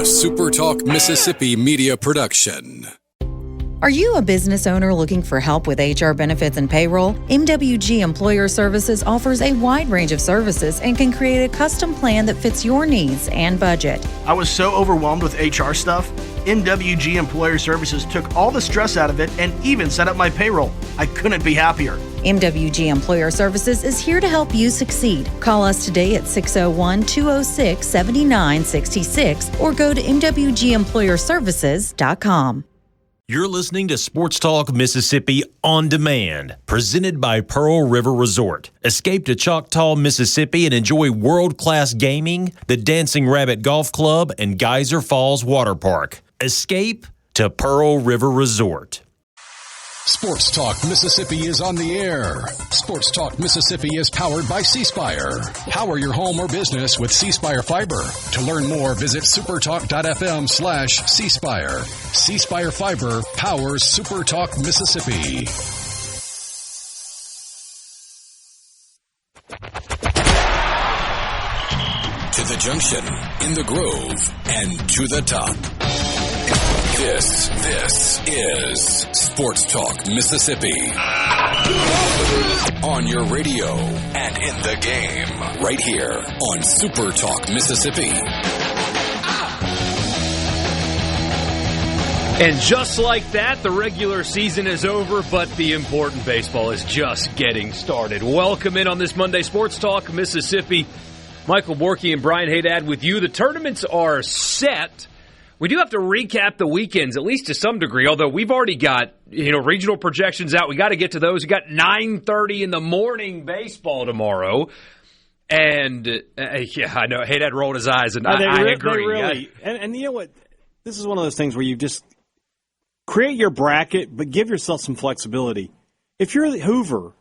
SuperTalk Mississippi media production. Are you a business owner looking for help with HR benefits and payroll? MWG Employer Services offers a wide range of services and can create a custom plan that fits your needs and budget. I was so overwhelmed with HR stuff. MWG Employer Services took all the stress out of it and even set up my payroll. I couldn't be happier. MWG Employer Services is here to help you succeed. Call us today at 601-206-7966 or go to MWGEmployerServices.com. You're listening to Sports Talk Mississippi On Demand, presented by Pearl River Resort. Escape to Choctaw, Mississippi and enjoy world-class gaming, the Dancing Rabbit Golf Club, and Geyser Falls Water Park. Escape to Pearl River Resort. Sports Talk Mississippi is on the air. Sports Talk Mississippi is powered by C-Spire. Power your home or business with C-Spire Fiber. To learn more, visit supertalk.fm/C-Spire. C-Spire Fiber powers SuperTalk Mississippi. To the junction, in the Grove, and to the top. This is Sports Talk Mississippi. On your radio and in the game, right here on Super Talk Mississippi. And just like that, the regular season is over, but the important baseball is just getting started. Welcome in on this Monday Sports Talk Mississippi. Michael Borkey and Brian Hadad with you. The tournaments are set. We do have to recap the weekends, at least to some degree, although we've already got, regional projections out. We got to get to those. We got 9:30 in the morning baseball tomorrow. And, I know, Hadad rolled his eyes, and I agree. Really, and you know what? This is one of those things where you just create your bracket, but give yourself some flexibility. If you're the Hoover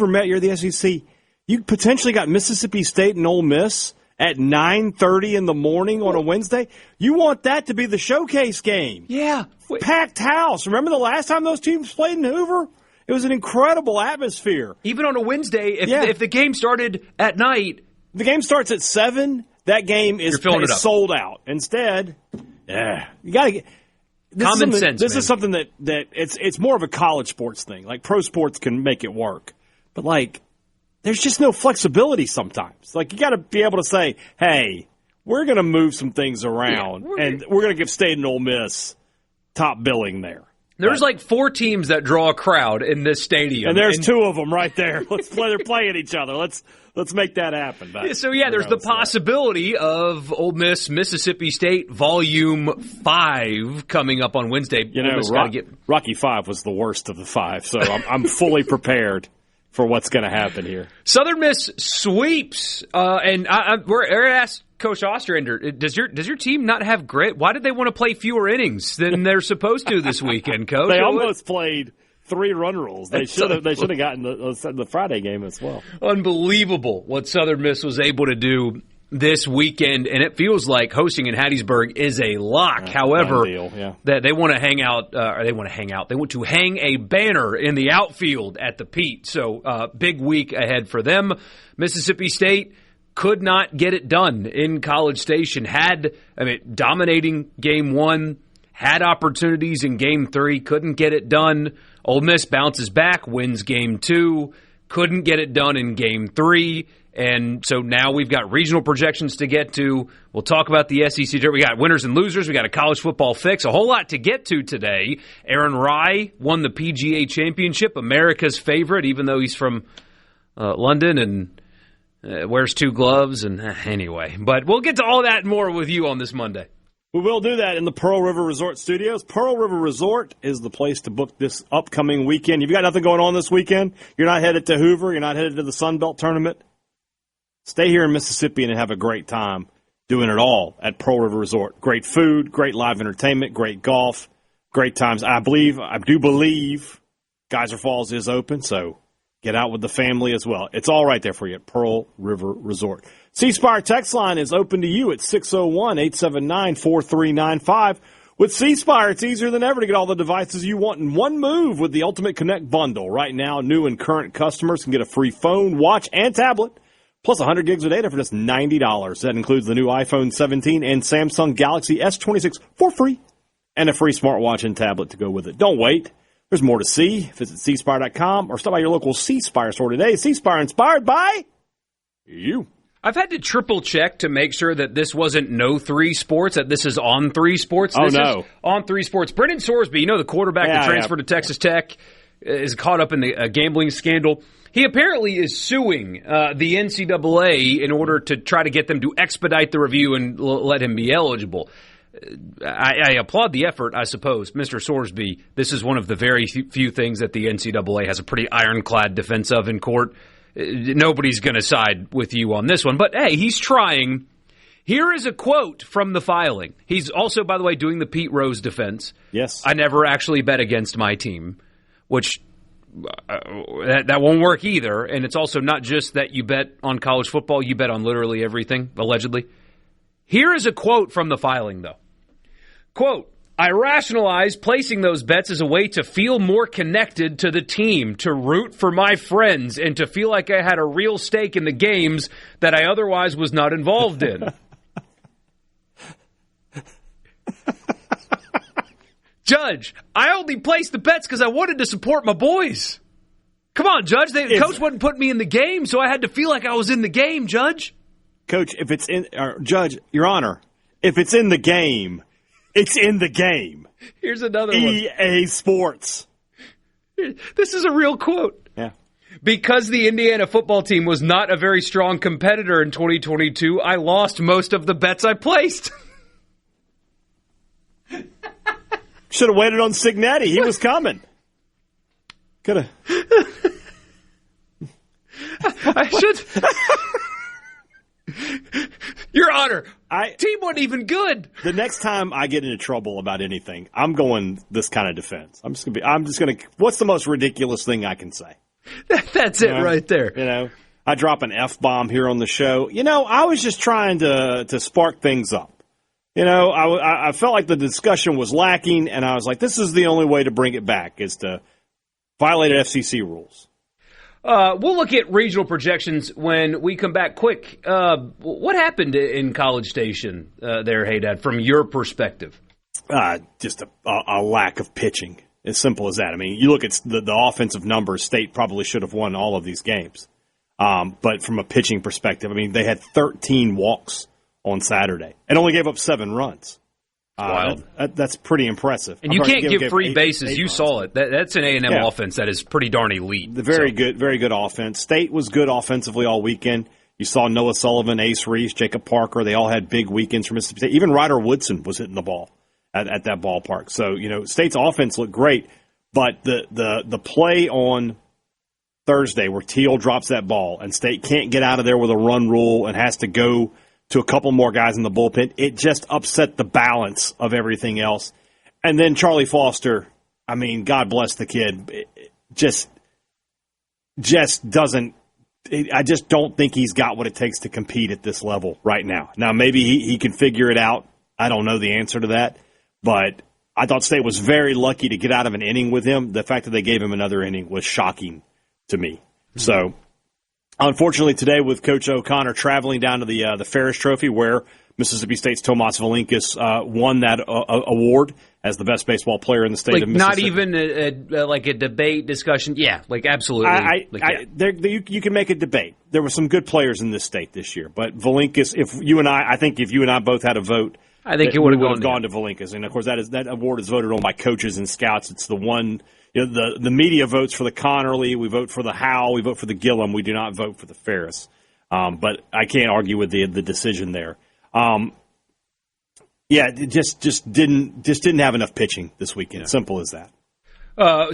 Met, you're the SEC, you potentially got Mississippi State and Ole Miss at 9:30 in the morning on a Wednesday. You want that to be the showcase game. Yeah. Packed house. Remember the last time those teams played in Hoover? It was an incredible atmosphere. Even on a Wednesday, if the game started at night. The game starts at 7, that game is sold out. Instead, you got to get common sense. This is something that it's more of a college sports thing. Like pro sports can make it work. But there's just no flexibility sometimes. You got to be able to say, hey, we're going to move some things around, and we're going to give State and Ole Miss top billing there. There's 4 teams that draw a crowd in this stadium. And there's 2 of them right there. They're playing each other. Let's make that happen. There's the possibility of Ole Miss, Mississippi State, Volume 5 coming up on Wednesday. Rocky 5 was the worst of the 5, so I'm fully prepared for what's going to happen here. Southern Miss sweeps, and we're asked Coach Ostrander, does your team not have grit? Why did they want to play fewer innings than they're supposed to this weekend, Coach? They almost played 3 run rules. They should have gotten the Friday game as well. Unbelievable what Southern Miss was able to do this weekend, and it feels like hosting in Hattiesburg is a lock. However, that they want to hang out, They want to hang a banner in the outfield at the Pete. So big week ahead for them. Mississippi State could not get it done in College Station. Dominating Game 1, had opportunities in Game 3, couldn't get it done. Ole Miss bounces back, wins Game 2, couldn't get it done in Game 3. And so now we've got regional projections to get to. We'll talk about the SEC. We got winners and losers. We got a college football fix. A whole lot to get to today. Aaron Rai won the PGA Championship, America's favorite, even though he's from London and wears 2 gloves. And anyway, but we'll get to all that and more with you on this Monday. We will do that in the Pearl River Resort Studios. Pearl River Resort is the place to book this upcoming weekend. You've got nothing going on this weekend. You're not headed to Hoover. You're not headed to the Sun Belt Tournament. Stay here in Mississippi and have a great time doing it all at Pearl River Resort. Great food, great live entertainment, great golf, great times. I do believe Geyser Falls is open, so get out with the family as well. It's all right there for you at Pearl River Resort. C-Spire text line is open to you at 601-879-4395. With C-Spire, it's easier than ever to get all the devices you want in one move with the Ultimate Connect bundle. Right now, new and current customers can get a free phone, watch, and tablet, plus 100 gigs of data for just $90. That includes the new iPhone 17 and Samsung Galaxy S26 for free, and a free smartwatch and tablet to go with it. Don't wait. There's more to see. Visit cspire.com or stop by your local C Spire store today. C Spire, inspired by you. I've had to triple check to make sure that this wasn't No 3 Sports, that this is On 3 Sports. This is On 3 Sports. Brendan Sorsby, the quarterback that transferred to Texas Tech, is caught up in the gambling scandal. He apparently is suing the NCAA in order to try to get them to expedite the review and let him be eligible. I applaud the effort, I suppose. Mr. Sorsby, this is one of the very few things that the NCAA has a pretty ironclad defense of in court. Nobody's going to side with you on this one. But, hey, he's trying. Here is a quote from the filing. He's also, by the way, doing the Pete Rose defense. Yes. I never actually bet against my team, which that won't work either. And it's also not just that you bet on college football. You bet on literally everything, allegedly. Here is a quote from the filing, though. Quote, I rationalized placing those bets as a way to feel more connected to the team, to root for my friends, and to feel like I had a real stake in the games that I otherwise was not involved in. Judge, I only placed the bets because I wanted to support my boys. Come on, Judge. The coach wasn't putting me in the game, so I had to feel like I was in the game, Judge. Coach, if it's in, Judge, Your Honor, if it's in the game, it's in the game. Here's another one. EA Sports. This is a real quote. Yeah. Because the Indiana football team was not a very strong competitor in 2022, I lost most of the bets I placed. Should have waited on Signetti. He was coming. Could have. I should. Your Honor, team wasn't even good. The next time I get into trouble about anything, I'm going this kind of defense. I'm just gonna. What's the most ridiculous thing I can say? That's it right there. I drop an F-bomb here on the show. I was just trying to spark things up. I felt like the discussion was lacking, and I was like, this is the only way to bring it back, is to violate FCC rules. We'll look at regional projections when we come back. Quick, what happened in College Station there, Hadad, from your perspective? Just a lack of pitching. As simple as that. I mean, you look at the offensive numbers, State probably should have won all of these games. But from a pitching perspective, I mean, they had 13 walks on Saturday and only gave up 7 runs. Wild. That's pretty impressive. And you can't give free bases. You saw it. That's an A&M offense that is pretty darn elite. Very good offense. State was good offensively all weekend. You saw Noah Sullivan, Ace Reese, Jacob Parker. They all had big weekends for Mississippi State. Even Ryder Woodson was hitting the ball at that ballpark. So, State's offense looked great. But the play on Thursday where Teal drops that ball and State can't get out of there with a run rule and has to go to a couple more guys in the bullpen, it just upset the balance of everything else. And then Charlie Foster, I mean, God bless the kid, just doesn't – I just don't think he's got what it takes to compete at this level right now. Now, maybe he can figure it out. I don't know the answer to that. But I thought State was very lucky to get out of an inning with him. The fact that they gave him another inning was shocking to me. Mm-hmm. So – unfortunately, today with Coach O'Connor traveling down to the Ferris Trophy, where Mississippi State's Tomas Valinkas won that award as the best baseball player in the state of Mississippi. Not even a debate discussion. Yeah, absolutely. You can make a debate. There were some good players in this state this year, but Valinkas, if you and I both had a vote, I think it would have gone to Valinkas. And of course, that award is voted on by coaches and scouts. It's the one. The media votes for the Connerly. We vote for the Howell. We vote for the Gillum. We do not vote for the Ferris. But I can't argue with the decision there. It just didn't have enough pitching this weekend. Yeah. Simple as that.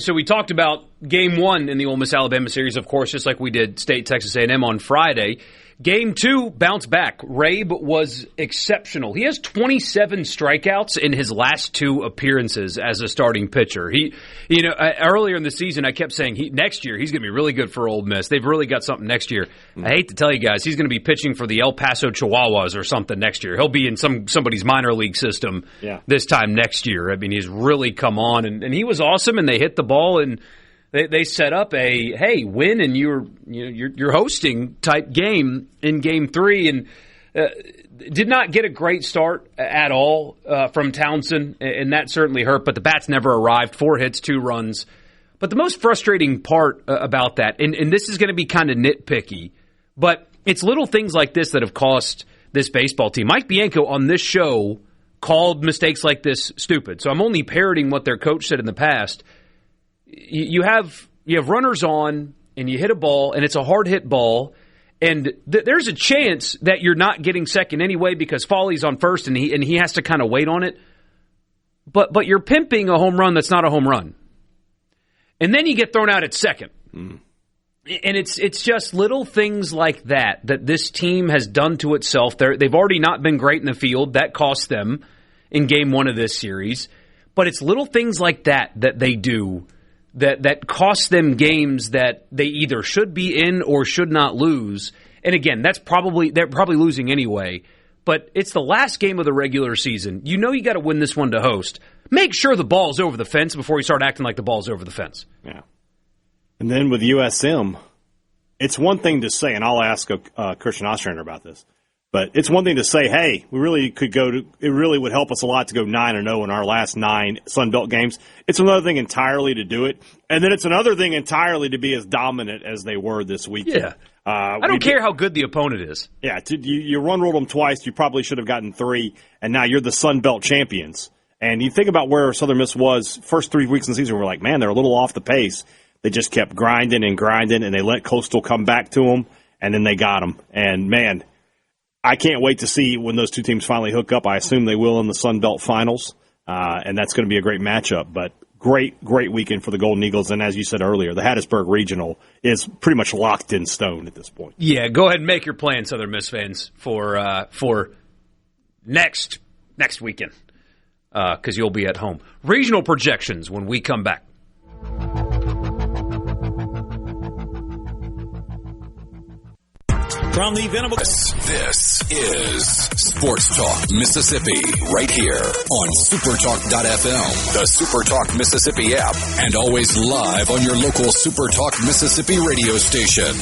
So we talked about Game 1 in the Ole Miss Alabama series, of course, just like we did State Texas A&M on Friday. Game 2, bounce back. Rabe was exceptional. He has 27 strikeouts in his last 2 appearances as a starting pitcher. Earlier in the season, I kept saying next year he's going to be really good for Ole Miss. They've really got something next year. I hate to tell you guys, he's going to be pitching for the El Paso Chihuahuas or something next year. He'll be in somebody's minor league system this time next year. I mean, he's really come on, and he was awesome, and they hit the ball in They set up a, hey, win and you're hosting type game in Game 3, and did not get a great start at all from Townsend, and that certainly hurt, but the bats never arrived. 4 hits, 2 runs. But the most frustrating part about that, and this is going to be kind of nitpicky, but it's little things like this that have cost this baseball team. Mike Bianco on this show called mistakes like this stupid, so I'm only parroting what their coach said in the past. You have runners on, and you hit a ball, and it's a hard hit ball, and there's a chance that you're not getting second anyway because Foley's on first, and he has to kind of wait on it. But you're pimping a home run that's not a home run, and then you get thrown out at second. And it's just little things like that this team has done to itself. They've already not been great in the field. That cost them in Game 1 of this series. But it's little things like that they do that cost them games that they either should be in or should not lose. And again, they're probably losing anyway. But it's the last game of the regular season. You know you got to win this one to host. Make sure the ball's over the fence before you start acting like the ball's over the fence. Yeah. And then with USM, it's one thing to say, and I'll ask Christian Ostrander about this, but it's one thing to say, hey, we really could it really would help us a lot to go 9-0 in our last 9 Sun Belt games. It's another thing entirely to do it. And then it's another thing entirely to be as dominant as they were this weekend. Yeah. I don't care how good the opponent is. Yeah, you run-rolled them twice. You probably should have gotten 3, and now you're the Sun Belt champions. And you think about where Southern Miss was first 3 weeks in the season, we're like, man, they're a little off the pace. They just kept grinding, and they let Coastal come back to them, and then they got them. And, man, I can't wait to see when those two teams finally hook up. I assume they will in the Sun Belt Finals, and that's going to be a great matchup. But great weekend for the Golden Eagles. And as you said earlier, the Hattiesburg Regional is pretty much locked in stone at this point. Yeah, go ahead and make your plan, Southern Miss fans, for next weekend, because you'll be at home. Regional projections when we come back. From the Venable. This is Sports Talk Mississippi, right here on SuperTalk.fm, the SuperTalk Mississippi app, and always live on your local SuperTalk Mississippi radio station.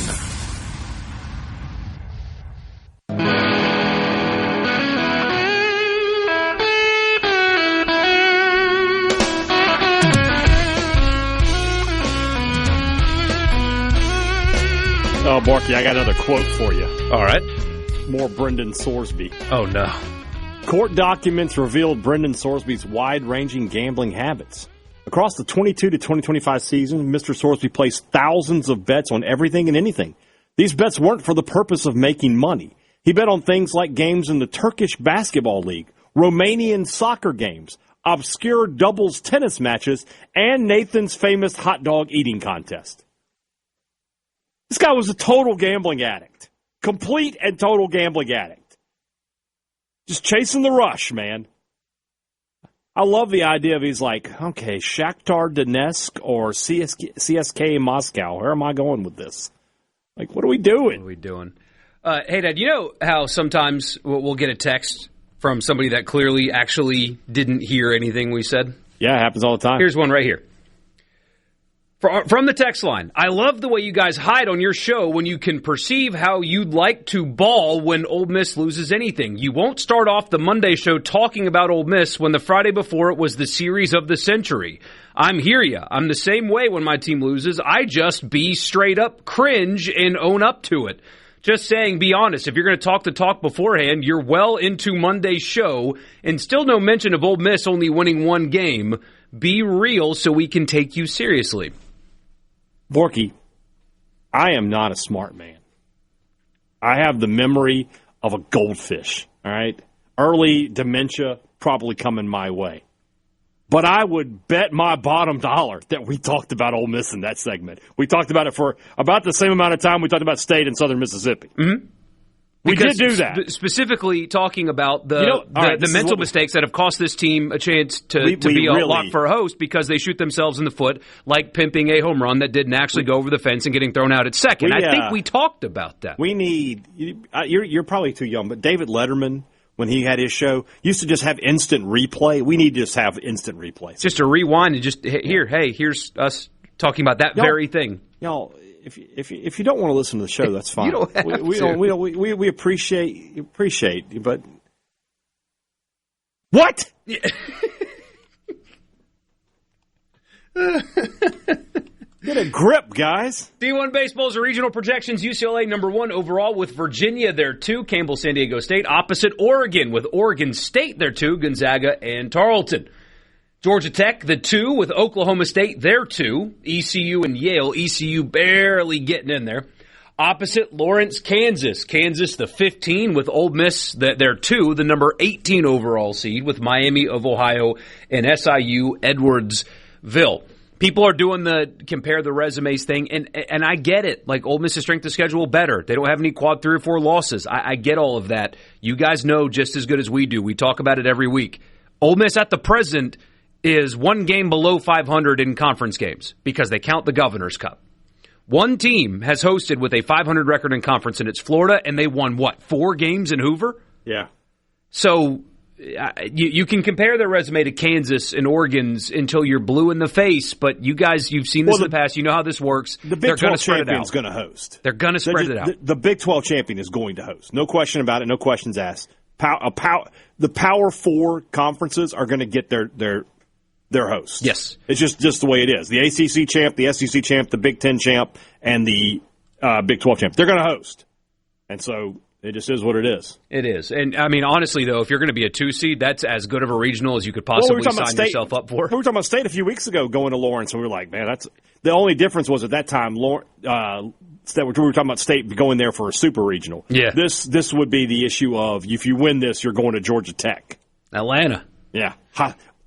Oh, Borkey, I got another quote for you. All right. More Brendan Sorsby. Oh, no. Court documents revealed Brendan Sorsby's wide-ranging gambling habits. Across the 22 to 2025 season, Mr. Sorsby placed thousands of bets on everything and anything. These bets weren't for the purpose of making money. He bet on things like games in the Turkish Basketball League, Romanian soccer games, obscure doubles tennis matches, and Nathan's famous hot dog eating contest. This guy was a total gambling addict. Complete and total gambling addict. Just chasing the rush, man. I love the idea of he's like, okay, Shakhtar Donetsk or CSK Moscow. Where am I going with this? Like, what are we doing? Hey, Dad, you know how sometimes we'll get a text from somebody that clearly actually didn't hear anything we said? Yeah, it happens all the time. Here's one right here. From the text line, I love the way you guys hide on your show when you can perceive how you'd like to ball when Ole Miss loses anything. You won't start off the Monday show talking about Ole Miss when the Friday before it was the series of the century. I'm hear ya. I'm the same way when my team loses. I just be straight up cringe and own up to it. Just saying, be honest. If you're going to talk the talk beforehand, you're well into Monday's show and still no mention of Ole Miss only winning one game. Be real so we can take you seriously. Borkey, I am not a smart man. I have the memory of a goldfish, all right? Early dementia probably coming my way. But I would bet my bottom dollar that we talked about Ole Miss in that segment. We talked about it for about the same amount of time we talked about State and Southern Mississippi. Mm-hmm. We did do that. Specifically talking about the mental mistakes that have cost this team a chance to be a lock for a host because they shoot themselves in the foot, like pimping a home run that didn't actually go over the fence and getting thrown out at second. I think we talked about that. We need you're probably too young, but David Letterman, when he had his show, used to just have instant replay. We need to just have instant replay. Just to rewind and just here's us talking about that very thing. Y'all, if you don't want to listen to the show, that's fine. You don't have to. We appreciate, but what? Get a grip, guys. D1 Baseball's regional projections: UCLA #1 overall with Virginia there 2, Campbell, San Diego State opposite Oregon with Oregon State there 2, Gonzaga and Tarleton. Georgia Tech the 2 with Oklahoma State there 2, ECU and Yale. ECU barely getting in there. Opposite Lawrence, Kansas. Kansas the 15 with Ole Miss there 2, the number 18 overall seed with Miami of Ohio and SIU Edwardsville. People are doing the compare the resumes thing, and I get it. Like, Ole Miss's strength of schedule better. They don't have any quad 3 or 4 losses. I get all of that. You guys know just as good as we do. We talk about it every week. Ole Miss at the present is 1 game below 500 in conference games because they count the Governor's Cup. One team has hosted with a 500 record in conference, and it's Florida, and they won, 4 games in Hoover? Yeah. So you can compare their resume to Kansas and Oregon's until you're blue in the face, but you guys, you've seen this in the past. You know how this works. The Big 12 champion is going to host. They're going to spread it out. The Big 12 champion is going to host. No question about it. No questions asked. The Power 4 conferences are going to get their host. Yes. It's just the way it is. The ACC champ, the SEC champ, the Big 10 champ, and the Big 12 champ. They're going to host. And so it just is what it is. It is. And, I mean, honestly, though, if you're going to be a 2 seed, that's as good of a regional as you could possibly sign yourself up for. We were talking about State a few weeks ago going to Lawrence, and we were like, man, that's the only difference was at that time, we were talking about State going there for a super regional. Yeah. This would be the issue of if you win this, you're going to Georgia Tech. Atlanta. Yeah.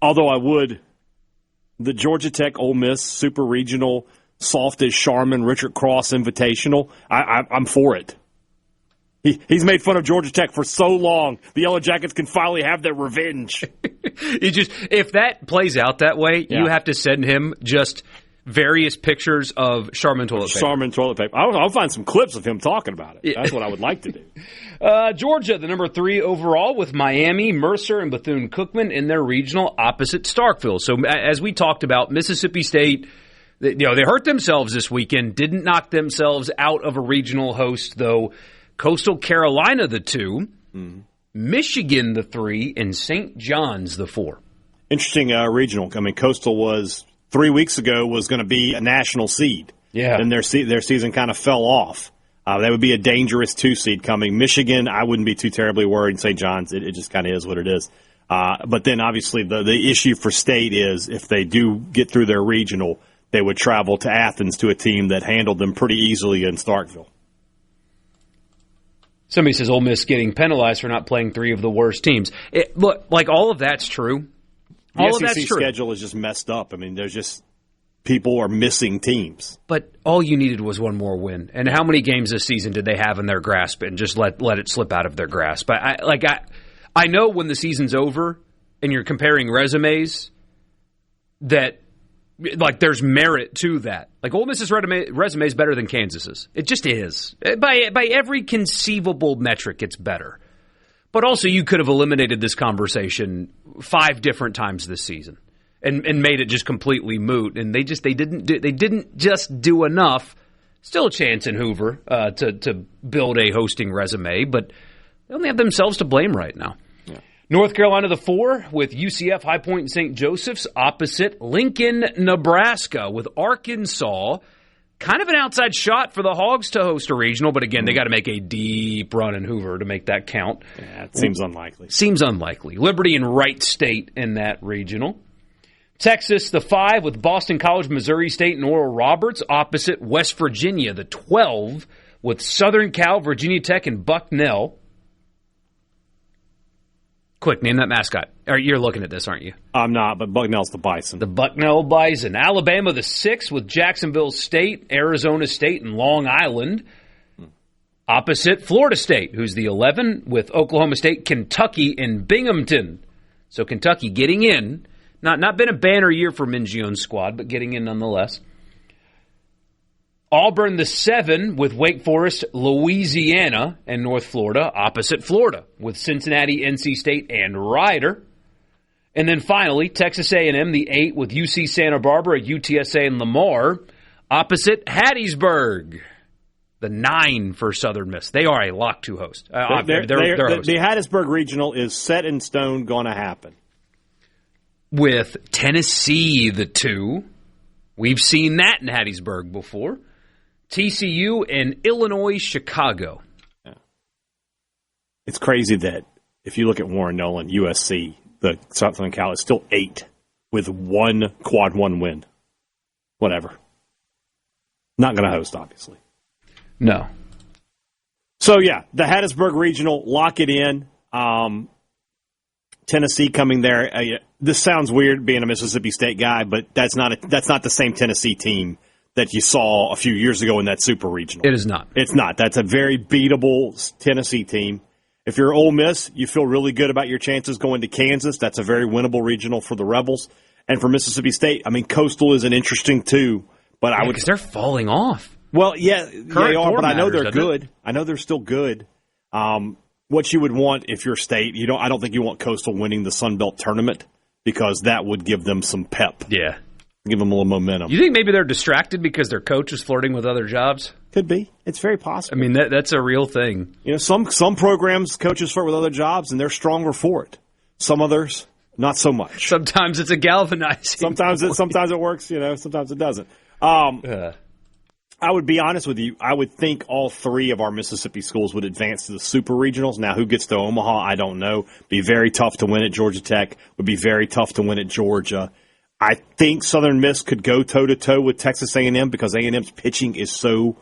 Although the Georgia Tech Ole Miss super regional, soft as Charmin, Richard Cross Invitational, I'm for it. He's made fun of Georgia Tech for so long. The Yellow Jackets can finally have their revenge. If that plays out that way, you have to send him just various pictures of Charmin toilet paper. Charmin toilet paper. I'll find some clips of him talking about it. That's what I would like to do. Georgia, the number 3 overall with Miami, Mercer, and Bethune-Cookman in their regional opposite Starkville. So as we talked about, Mississippi State, they hurt themselves this weekend, didn't knock themselves out of a regional host, though. Coastal Carolina, the 2, Michigan, the 3, and St. John's, the 4. Interesting regional. I mean, Coastal was 3 weeks ago was going to be a national seed. Yeah. And their season kind of fell off. That would be a dangerous 2 seed coming. Michigan, I wouldn't be too terribly worried. St. John's, it just kind of is what it is. But then obviously the issue for State is if they do get through their regional, they would travel to Athens to a team that handled them pretty easily in Starkville. Somebody says Ole Miss getting penalized for not playing 3 of the worst teams. Look, like, all of that's true. All of that's true. The SEC schedule is just messed up. I mean, there's just people are missing teams. But all you needed was one more win. And how many games this season did they have in their grasp and just let it slip out of their grasp? I know when the season's over and you're comparing resumes that, like, there's merit to that. Like, Ole Miss's resume is better than Kansas's. It just is. By every conceivable metric, it's better. But also, you could have eliminated this conversation 5 different times this season and made it just completely moot. And they didn't just do enough. Still a chance in Hoover to build a hosting resume, but they only have themselves to blame right now. Yeah. North Carolina, the 4, with UCF, High Point, and St. Joseph's opposite Lincoln, Nebraska, with Arkansas. Kind of an outside shot for the Hogs to host a regional, but again, they got to make a deep run in Hoover to make that count. Yeah, it seems unlikely. Seems unlikely. Liberty and Wright State in that regional. Texas, the 5, with Boston College, Missouri State, and Oral Roberts, opposite West Virginia, the 12, with Southern Cal, Virginia Tech, and Bucknell. Quick, name that mascot. You're looking at this, aren't you? I'm not, but Bucknell's the Bison. The Bucknell Bison. Alabama, the 6, with Jacksonville State, Arizona State, and Long Island. Opposite Florida State, who's the 11, with Oklahoma State, Kentucky, and Binghamton. So Kentucky getting in. Not been a banner year for Mingion's squad, but getting in nonetheless. Auburn, the 7, with Wake Forest, Louisiana, and North Florida, opposite Florida, with Cincinnati, NC State, and Rider. And then finally, Texas A&M, the 8 with UC Santa Barbara, UTSA, and Lamar. Opposite Hattiesburg, the 9 for Southern Miss. They are a lock to host. They're hosting. The Hattiesburg Regional is set in stone, going to happen. With Tennessee, the 2. We've seen that in Hattiesburg before. TCU and Illinois, Chicago. Yeah. It's crazy that if you look at Warren Nolan, USC, the Southern Cal is still 8 with 1 quad 1 win. Whatever. Not going to host, obviously. No. So, yeah, the Hattiesburg Regional, lock it in. Tennessee coming there. This sounds weird being a Mississippi State guy, but that's not the same Tennessee team that you saw a few years ago in that Super Regional. It is not. It's not. That's a very beatable Tennessee team. If you're Ole Miss, you feel really good about your chances going to Kansas. That's a very winnable regional for the Rebels. And for Mississippi State, I mean, Coastal is an interesting too. But I would because they're falling off. Well, yeah, they are, but I know they're good. It? I know they're still good. What you would want if you're State, I don't think you want Coastal winning the Sun Belt tournament because that would give them some pep. Yeah. Give them a little momentum. You think maybe they're distracted because their coach is flirting with other jobs? Could be. It's very possible. I mean, that's a real thing. Some programs, coaches flirt with other jobs, and they're stronger for it. Some others, not so much. Sometimes it's a galvanizing. Sometimes it works, sometimes it doesn't. I would be honest with you. I would think all 3 of our Mississippi schools would advance to the Super Regionals. Now, who gets to Omaha, I don't know. Be very tough to win at Georgia Tech. Would be very tough to win at Georgia. I think Southern Miss could go toe-to-toe with Texas A&M because A&M's pitching is so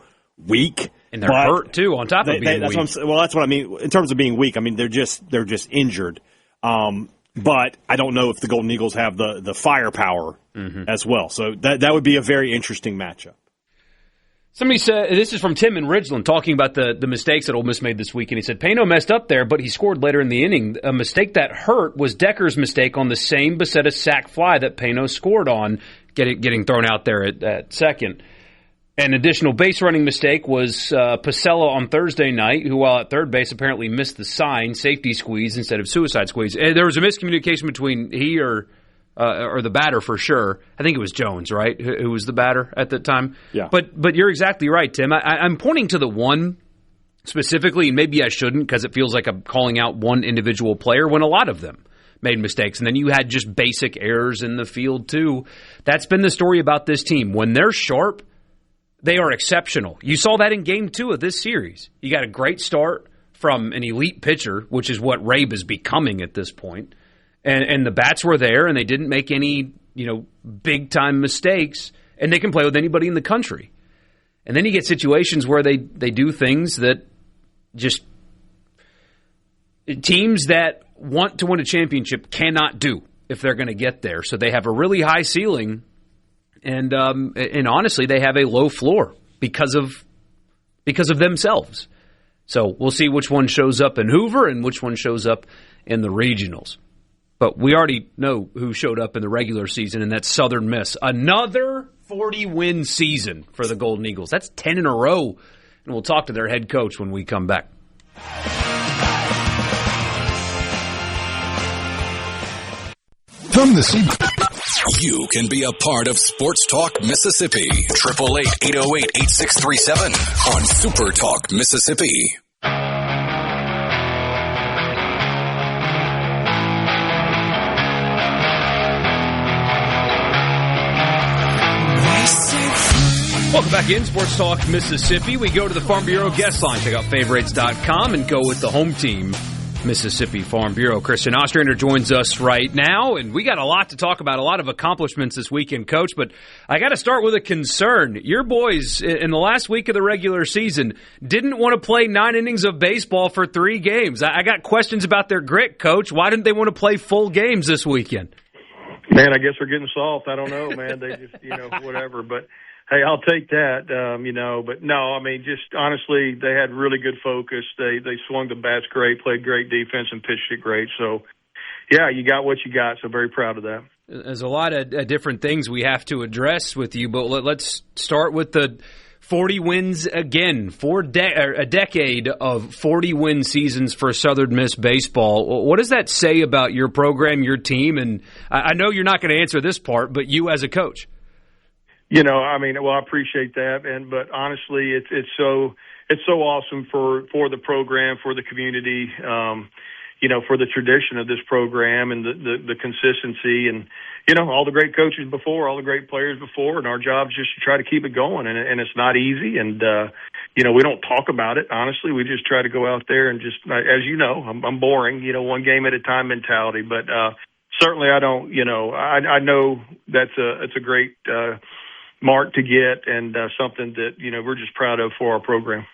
weak. And they're hurt, too, on top of being weak. That's what I mean. In terms of being weak, I mean, they're just injured. But I don't know if the Golden Eagles have the firepower as well. So that would be a very interesting matchup. Somebody said, this is from Tim in Ridgeland, talking about the mistakes that Ole Miss made this week. And he said, Payno messed up there, but he scored later in the inning. A mistake that hurt was Decker's mistake on the same Becerra sac fly that Payno scored on, getting thrown out there at second. An additional base running mistake was Pacella on Thursday night, who, while at third base, apparently missed the sign, safety squeeze instead of suicide squeeze. There was a miscommunication between he or the batter for sure. I think it was Jones, right, who was the batter at the time. Yeah. But you're exactly right, Tim. I'm pointing to the one specifically, and maybe I shouldn't because it feels like I'm calling out one individual player when a lot of them made mistakes. And then you had just basic errors in the field, too. That's been the story about this team. When they're sharp, they are exceptional. You saw that in Game 2 of this series. You got a great start from an elite pitcher, which is what Rabe is becoming at this point. And the bats were there, and they didn't make any, big-time mistakes, and they can play with anybody in the country. And then you get situations where they do things that just teams that want to win a championship cannot do if they're going to get there. So they have a really high ceiling, and honestly, they have a low floor because of themselves. So we'll see which one shows up in Hoover and which one shows up in the regionals. But we already know who showed up in the regular season, and that's Southern Miss. Another 40-win season for the Golden Eagles. That's 10 in a row. And we'll talk to their head coach when we come back. From the scene. You can be a part of Sports Talk Mississippi. 888-808-8637 on Super Talk Mississippi. Welcome back in Sports Talk Mississippi. We go to the Farm Bureau guest line. Check out favorites.com and go with the home team, Mississippi Farm Bureau. Christian Ostrander joins us right now, and we got a lot to talk about, a lot of accomplishments this weekend, Coach, but I got to start with a concern. Your boys, in the last week of the regular season, didn't want to play 9 innings of baseball for 3 games. I got questions about their grit, Coach. Why didn't they want to play full games this weekend? Man, I guess we're getting soft. I don't know, man. They just, whatever. But, hey, I'll take that, But, no, I mean, just honestly, they had really good focus. They swung the bats great, played great defense, and pitched it great. So, yeah, you got what you got, so very proud of that. There's a lot of different things we have to address with you, but let's start with the 40 wins again, a decade of 40-win seasons for Southern Miss baseball. What does that say about your program, your team? And I know you're not going to answer this part, but you as a coach. You know, I mean, well, I appreciate that, but honestly, it's so awesome for the program, for the community, you know, for the tradition of this program and the consistency and, you know, all the great coaches before, all the great players before, and our job is just to try to keep it going. And it's not easy. And, you know, we don't talk about it, honestly. We just try to go out there and just, as you know, I'm boring, you know, one game at a time mentality. But certainly I don't, you know, I know it's a great mark to get and something that, you know, we're just proud of for our program.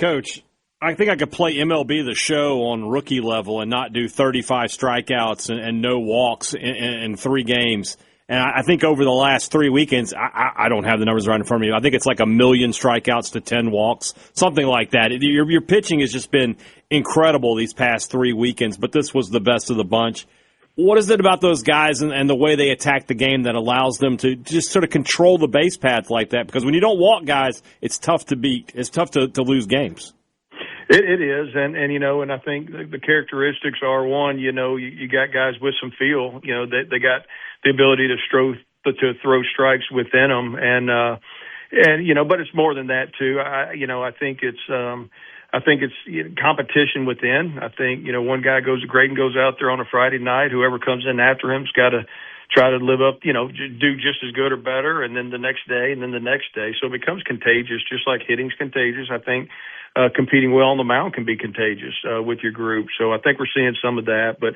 Coach, I think I could play MLB The Show on rookie level and not do 35 strikeouts and no walks in 3 games. And I think over the last 3 weekends, I don't have the numbers right in front of me. I think it's like 1 million strikeouts to 10 walks, something like that. Your pitching has just been incredible these past 3 weekends, but this was the best of the bunch. What is it about those guys and the way they attack the game that allows them to just sort of control the base path like that? Because when you don't walk guys, it's tough to beat. It's tough to lose games. It is, and you know, and I think the characteristics are, one, you know, you got guys with some feel, you know, they got the ability to throw strikes within them, and you know, but it's more than that too. I think it's competition within. I think, you know, one guy Graydon goes out there on a Friday night, whoever comes in after him's got to try to live up, you know, do just as good or better, and then the next day, and then the next day. So it becomes contagious, just like hitting's contagious. I think competing well on the mound can be contagious with your group. So I think we're seeing some of that, but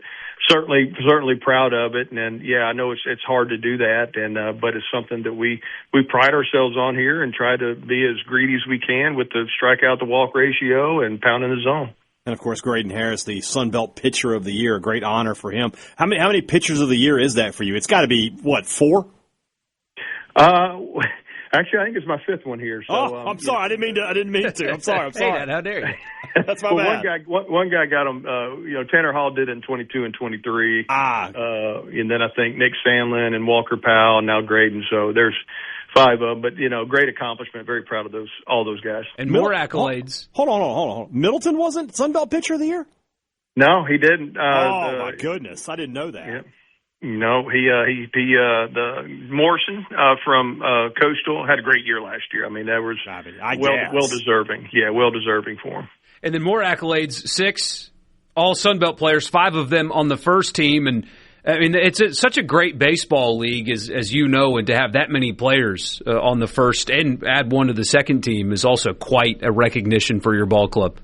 certainly proud of it. And yeah, I know it's hard to do that, and but it's something that we pride ourselves on here and try to be as greedy as we can with the strikeout to walk ratio and pounding the zone. And of course, Graydon Harris, the Sun Belt Pitcher of the Year, a great honor for him. How many pitchers of the year is that for you? It's got to be 4? Actually, I think it's my 5th one here. So, I'm sorry. I didn't mean to. I'm sorry. Hey, Dad, how dare you? That's my bad. One guy got him. You know, Tanner Hall did it in 22 and 23. And then I think Nick Sandlin and Walker Powell and now Graydon. So there's 5 of them. But, you know, great accomplishment. Very proud of all those guys. And more accolades. Hold on. Middleton wasn't Sun Belt Pitcher of the Year? No, he didn't. My goodness. I didn't know that. Yeah. No, the Morrison from Coastal had a great year last year. I mean, that was well deserving. Yeah, well deserving for him. And then more accolades, 6 all Sun Belt players, 5 of them on the first team. And I mean, it's such a great baseball league, as you know, and to have that many players on the first and add one to the second team is also quite a recognition for your ball club.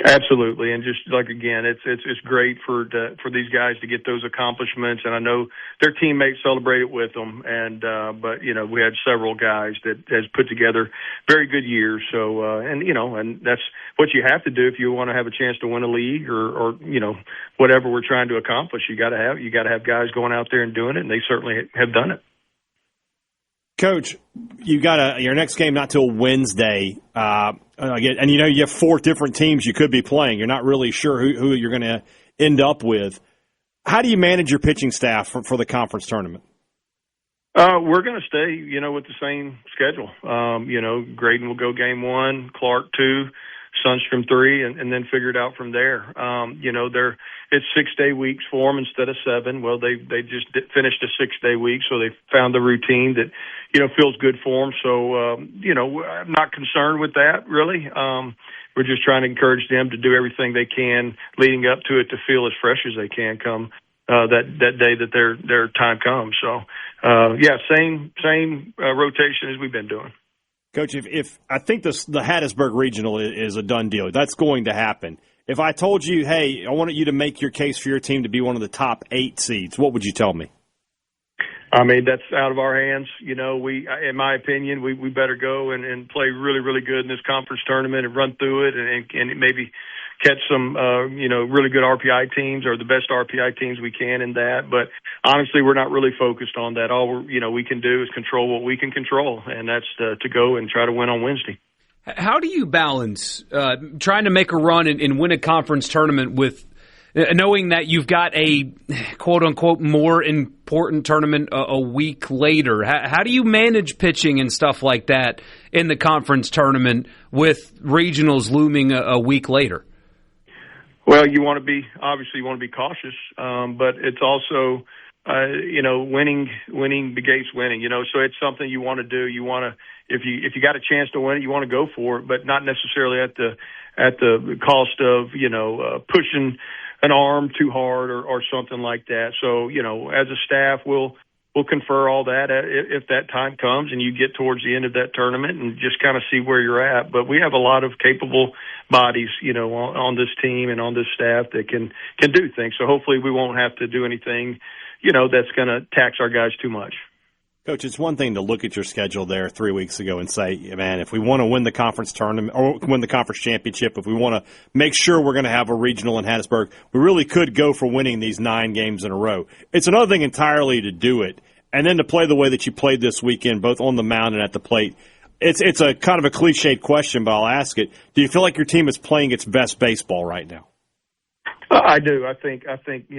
Absolutely, and just like again, it's great for these guys to get those accomplishments, and I know their teammates celebrated with them. And but you know, we had several guys that has put together very good years. So and you know, and that's what you have to do if you want to have a chance to win a league or you know, whatever we're trying to accomplish. You got to have guys going out there and doing it, and they certainly have done it. Coach, you got your next game not till Wednesday, and you know you have 4 different teams you could be playing. You're not really sure who you're going to end up with. How do you manage your pitching staff for the conference tournament? We're going to stay, you know, with the same schedule. You know, Graydon will go game 1, Clark 2, Sunstrom 3, and then figure it out from there. You know, it's 6-day weeks for them instead of 7. Well, they just finished a 6-day week, so they found the routine that, you know, feels good for them. So, you know, I'm not concerned with that, really. We're just trying to encourage them to do everything they can leading up to it to feel as fresh as they can come that day that their time comes. So, yeah, same rotation as we've been doing. Coach, if I think the Hattiesburg Regional is a done deal, that's going to happen. If I told you, hey, I wanted you to make your case for your team to be one of the top 8 seeds, what would you tell me? I mean, that's out of our hands. You know, in my opinion, we better go and play really, really good in this conference tournament and run through it and maybe catch some, you know, really good RPI teams or the best RPI teams we can in that. But honestly, we're not really focused on that. All we can do is control what we can control, and that's to go and try to win on Wednesday. How do you balance trying to make a run and win a conference tournament with knowing that you've got a quote-unquote more important tournament a week later, how do you manage pitching and stuff like that in the conference tournament with regionals looming a week later? Well, you want to be cautious, but it's also, winning begets winning, so it's something you want to do. You want to, if you got a chance to win it, you want to go for it, but not necessarily at the cost of, pushing an arm too hard or something like that. So, as a staff, we'll confer all that if that time comes and you get towards the end of that tournament and just kind of see where you're at. But we have a lot of capable bodies, on this team and on this staff that can do things. So hopefully we won't have to do anything, that's going to tax our guys too much. Coach, it's one thing to look at your schedule there 3 weeks ago and say, man, if we want to win the conference tournament or win the conference championship, if we want to make sure we're going to have a regional in Hattiesburg, we really could go for winning these 9 games in a row. It's another thing entirely to do it, and then to play the way that you played this weekend, both on the mound and at the plate. It's a kind of a cliched question, but I'll ask it. Do you feel like your team is playing its best baseball right now? I do. I think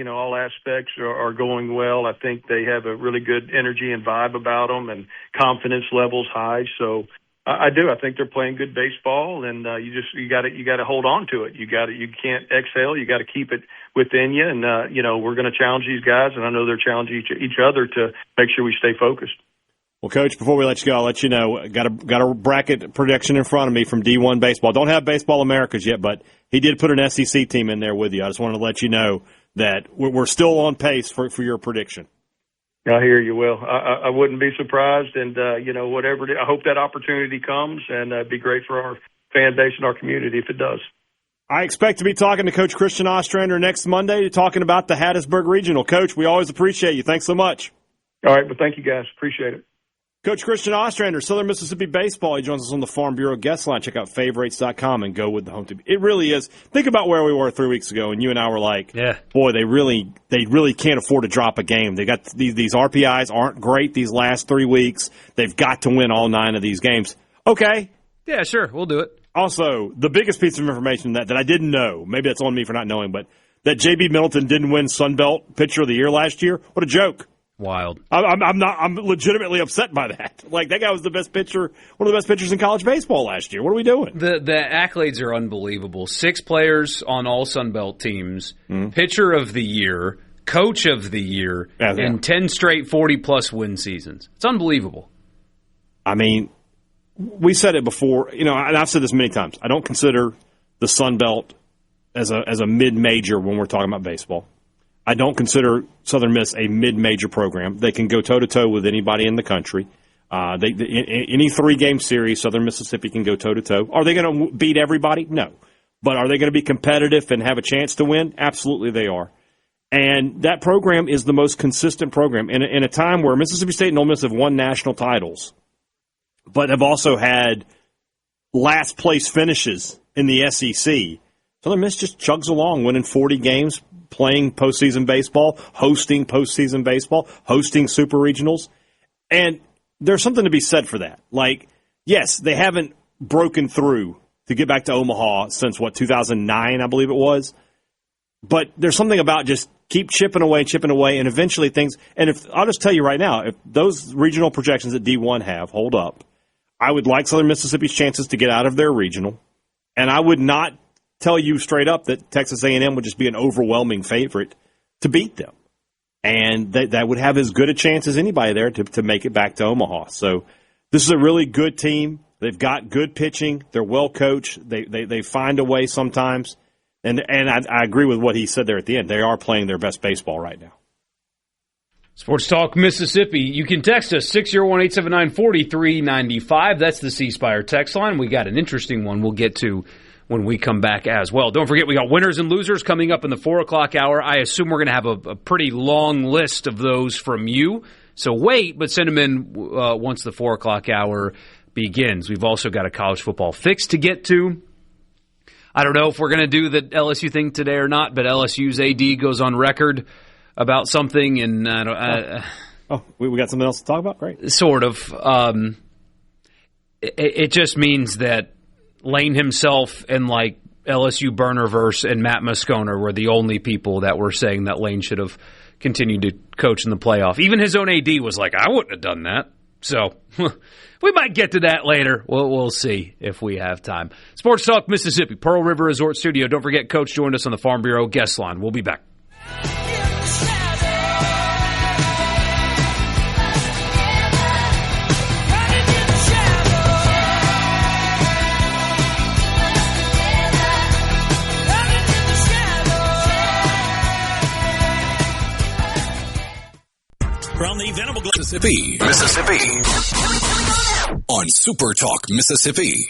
all aspects are going well. I think they have a really good energy and vibe about them, and confidence levels high. So I do. I think they're playing good baseball, and you got to hold on to it. You can't exhale. You got to keep it within you. And we're going to challenge these guys, and I know they're challenging each other to make sure we stay focused. Well, Coach, before we let you go, I'll let you know, got a bracket prediction in front of me from D1 Baseball. Don't have Baseball Americas yet, but he did put an SEC team in there with you. I just wanted to let you know that we're still on pace for your prediction. I hear you, Will. I wouldn't be surprised, and, whatever I hope that opportunity comes, and it'd be great for our fan base and our community if it does. I expect to be talking to Coach Christian Ostrander next Monday, talking about the Hattiesburg Regional. Coach, we always appreciate you. Thanks so much. All right, well, thank you, guys. Appreciate it. Coach Christian Ostrander, Southern Mississippi Baseball. He joins us on the Farm Bureau guest line. Check out favorites.com and go with the home team. It really is. Think about where we were 3 weeks ago, and you and I were like, boy, they really can't afford to drop a game. They got these RPIs aren't great these last 3 weeks. They've got to win all 9 of these games. Okay. Yeah, sure. We'll do it. Also, the biggest piece of information that I didn't know, maybe that's on me for not knowing, but that J.B. Middleton didn't win Sun Belt Pitcher of the Year last year. What a joke. Wild. I'm legitimately upset by that. Like, that guy was the best pitcher, one of the best pitchers in college baseball last year. What are we doing? The accolades are unbelievable. 6 players on all Sun Belt teams, pitcher of the year, coach of the year, and 10 straight 40-plus win seasons. It's unbelievable. I mean, we said it before, and I've said this many times. I don't consider the Sun Belt as a mid-major when we're talking about baseball. I don't consider Southern Miss a mid-major program. They can go toe-to-toe with anybody in the country. Any 3-game series, Southern Mississippi can go toe-to-toe. Are they going to beat everybody? No. But are they going to be competitive and have a chance to win? Absolutely they are. And that program is the most consistent program. In a time where Mississippi State and Ole Miss have won national titles, but have also had last-place finishes in the SEC, Southern Miss just chugs along, winning 40 games, playing postseason baseball, hosting postseason baseball, hosting super regionals. And there's something to be said for that. Like, yes, they haven't broken through to get back to Omaha since, 2009, I believe it was. But there's something about just keep chipping away, and eventually things – and I'll just tell you right now, if those regional projections that D1 have hold up, I would like Southern Mississippi's chances to get out of their regional, and I would not – tell you straight up that Texas A&M would just be an overwhelming favorite to beat them. And that would have as good a chance as anybody there to make it back to Omaha. So this is a really good team. They've got good pitching. They're well coached. They find a way sometimes. And I agree with what he said there at the end. They are playing their best baseball right now. Sports Talk Mississippi. You can text us 601-879-4395. That's the C Spire text line. We got an interesting one we'll get to when we come back as well. Don't forget, we got winners and losers coming up in the 4 o'clock hour. I assume we're going to have a pretty long list of those from you. So wait, but send them in once the 4 o'clock hour begins. We've also got a college football fix to get to. I don't know if we're going to do the LSU thing today or not, but LSU's AD goes on record about something, and we got something else to talk about? Great. Sort of. It just means that Lane himself and LSU Burnerverse and Matt Moscona were the only people that were saying that Lane should have continued to coach in the playoff. Even his own AD was like, I wouldn't have done that. So we might get to that later. We'll see if we have time. Sports Talk Mississippi, Pearl River Resort Studio. Don't forget, Coach joined us on the Farm Bureau guest line. We'll be back. From the Venable Mississippi on Super Talk Mississippi.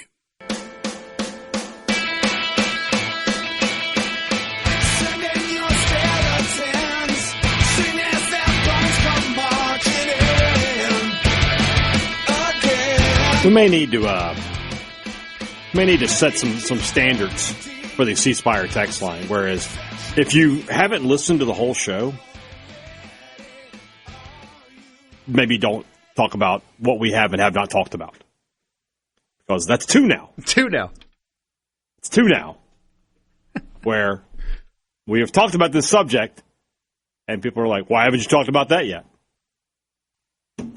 We may need to set some standards for the C Spire text line. Whereas, if you haven't listened to the whole show, maybe don't talk about what we have and have not talked about. Because that's two now. It's two now. Where we have talked about this subject, and people are like, why haven't you talked about that yet?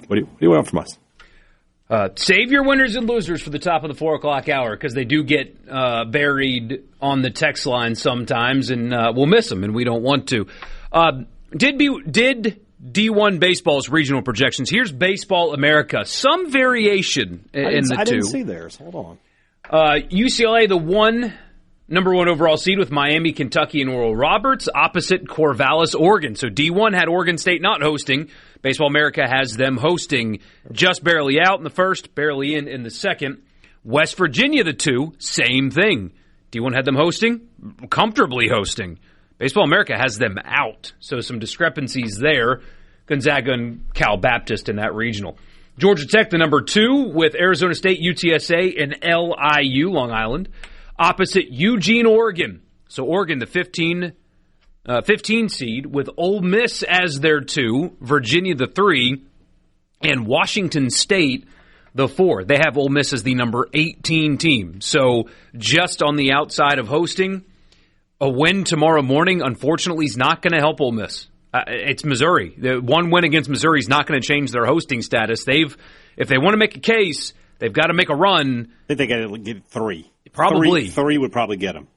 What do you want from us? Save your winners and losers for the top of the 4 o'clock hour, because they do get buried on the text line sometimes, and we'll miss them, and we don't want to. Did D1 Baseball's regional projections. Here's Baseball America. Some variation in the two. I didn't see theirs. Hold on. UCLA, the number one overall seed with Miami, Kentucky, and Oral Roberts, opposite Corvallis, Oregon. So D1 had Oregon State not hosting. Baseball America has them hosting, just barely out in the first, barely in the second. West Virginia, the 2, same thing. D1 had them hosting, comfortably hosting. Baseball America has them out, so some discrepancies there. Gonzaga and Cal Baptist in that regional. Georgia Tech, the number 2, with Arizona State, UTSA, and LIU, Long Island, opposite Eugene, Oregon. So Oregon, the 15 seed, with Ole Miss as their 2, Virginia, the 3, and Washington State, the 4. They have Ole Miss as the number 18 team. So just on the outside of hosting. A win tomorrow morning, unfortunately, is not going to help Ole Miss. It's Missouri. The one win against Missouri is not going to change their hosting status. If they want to make a case, they've got to make a run. I think they got to get 3. Probably. 3 would probably get them.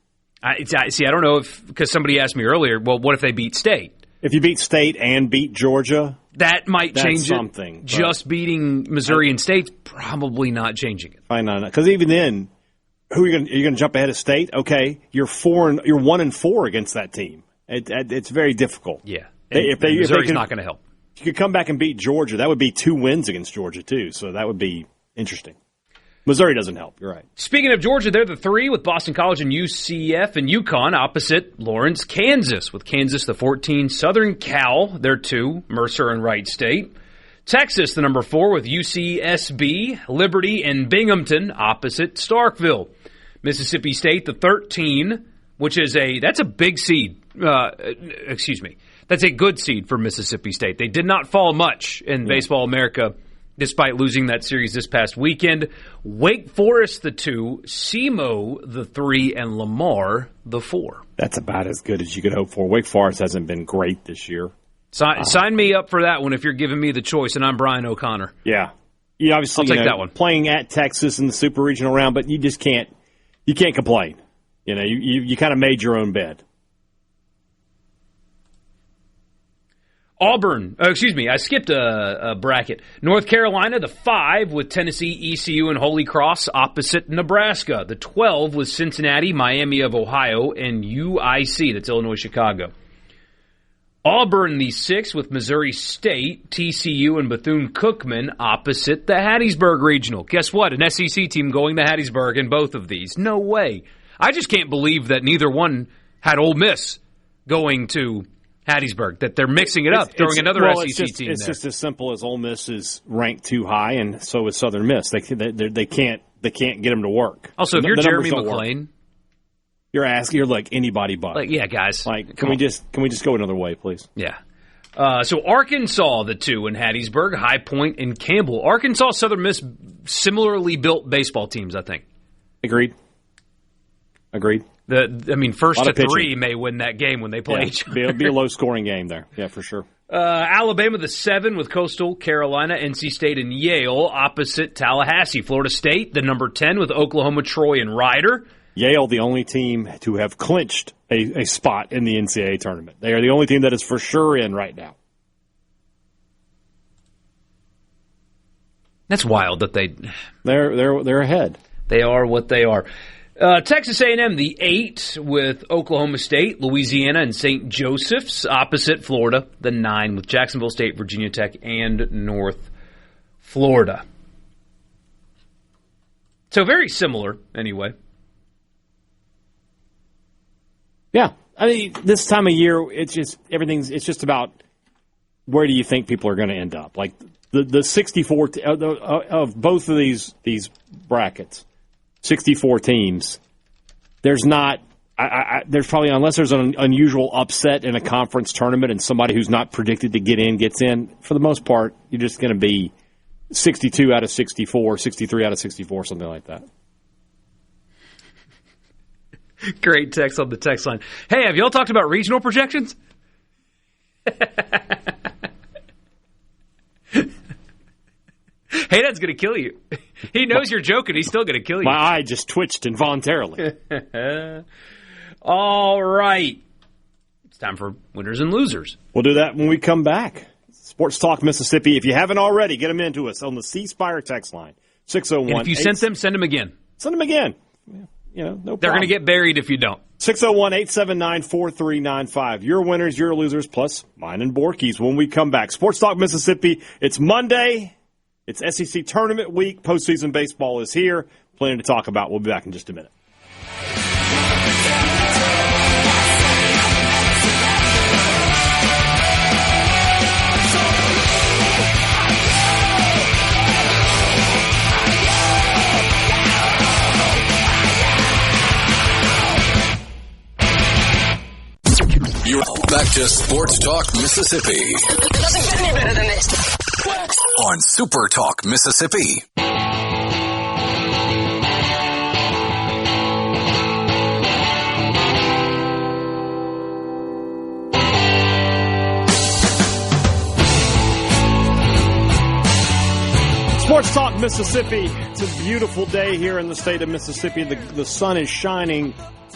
I don't know because somebody asked me earlier, well, what if they beat State? If you beat State and beat Georgia, that might change something. It. Just beating Missouri and State's probably not changing it. I know, because even then, who are you going to jump ahead of State? Okay, you're 1-4 against that team. It's very difficult. Yeah, Missouri's not going to help. You could come back and beat Georgia. That would be 2 wins against Georgia too. So that would be interesting. Missouri doesn't help. You're right. Speaking of Georgia, they're the 3 with Boston College and UCF and UConn opposite Lawrence, Kansas, with Kansas the 14. Southern Cal, they're 2, Mercer and Wright State. Texas, the number 4, with UCSB, Liberty, and Binghamton opposite Starkville. Mississippi State, the 13, which is that's a big seed. That's a good seed for Mississippi State. They did not fall much in Baseball America despite losing that series this past weekend. Wake Forest, the 2, SEMO, the 3, and Lamar, the 4. That's about as good as you could hope for. Wake Forest hasn't been great this year. Sign me up for that one if you're giving me the choice, and I'm Brian O'Connor. Yeah. You obviously, I'll take that one. Playing at Texas in the super regional round, but you just can't. You can't complain. You kind of made your own bed. Auburn, I skipped a bracket. North Carolina, the 5, with Tennessee, ECU, and Holy Cross opposite Nebraska. The 12 with Cincinnati, Miami of Ohio, and UIC, that's Illinois, Chicago. Auburn, the 6, with Missouri State, TCU, and Bethune-Cookman opposite the Hattiesburg Regional. Guess what? An SEC team going to Hattiesburg in both of these. No way. I just can't believe that neither one had Ole Miss going to Hattiesburg, that they're mixing it up, throwing another SEC team It's just as simple as Ole Miss is ranked too high, and so is Southern Miss. They can't get them to work. Also, if you're Jeremy McClain, you're like anybody but. Like, yeah, guys. Like, can we just go another way, please? Yeah. So Arkansas, the 2 in Hattiesburg, High Point, and Campbell. Arkansas, Southern Miss, similarly built baseball teams, I think. Agreed. First to three may win that game when they play each other. It'll be a low-scoring game there. Yeah, for sure. Alabama, the 7 with Coastal Carolina, NC State, and Yale opposite Tallahassee. Florida State, the number 10 with Oklahoma, Troy, and Rider. Yale, the only team to have clinched a spot in the NCAA tournament. They are the only team that is for sure in right now. That's wild that they're ahead. They are what they are. Texas A&M, the 8 with Oklahoma State, Louisiana, and St. Joseph's opposite Florida, the 9 with Jacksonville State, Virginia Tech, and North Florida. So very similar, anyway. Yeah, I mean, this time of year, it's just about where do you think people are going to end up? Like the 64 of both of these brackets, 64 teams. There's not. There's probably, unless there's an unusual upset in a conference tournament and somebody who's not predicted to get in gets in. For the most part, you're just going to be 62 out of 64, 63 out of 64, something like that. Great text on the text line. Hey, have y'all talked about regional projections? Hey, that's going to kill you. He knows you're joking. He's still going to kill you. My eye just twitched involuntarily. All right. It's time for winners and losers. We'll do that when we come back. Sports Talk Mississippi. If you haven't already, get them into us on the C Spire text line. 601. And if you sent them, send them again. Send them again. No problem. They're going to get buried if you don't. 601-879-4395. Your winners, your losers, plus mine and Borkey's when we come back. Sports Talk Mississippi. It's Monday. It's SEC Tournament Week. Postseason baseball is here. Plenty to talk about. We'll be back in just a minute. You're back to Sports Talk Mississippi. Doesn't get any better than this. On Super Talk Mississippi. Sports Talk Mississippi. It's a beautiful day here in the state of Mississippi. The sun is shining,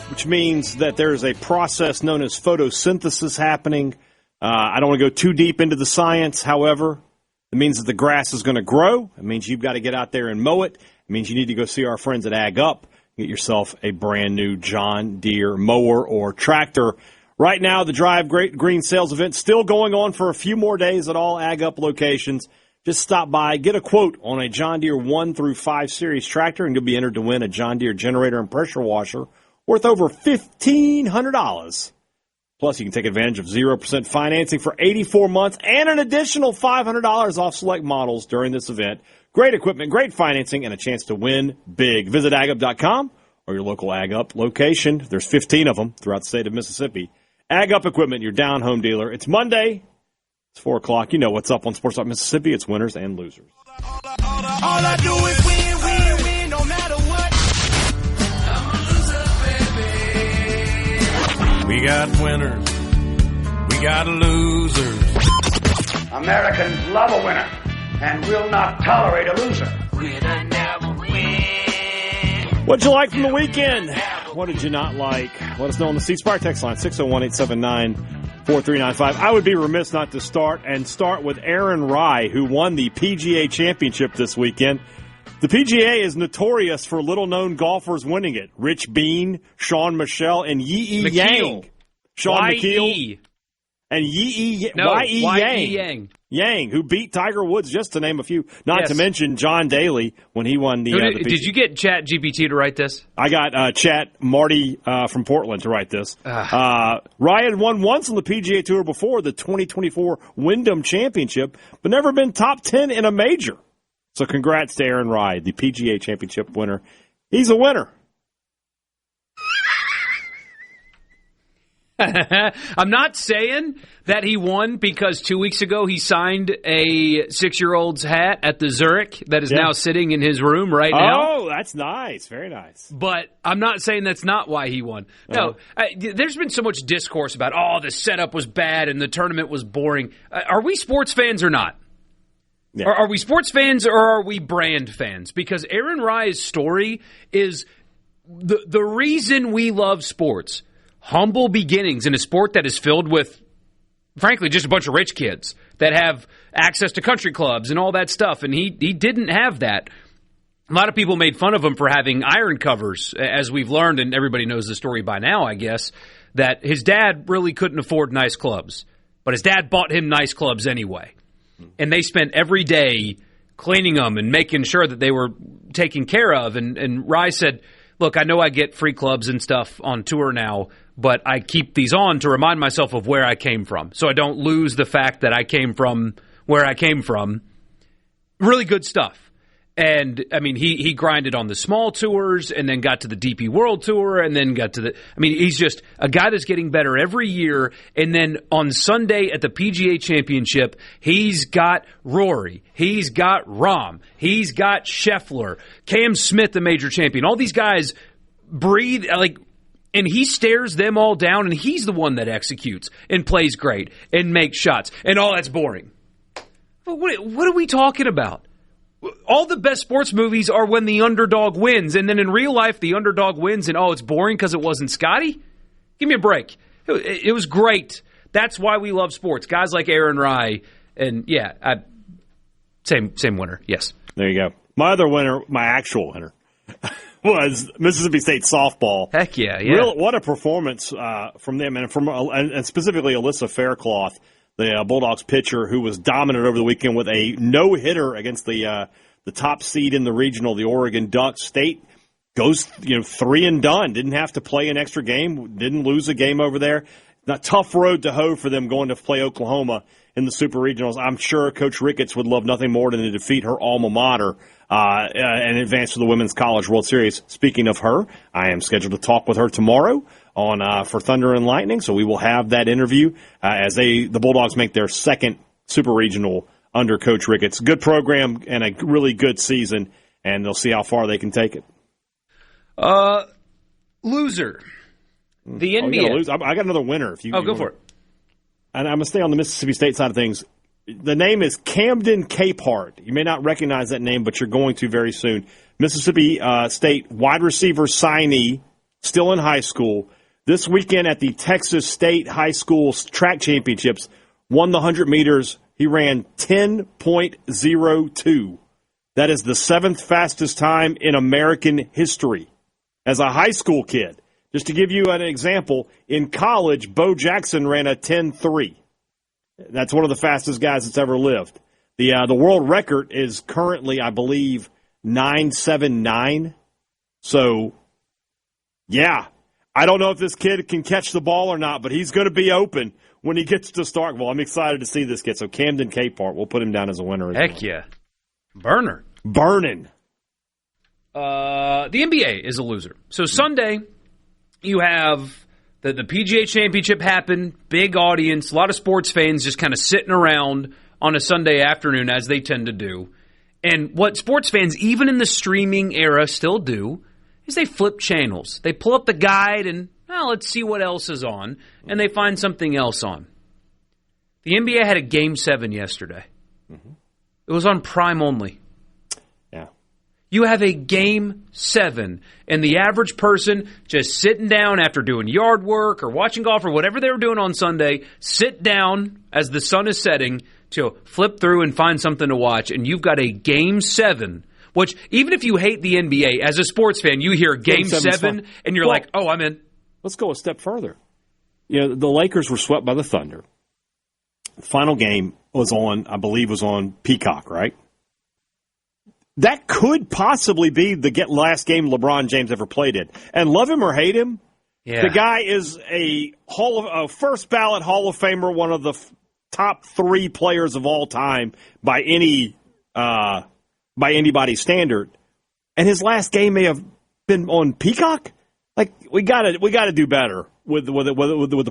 which means that there is a process known as photosynthesis happening. I don't want to go too deep into the science, however. It means that the grass is going to grow. It means you've got to get out there and mow it. It means you need to go see our friends at Ag Up. Get yourself a brand new John Deere mower or tractor. Right now, the Drive Great Green Sales event still going on for a few more days at all Ag Up locations. Just stop by, get a quote on a John Deere 1 through 5 series tractor, and you'll be entered to win a John Deere generator and pressure washer worth over $1,500. Plus, you can take advantage of 0% financing for 84 months and an additional $500 off select models during this event. Great equipment, great financing, and a chance to win big. Visit agup.com or your local Ag Up location. There's 15 of them throughout the state of Mississippi. Ag Up Equipment, your down home dealer. It's Monday. It's 4 o'clock. You know what's up on Sports Talk Mississippi. It's winners and losers. All I do is win, win, win, no matter what. We got winners. We got losers. Americans love a winner and will not tolerate a loser. Winner never win. What'd you like from the weekend? What did you not like? Let us know on the C Spire text line, 601-879-4395. I would be remiss not to start with Aaron Rai, who won the PGA Championship this weekend. The PGA is notorious for little-known golfers winning it. Rich Bean, Sean Michelle, and Yi Yang. Sean McKeel. And Yi Yang. Yang, who beat Tiger Woods, just to name a few. Not to mention John Daly when he won the PGA. Did you get Chat GPT to write this? I got Chat Marty from Portland to write this. Ryan won once on the PGA Tour before, the 2024 Wyndham Championship, but never been top 10 in a major. So congrats to Aaron Rai, the PGA Championship winner. He's a winner. I'm not saying that he won because 2 weeks ago he signed a 6-year-old's hat at the Zurich that is now sitting in his room right now. Oh, that's nice. Very nice. But I'm not saying that's not why he won. No, there's been so much discourse about, the setup was bad and the tournament was boring. Are we sports fans or not? Yeah. Are we sports fans or are we brand fans? Because Aaron Rye's story is the reason we love sports. Humble beginnings in a sport that is filled with, frankly, just a bunch of rich kids that have access to country clubs and all that stuff. And he didn't have that. A lot of people made fun of him for having iron covers, as we've learned, and everybody knows the story by now, I guess, that his dad really couldn't afford nice clubs. But his dad bought him nice clubs anyway. And they spent every day cleaning them and making sure that they were taken care of. And Rye said, look, I know I get free clubs and stuff on tour now, but I keep these on to remind myself of where I came from, so I don't lose the fact that I came from where I came from. Really good stuff. And, I mean, he grinded on the small tours and then got to the DP World Tour and then got to the – I mean, he's just a guy that's getting better every year. And then on Sunday at the PGA Championship, he's got Rory. He's got Rahm. He's got Scheffler. Cam Smith, the major champion. All these guys breathe like – and he stares them all down, and he's the one that executes and plays great and makes shots. And all that's boring. What are we talking about? All the best sports movies are when the underdog wins, and then in real life, the underdog wins, and it's boring because it wasn't Scotty? Give me a break. It was great. That's why we love sports. Guys like Aaron Rye, and same winner, yes. There you go. My other winner, my actual winner, was Mississippi State softball. Heck yeah. What a performance from them, and specifically Alyssa Faircloth, the Bulldogs pitcher, who was dominant over the weekend with a no-hitter against the top seed in the regional, the Oregon Ducks. State goes 3 and done. Didn't have to play an extra game. Didn't lose a game over there. A tough road to hoe for them going to play Oklahoma in the Super Regionals. I'm sure Coach Ricketts would love nothing more than to defeat her alma mater and advance to the Women's College World Series. Speaking of her, I am scheduled to talk with her tomorrow on for Thunder and Lightning, so we will have that interview as the Bulldogs make their second Super Regional under Coach Ricketts. Good program and a really good season, and they'll see how far they can take it. Loser. The NBA. I got another winner. Go for it. And I'm going to stay on the Mississippi State side of things. The name is Camden Capehart. You may not recognize that name, but you're going to very soon. Mississippi State wide receiver signee, still in high school. This weekend at the Texas State High School Track Championships, won the 100 meters. He ran 10.02. That is the 7th fastest time in American history as a high school kid. Just to give you an example, in college, Bo Jackson ran a 10.3. That's one of the fastest guys that's ever lived. The world record is currently, I believe, 9.79. So, yeah. I don't know if this kid can catch the ball or not, but he's going to be open when he gets to Starkville. I'm excited to see this kid. So Camden Capehart, we'll put him down as a winner. Heck yeah. Burning. The NBA is a loser. So Sunday, you have the PGA Championship happen, big audience, a lot of sports fans just kind of sitting around on a Sunday afternoon, as they tend to do. And what sports fans, even in the streaming era, still do is they flip channels. They pull up the guide and, let's see what else is on, and they find something else on. The NBA had a Game 7 yesterday. Mm-hmm. It was on Prime only. Yeah. You have a Game 7, and the average person just sitting down after doing yard work or watching golf or whatever they were doing on Sunday, sit down as the sun is setting to flip through and find something to watch, and you've got a Game 7. Which, even if you hate the NBA, as a sports fan, you hear Game 7, and you're like, I'm in. Let's go a step further. The Lakers were swept by the Thunder. The final game was on Peacock, right? That could possibly be the last game LeBron James ever played in. And love him or hate him, the guy is a first ballot Hall of Famer, one of the top 3 players of all time by anybody's standard, and his last game may have been on Peacock. Like we gotta do better with the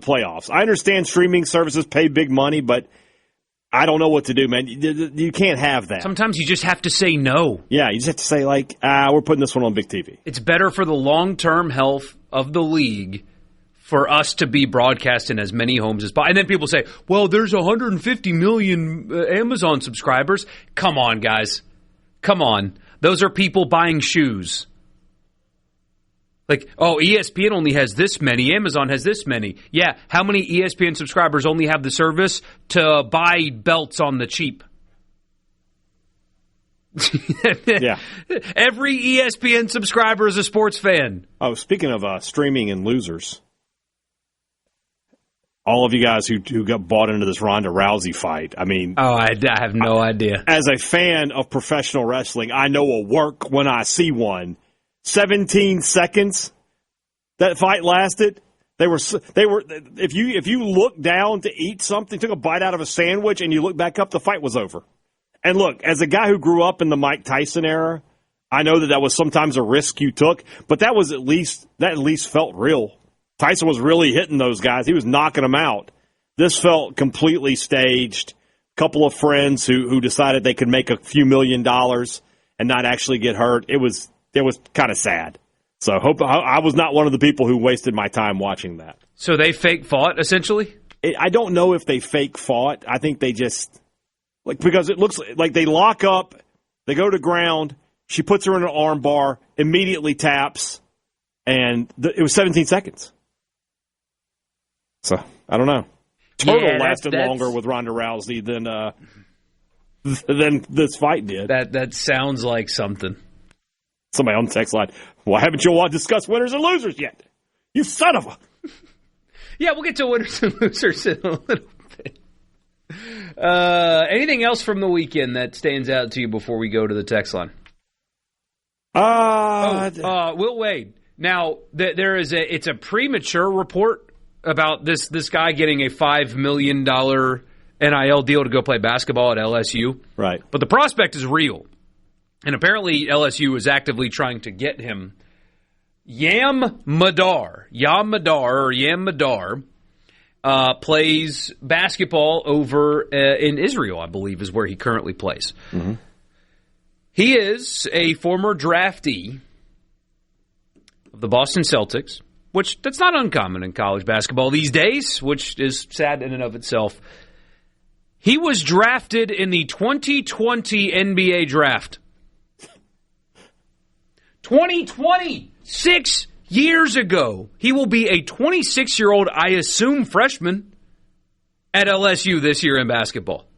playoffs. I understand streaming services pay big money, but I don't know what to do, man. You can't have that. Sometimes you just have to say no. Yeah, you just have to say, like, we're putting this one on big TV. It's better for the long-term health of the league for us to be broadcast in as many homes as possible. And then people say, well, there's 150 million Amazon subscribers. Come on, guys. Come on. Those are people buying shoes. Like, oh, ESPN only has this many. Amazon has this many. Yeah, how many ESPN subscribers only have the service to buy belts on the cheap? Yeah. Every ESPN subscriber is a sports fan. Oh, speaking of streaming and losers, all of you guys who got bought into this Ronda Rousey fight, I mean... Oh, I have no idea. As a fan of professional wrestling, I know a work when I see one. 17 seconds that fight lasted. They were if you look down to eat something, took a bite out of a sandwich, and you look back up, the fight was over. And look, as a guy who grew up in the Mike Tyson era, I know that was sometimes a risk you took, but that at least felt real. Tyson was really hitting those guys. He was knocking them out. This felt completely staged. A couple of friends who decided they could make a few $1 million and not actually get hurt. It was kind of sad. So I was not one of the people who wasted my time watching that. So they fake fought, essentially? I don't know if they fake fought. I think they just, because it looks like they lock up, they go to ground, she puts her in an arm bar, immediately taps, and it was 17 seconds. So, I don't know. Total lasted longer with Ronda Rousey than this fight did. That sounds like something. Somebody on the text line, why haven't you all discussed winners and losers yet? You son of a... Yeah, we'll get to winners and losers in a little bit. Anything else from the weekend that stands out to you before we go to the text line? Will Wade. Now, it's a premature report about this guy getting a $5 million NIL deal to go play basketball at LSU. Right. But the prospect is real. And apparently LSU is actively trying to get him. Yam Madar plays basketball over in Israel, I believe, is where he currently plays. Mm-hmm. He is a former draftee of the Boston Celtics, which that's not uncommon in college basketball these days, which is sad in and of itself. He was drafted in the 2020 NBA draft. 2020, 6 years ago. He will be a 26-year-old, I assume, freshman at LSU this year in basketball.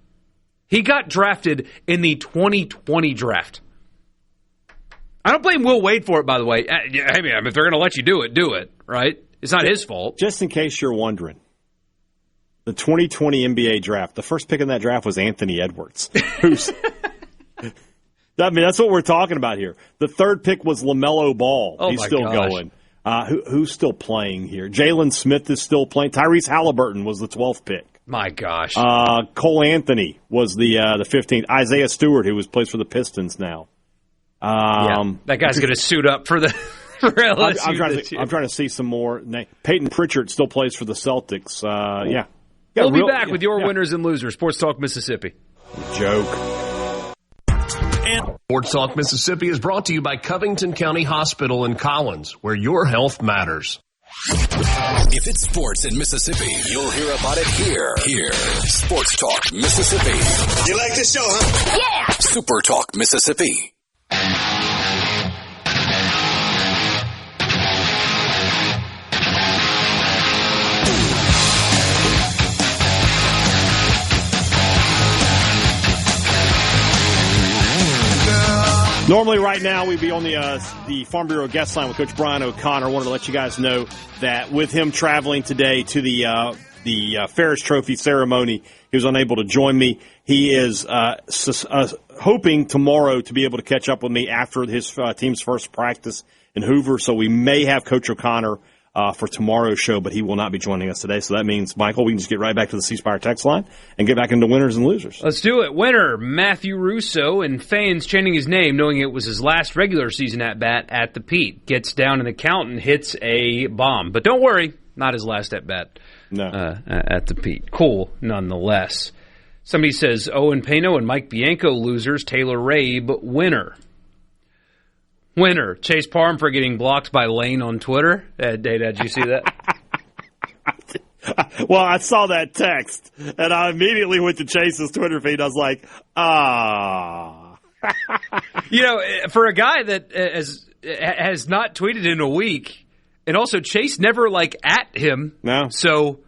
He got drafted in the 2020 draft. I don't blame Will Wade for it, by the way. Hey, man, if they're going to let you do it, right? It's not his fault. Just in case you're wondering, the 2020 NBA draft, the first pick in that draft was Anthony Edwards, who's... I mean, that's what we're talking about here. The third pick was LaMelo Ball. Oh, he's still going. Who's still playing here? Jalen Smith is still playing. Tyrese Halliburton was the 12th pick. My gosh. Cole Anthony was the 15th. Isaiah Stewart, who plays for the Pistons now. That guy's going to suit up for LSU. I'm trying to see some more. Peyton Pritchard still plays for the Celtics. We'll be back with your winners and losers. Sports Talk Mississippi. Joke. Sports Talk Mississippi is brought to you by Covington County Hospital in Collins, where your health matters. If it's sports in Mississippi, you'll hear about it here. Sports Talk Mississippi. You like this show, huh? Yeah! Super Talk Mississippi. Normally, right now, we'd be on the Farm Bureau guest line with Coach Brian O'Connor. Wanted to let you guys know that with him traveling today to the Ferris Trophy ceremony, he was unable to join me. He is hoping tomorrow to be able to catch up with me after his team's first practice in Hoover. So we may have Coach O'Connor for tomorrow's show, but he will not be joining us today. So that means, Michael, we can just get right back to the C Spire text line and get back into winners and losers. Let's do it. Winner, Matthew Russo, and fans chanting his name, knowing it was his last regular season at-bat at the Pete. Gets down an account and hits a bomb. But don't worry, Not his last at bat. No. At the Pete. Cool, nonetheless. Somebody says Owen Pano and Mike Bianco losers. Taylor Rabe winner. Winner. Chase Parham for getting blocked by Lane on Twitter. Dad, did you see that? Well, I saw that text, and I immediately went to Chase's Twitter feed. I was like, For a guy that has not tweeted in a week, and also Chase never, at him. No. So...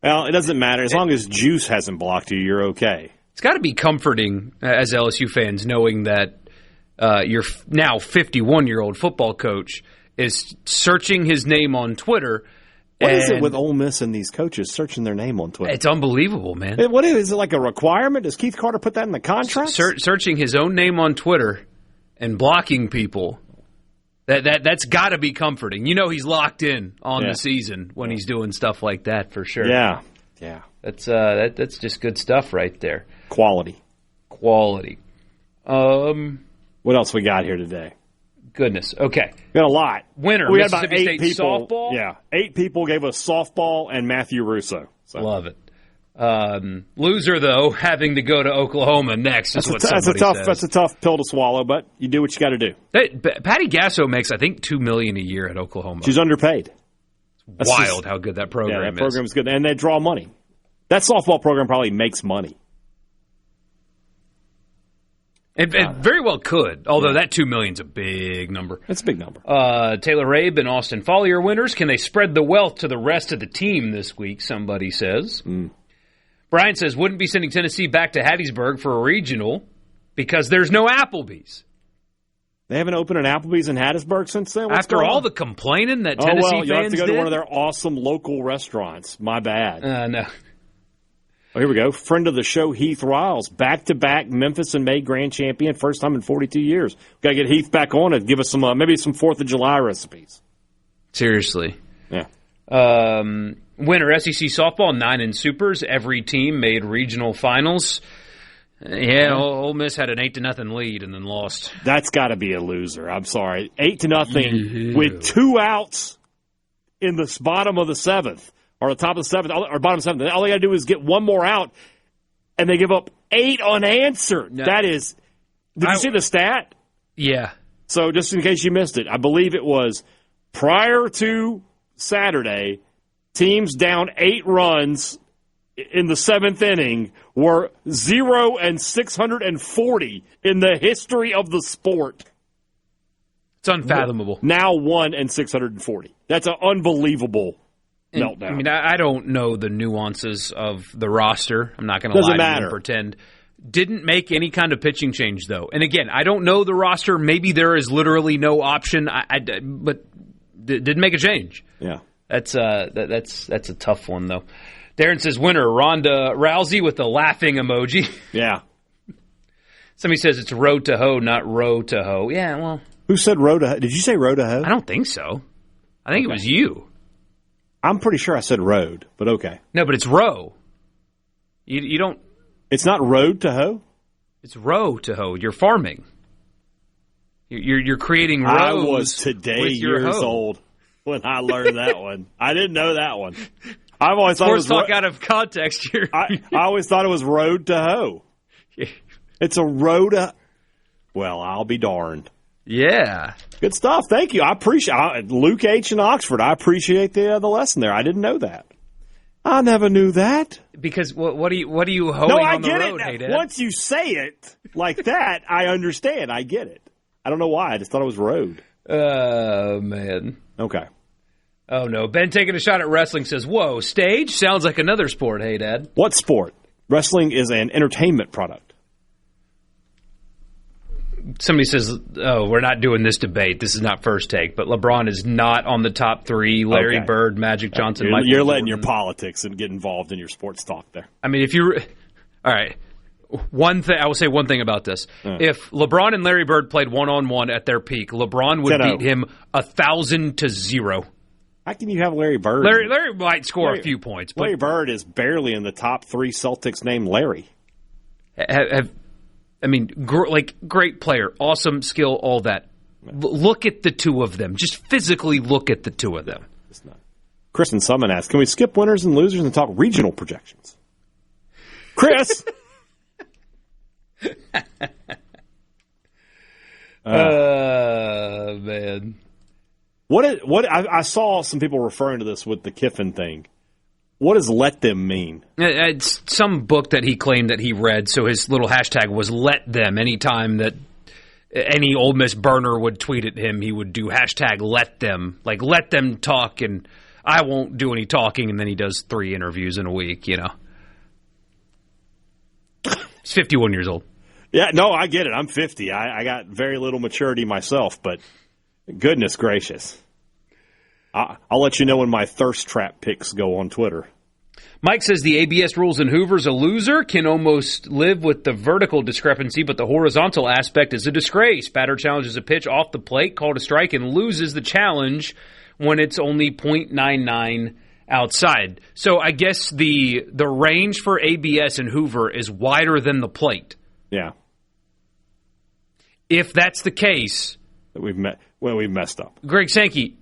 Well, it doesn't matter. As long as Juice hasn't blocked you, you're okay. It's got to be comforting as LSU fans knowing that your now 51-year-old football coach is searching his name on Twitter. What is it with Ole Miss and these coaches searching their name on Twitter? It's unbelievable, man. What is it, like a requirement? Does Keith Carter put that in the contract? Searching his own name on Twitter and blocking people. That's got to be comforting. He's locked in on the season when he's doing stuff like that for sure. Yeah. That's just good stuff right there. Quality. What else we got here today? Goodness. Okay. We got a lot. Winner. We Mississippi had about 8 State people. Softball. Yeah. 8 people gave us softball and Matthew Russo. So. Love it. Loser, though, having to go to Oklahoma next is says. That's a tough pill to swallow, but you do what you got to do. Patty Gasso makes, I think, $2 million a year at Oklahoma. She's underpaid. It's wild how good that program is. Yeah, that program's good, and they draw money. That softball program probably makes money. It very well could, although that $2 million's a big number. It's a big number. Taylor Rabe and Austin Foley are winners. Can they spread the wealth to the rest of the team this week, somebody says. Brian says, wouldn't be sending Tennessee back to Hattiesburg for a regional because there's no Applebee's. They haven't opened an Applebee's in Hattiesburg since then? After all the complaining that Tennessee fans did? You have to go to one of their awesome local restaurants. My bad. No. Oh, here we go. Friend of the show, Heath Riles. Back-to-back Memphis and May grand champion. First time in 42 years. Got to get Heath back on and give us some maybe some 4th of July recipes. Seriously. Yeah. Winner, SEC softball, 9 in supers. Every team made regional finals. Ole Miss had an 8-0 lead and then lost. That's got to be a loser. I'm sorry. 8-0 with 2 outs in the bottom of the 7th. Or the top of the 7th, or bottom of the 7th. All they got to do is get one more out, and they give up 8 unanswered. No. That is – did you see the stat? Yeah. So just in case you missed it, I believe it was prior to Saturday, teams down 8 runs in the 7th inning were 0 and 640 in the history of the sport. It's unfathomable. Now 1 and 640. That's an unbelievable meltdown. I mean, I don't know the nuances of the roster. I'm not going to lie to you and pretend. Didn't make any kind of pitching change, though. And again, I don't know the roster. Maybe there is literally no option, but didn't make a change. Yeah. That's a tough one, though. Darren says, winner, Ronda Rousey with the laughing emoji. Yeah. Somebody says it's road to hoe, not row to hoe. Yeah, well. Who said road to hoe? Did you say road to hoe? I don't think so. I think it was you. I'm pretty sure I said road, but okay. No, but it's row. You don't. It's not road to hoe? It's row to hoe. You're farming. You're creating rows. I was today years hoe. Old when I learned that one. I didn't know that one. I've always thought Sports talk out of context here. I always thought it was road to hoe. It's a road to. Well, I'll be darned. Yeah. Good stuff. Thank you. I appreciate Luke H. in Oxford. I appreciate the lesson there. I didn't know that. I never knew that. Because what are you hoeing on the road? No, I get it. Once you say it like that, I understand. I get it. I don't know why. I just thought it was road. Oh, man. Okay. Oh, no. Ben taking a shot at wrestling says, whoa, stage? Sounds like another sport. Hey, Dad. What sport? Wrestling is an entertainment product. Somebody says, oh, we're not doing this debate. This is not First Take, but LeBron is not on the top 3. Larry Bird, Magic Johnson, Michael You're letting Jordan. your politics and get involved in your sports talk there. I mean, if you – all right. I will say one thing about this. If LeBron and Larry Bird played one-on-one at their peak, LeBron would beat him 1,000-0. How can you have Larry Bird? Larry might score a few points. But Larry Bird is barely in the top 3 Celtics named Larry. Great player, awesome skill, all that. Look at the two of them. Just physically look at the two of them. It's not. Kristen Summon asks, can we skip winners and losers and talk regional projections? Chris! Man. I saw some people referring to this with the Kiffin thing. What does let them mean? It's some book that he claimed that he read, so his little hashtag was let them. Anytime that any Ole Miss burner would tweet at him, he would do hashtag let them. Like, let them talk, and I won't do any talking, and then he does 3 interviews in a week, you know. He's 51 years old. Yeah, no, I get it. I'm 50. I got very little maturity myself, but goodness gracious. I'll let you know when my thirst trap picks go on Twitter. Mike says the ABS rules in Hoover's a loser, can almost live with the vertical discrepancy, but the horizontal aspect is a disgrace. Batter challenges a pitch off the plate, called a strike, and loses the challenge when it's only .99 outside. So I guess the range for ABS in Hoover is wider than the plate. Yeah. If that's the case, we've messed up. Greg Sankey,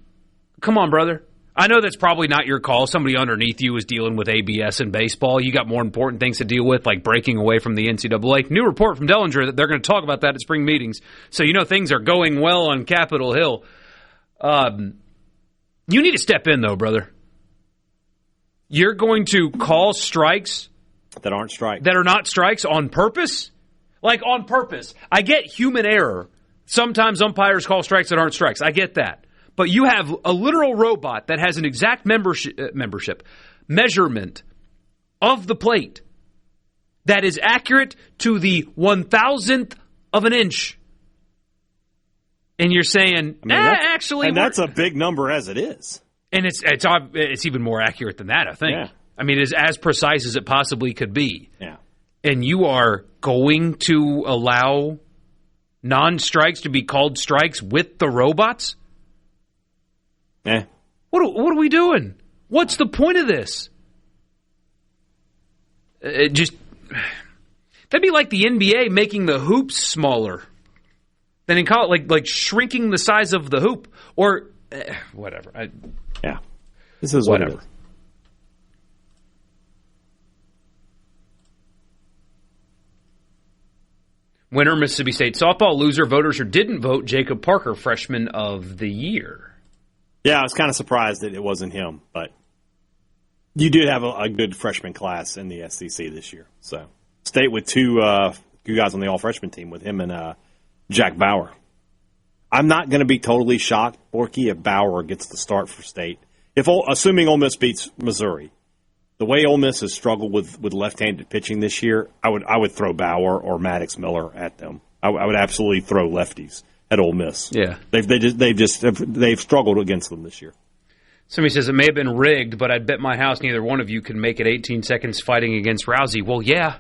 come on, brother. I know that's probably not your call. Somebody underneath you is dealing with ABS in baseball. You got more important things to deal with, like breaking away from the NCAA. New report from Dellinger that they're going to talk about that at spring meetings. So you know things are going well on Capitol Hill. You need to step in, though, brother. You're going to call strikes that aren't strikes. That are not strikes on purpose? Like, on purpose. I get human error. Sometimes umpires call strikes that aren't strikes. I get that. But you have a literal robot that has an exact measurement of the plate that is accurate to the 1,000th of an inch. And you're saying, actually... And that's a big number as it is. And it's even more accurate than that, I think. Yeah. I mean, it's as precise as it possibly could be. Yeah. And you are going to allow non-strikes to be called strikes with the robots? Yeah. What are we doing? What's the point of this? That'd be like the NBA making the hoops smaller. Then in college, like shrinking the size of the hoop, or whatever. This is whatever. What it is. Winner, Mississippi State softball. Loser, voters who didn't vote, Jacob Parker, freshman of the year. Yeah, I was kind of surprised that it wasn't him, but you did have a good freshman class in the SEC this year. So State with two guys on the all-freshman team with him and Jack Bauer. I'm not going to be totally shocked, Borkey, if Bauer gets the start for State. Assuming Ole Miss beats Missouri, the way Ole Miss has struggled with left-handed pitching this year, I would throw Bauer or Maddox Miller at them. I would absolutely throw lefties at Ole Miss. Yeah, they've struggled against them this year. Somebody says it may have been rigged, but I'd bet my house neither one of you can make it 18 seconds fighting against Rousey. Well, yeah,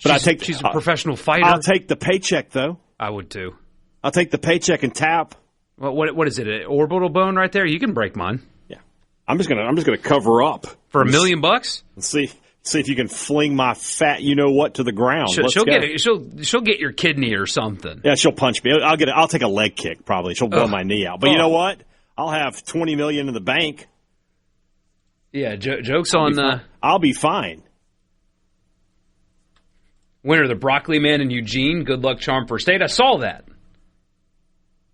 but she's a professional fighter. I'll take the paycheck though. I would too. I'll take the paycheck and tap. Well, what is it? An orbital bone right there? You can break mine. Yeah, I'm just gonna cover up for $1 million. Let's see if you can fling my fat to the ground. She'll get your kidney or something. Yeah, she'll punch me. I'll take a leg kick probably. She'll blow my knee out. But you know what? I'll have $20 million in the bank. Yeah, jokes on the. I'll be fine. Winner, the Broccoli Man in Eugene. Good luck charm for State. I saw that.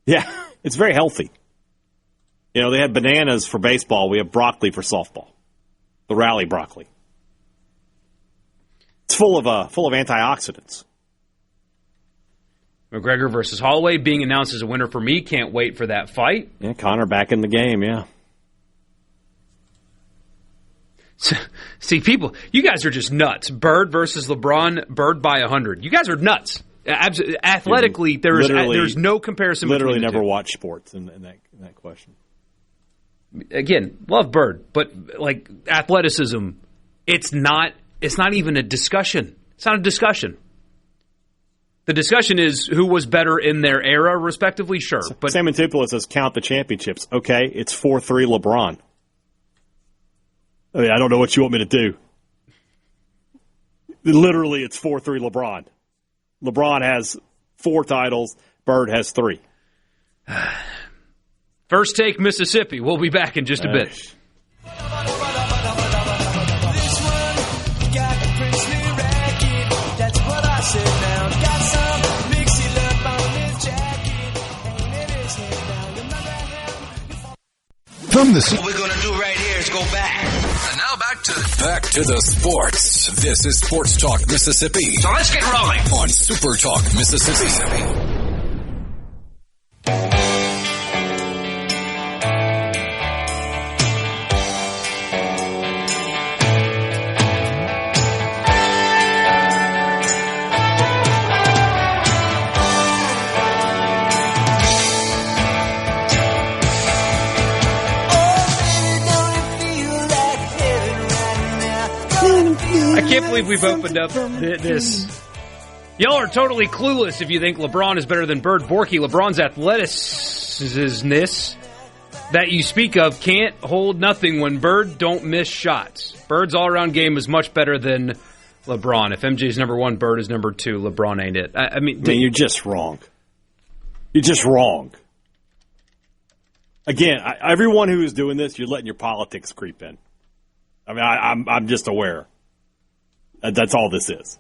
Yeah, it's very healthy. They had bananas for baseball. We have broccoli for softball. The rally broccoli. It's full of antioxidants. McGregor versus Holloway being announced as a winner for me. Can't wait for that fight. Yeah, Conor back in the game, yeah. See, people, you guys are just nuts. Bird versus LeBron, Bird by 100. You guys are nuts. Athletically, there's no comparison. Literally never watched sports in that question. Again, love Bird, but like athleticism, it's not even a discussion. It's not a discussion. The discussion is who was better in their era, respectively. Sure, but Sam Antipolo says count the championships. Okay, it's 4-3 LeBron. I mean, I don't know what you want me to do. Literally, it's 4-3 LeBron. LeBron has 4 titles. Bird has 3. First Take Mississippi. We'll be back in just a bit. This one got the princely racket. That's what I said now. Got some mixy love on his jacket. Ain't it his head now? Remember him? From the what we're going to do right here is go back. And now back to the sports. This is Sports Talk Mississippi. So let's get rolling on Super Talk Mississippi. I can't believe we've opened up this. Y'all are totally clueless if you think LeBron is better than Bird. Borkey, LeBron's athleticism that you speak of can't hold nothing when Bird don't miss shots. Bird's all-around game is much better than LeBron. If MJ's number one, Bird is number two. LeBron ain't it. I mean, you're just wrong. You're just wrong. Again, everyone who is doing this, you're letting your politics creep in. I mean, I'm just aware. That's all this is.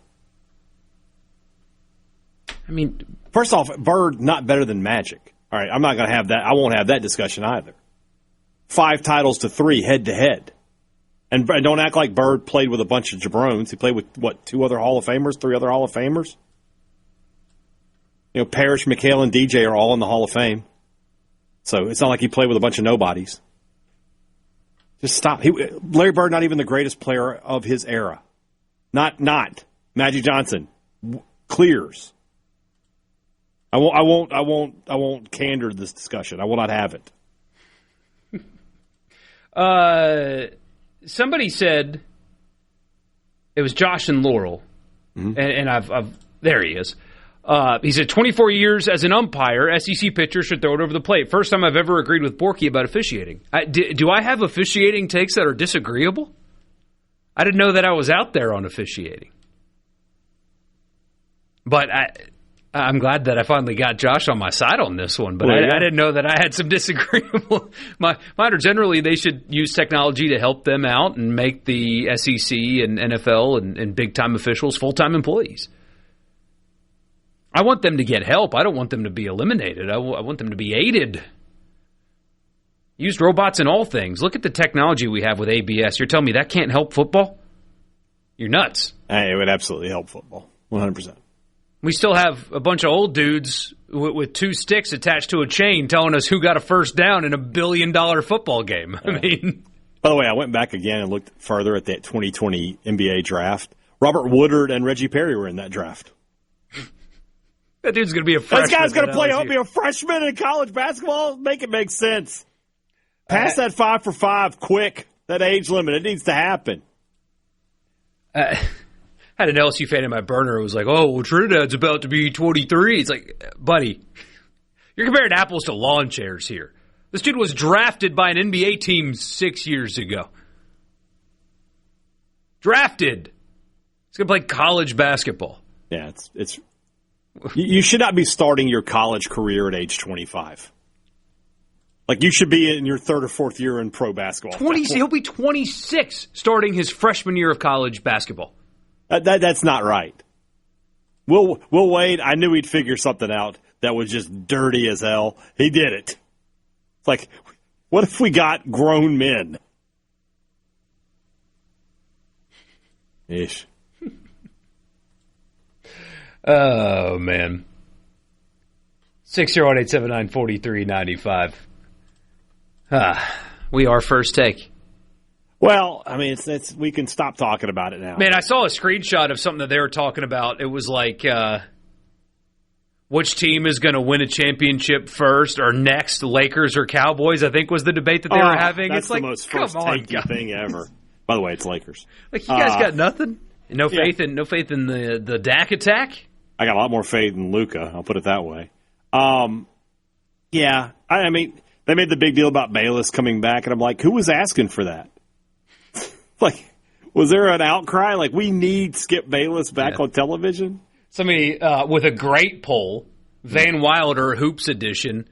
I mean, first off, Bird not better than Magic. All right, I'm not going to have that. I won't have that discussion either. 5 titles to 3 head to head, and don't act like Bird played with a bunch of jabrones. He played with 2 other Hall of Famers, 3 other Hall of Famers. You know, Parrish, McHale, and DJ are all in the Hall of Fame. So it's not like he played with a bunch of nobodies. Just stop. Larry Bird, not even the greatest player of his era. Not Magic Johnson clears. I won't candor this discussion. I will not have it. Somebody said it was Josh and Laurel, and I've there he is. He said 24 years as an umpire, SEC pitcher should throw it over the plate. First time I've ever agreed with Borkey about officiating. Do I have officiating takes that are disagreeable? I didn't know that I was out there on officiating. But I'm glad that I finally got Josh on my side on this one. But I didn't know that I had some disagreeable. Mine are generally they should use technology to help them out and make the SEC and NFL and big-time officials full-time employees. I want them to get help. I don't want them to be eliminated. I want them to be aided. Use robots in all things. Look at the technology we have with ABS. You're telling me that can't help football? You're nuts. It would absolutely help football, 100%. We still have a bunch of old dudes with 2 sticks attached to a chain telling us who got a first down in $1 billion football game. I mean, by the way, I went back again and looked further at that 2020 NBA draft. Robert Woodard and Reggie Perry were in that draft. That dude's going to be a freshman. This guy's going to be a freshman in college basketball? Make it make sense. Pass that 5 for 5 quick. That age limit. It needs to happen. I had an LSU fan in my burner who was like, oh, well, Trinidad's about to be 23. It's like, buddy, you're comparing apples to lawn chairs here. This dude was drafted by an NBA team 6 years ago. Drafted. He's going to play college basketball. Yeah, it's. You should not be starting your college career at age 25. Like, you should be in your 3rd or 4th year in pro basketball. He'll be 26 starting his freshman year of college basketball. That's not right. Will Wade, I knew he'd figure something out that was just dirty as hell. He did it. It's like, what if we got grown men? Ish. Oh, man. 601-879-4395. We are First Take. Well, I mean, it's we can stop talking about it now. Man, I saw a screenshot of something that they were talking about. It was like, which team is going to win a championship first or next, Lakers or Cowboys, I think was the debate that they were having. That's it's like, the most first-takey thing ever. By the way, it's Lakers. Like, you guys got nothing? No faith in the Dak attack? I got a lot more faith in Luka, I'll put it that way. Yeah, I mean, they made the big deal about Bayless coming back, and I'm like, who was asking for that? Like, was there an outcry? Like, we need Skip Bayless back on television? Somebody with a great poll, Van Wilder Hoops Edition,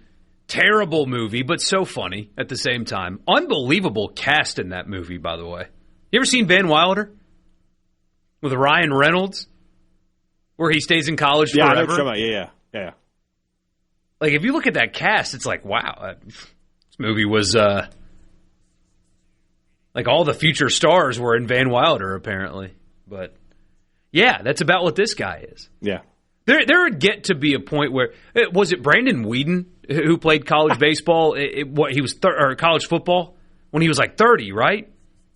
Terrible movie, but so funny at the same time. Unbelievable cast in that movie, by the way. You ever seen Van Wilder? With Ryan Reynolds? Where he stays in college forever? I know what you're talking about. Yeah. Like, if you look at that cast, it's like, wow. This movie was, like, all the future stars were in Van Wilder, apparently. But, yeah, that's about what this guy is. Yeah. There would get to be a point where, was it Brandon Whedon who played college baseball? Or college football when he was like 30, right?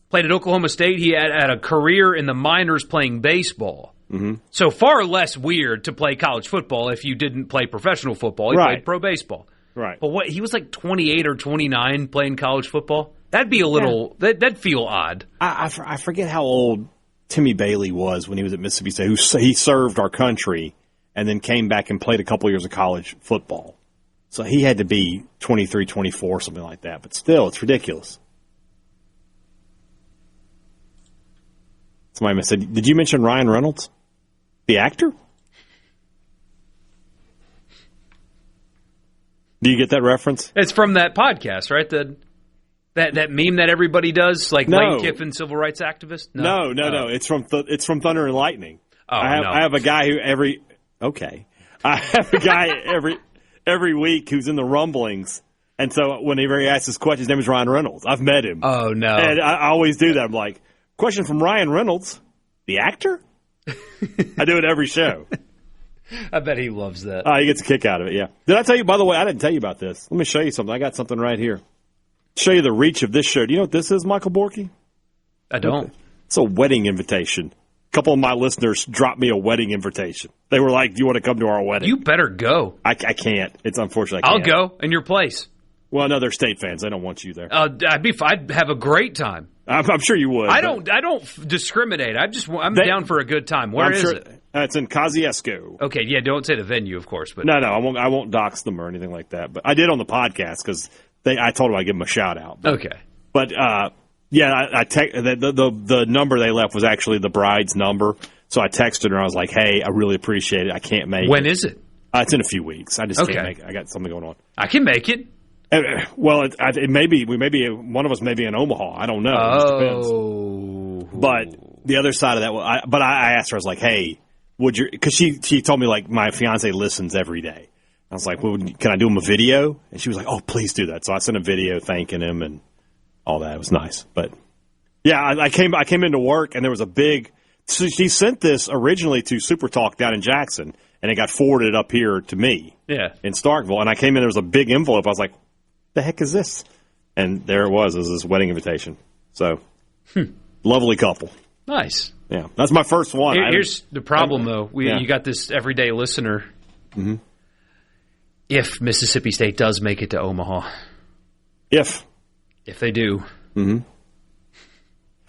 Played at Oklahoma State. He had a career in the minors playing baseball. Mm-hmm. So far less weird to play college football if you didn't play professional football. He played pro baseball. Right. But he was like 28 or 29 playing college football? That'd be a little, that'd feel odd. I forget how old Timmy Bailey was when he was at Mississippi State. He served our country and then came back and played a couple years of college football. So he had to be 23, 24, something like that. But still, it's ridiculous. Somebody said, did you mention Ryan Reynolds? The actor? Do you get that reference? It's from that podcast, right? That meme that everybody does, like Lane Kiffin, civil rights activist? No. It's from Thunder and Lightning. Oh, I have a guy who I have a guy every week who's in the rumblings, and so whenever he asks his question, his name is Ryan Reynolds. I've met him. Oh no! And I always do that. I'm like, question from Ryan Reynolds, the actor. I do it every show. I bet he loves that. He gets a kick out of it. Yeah. Did I tell you? By the way, I didn't tell you about this. Let me show you something. I got something right here. Show you the reach of this show. Do you know what this is, Michael Borkey? I don't. It's a wedding invitation. A couple of my listeners dropped me a wedding invitation. They were like, do you want to come to our wedding? You better go. I can't. It's unfortunate I can't. I'll go in your place. Well, no, they're State fans. They don't want you there. I'd have a great time. I'm sure you would. I don't discriminate. I'm down for a good time. Where is it? It's in Kosciuszko. Okay, yeah, don't say the venue, of course. But No, I won't dox them or anything like that. But I did on the podcast because I told them I'd give them a shout out. Okay. But, the number they left was actually the bride's number. So I texted her and I was like, hey, I really appreciate it. I can't make it. When is it? It's in a few weeks. I just can't make it. I got something going on. I can make it. Well, it may be. One of us may be in Omaha. I don't know. It just depends. But the other side of that, I asked her. I was like, "Hey, would you?" Because she told me like my fiance listens every day. I was like, "Well, can I do him a video?" And she was like, "Oh, please do that." So I sent a video thanking him and all that. It was nice. But yeah, I came into work and there was a big. So she sent this originally to SuperTalk down in Jackson, and it got forwarded up here to me. Yeah. In Starkville, and I came in. There was a big envelope. I was like, the heck is this? And there it was. It was this wedding invitation. So, lovely couple. Nice. Yeah, that's my first one. Here's the problem, though. You got this everyday listener. Mm-hmm. If Mississippi State does make it to Omaha. If they do. Mm-hmm.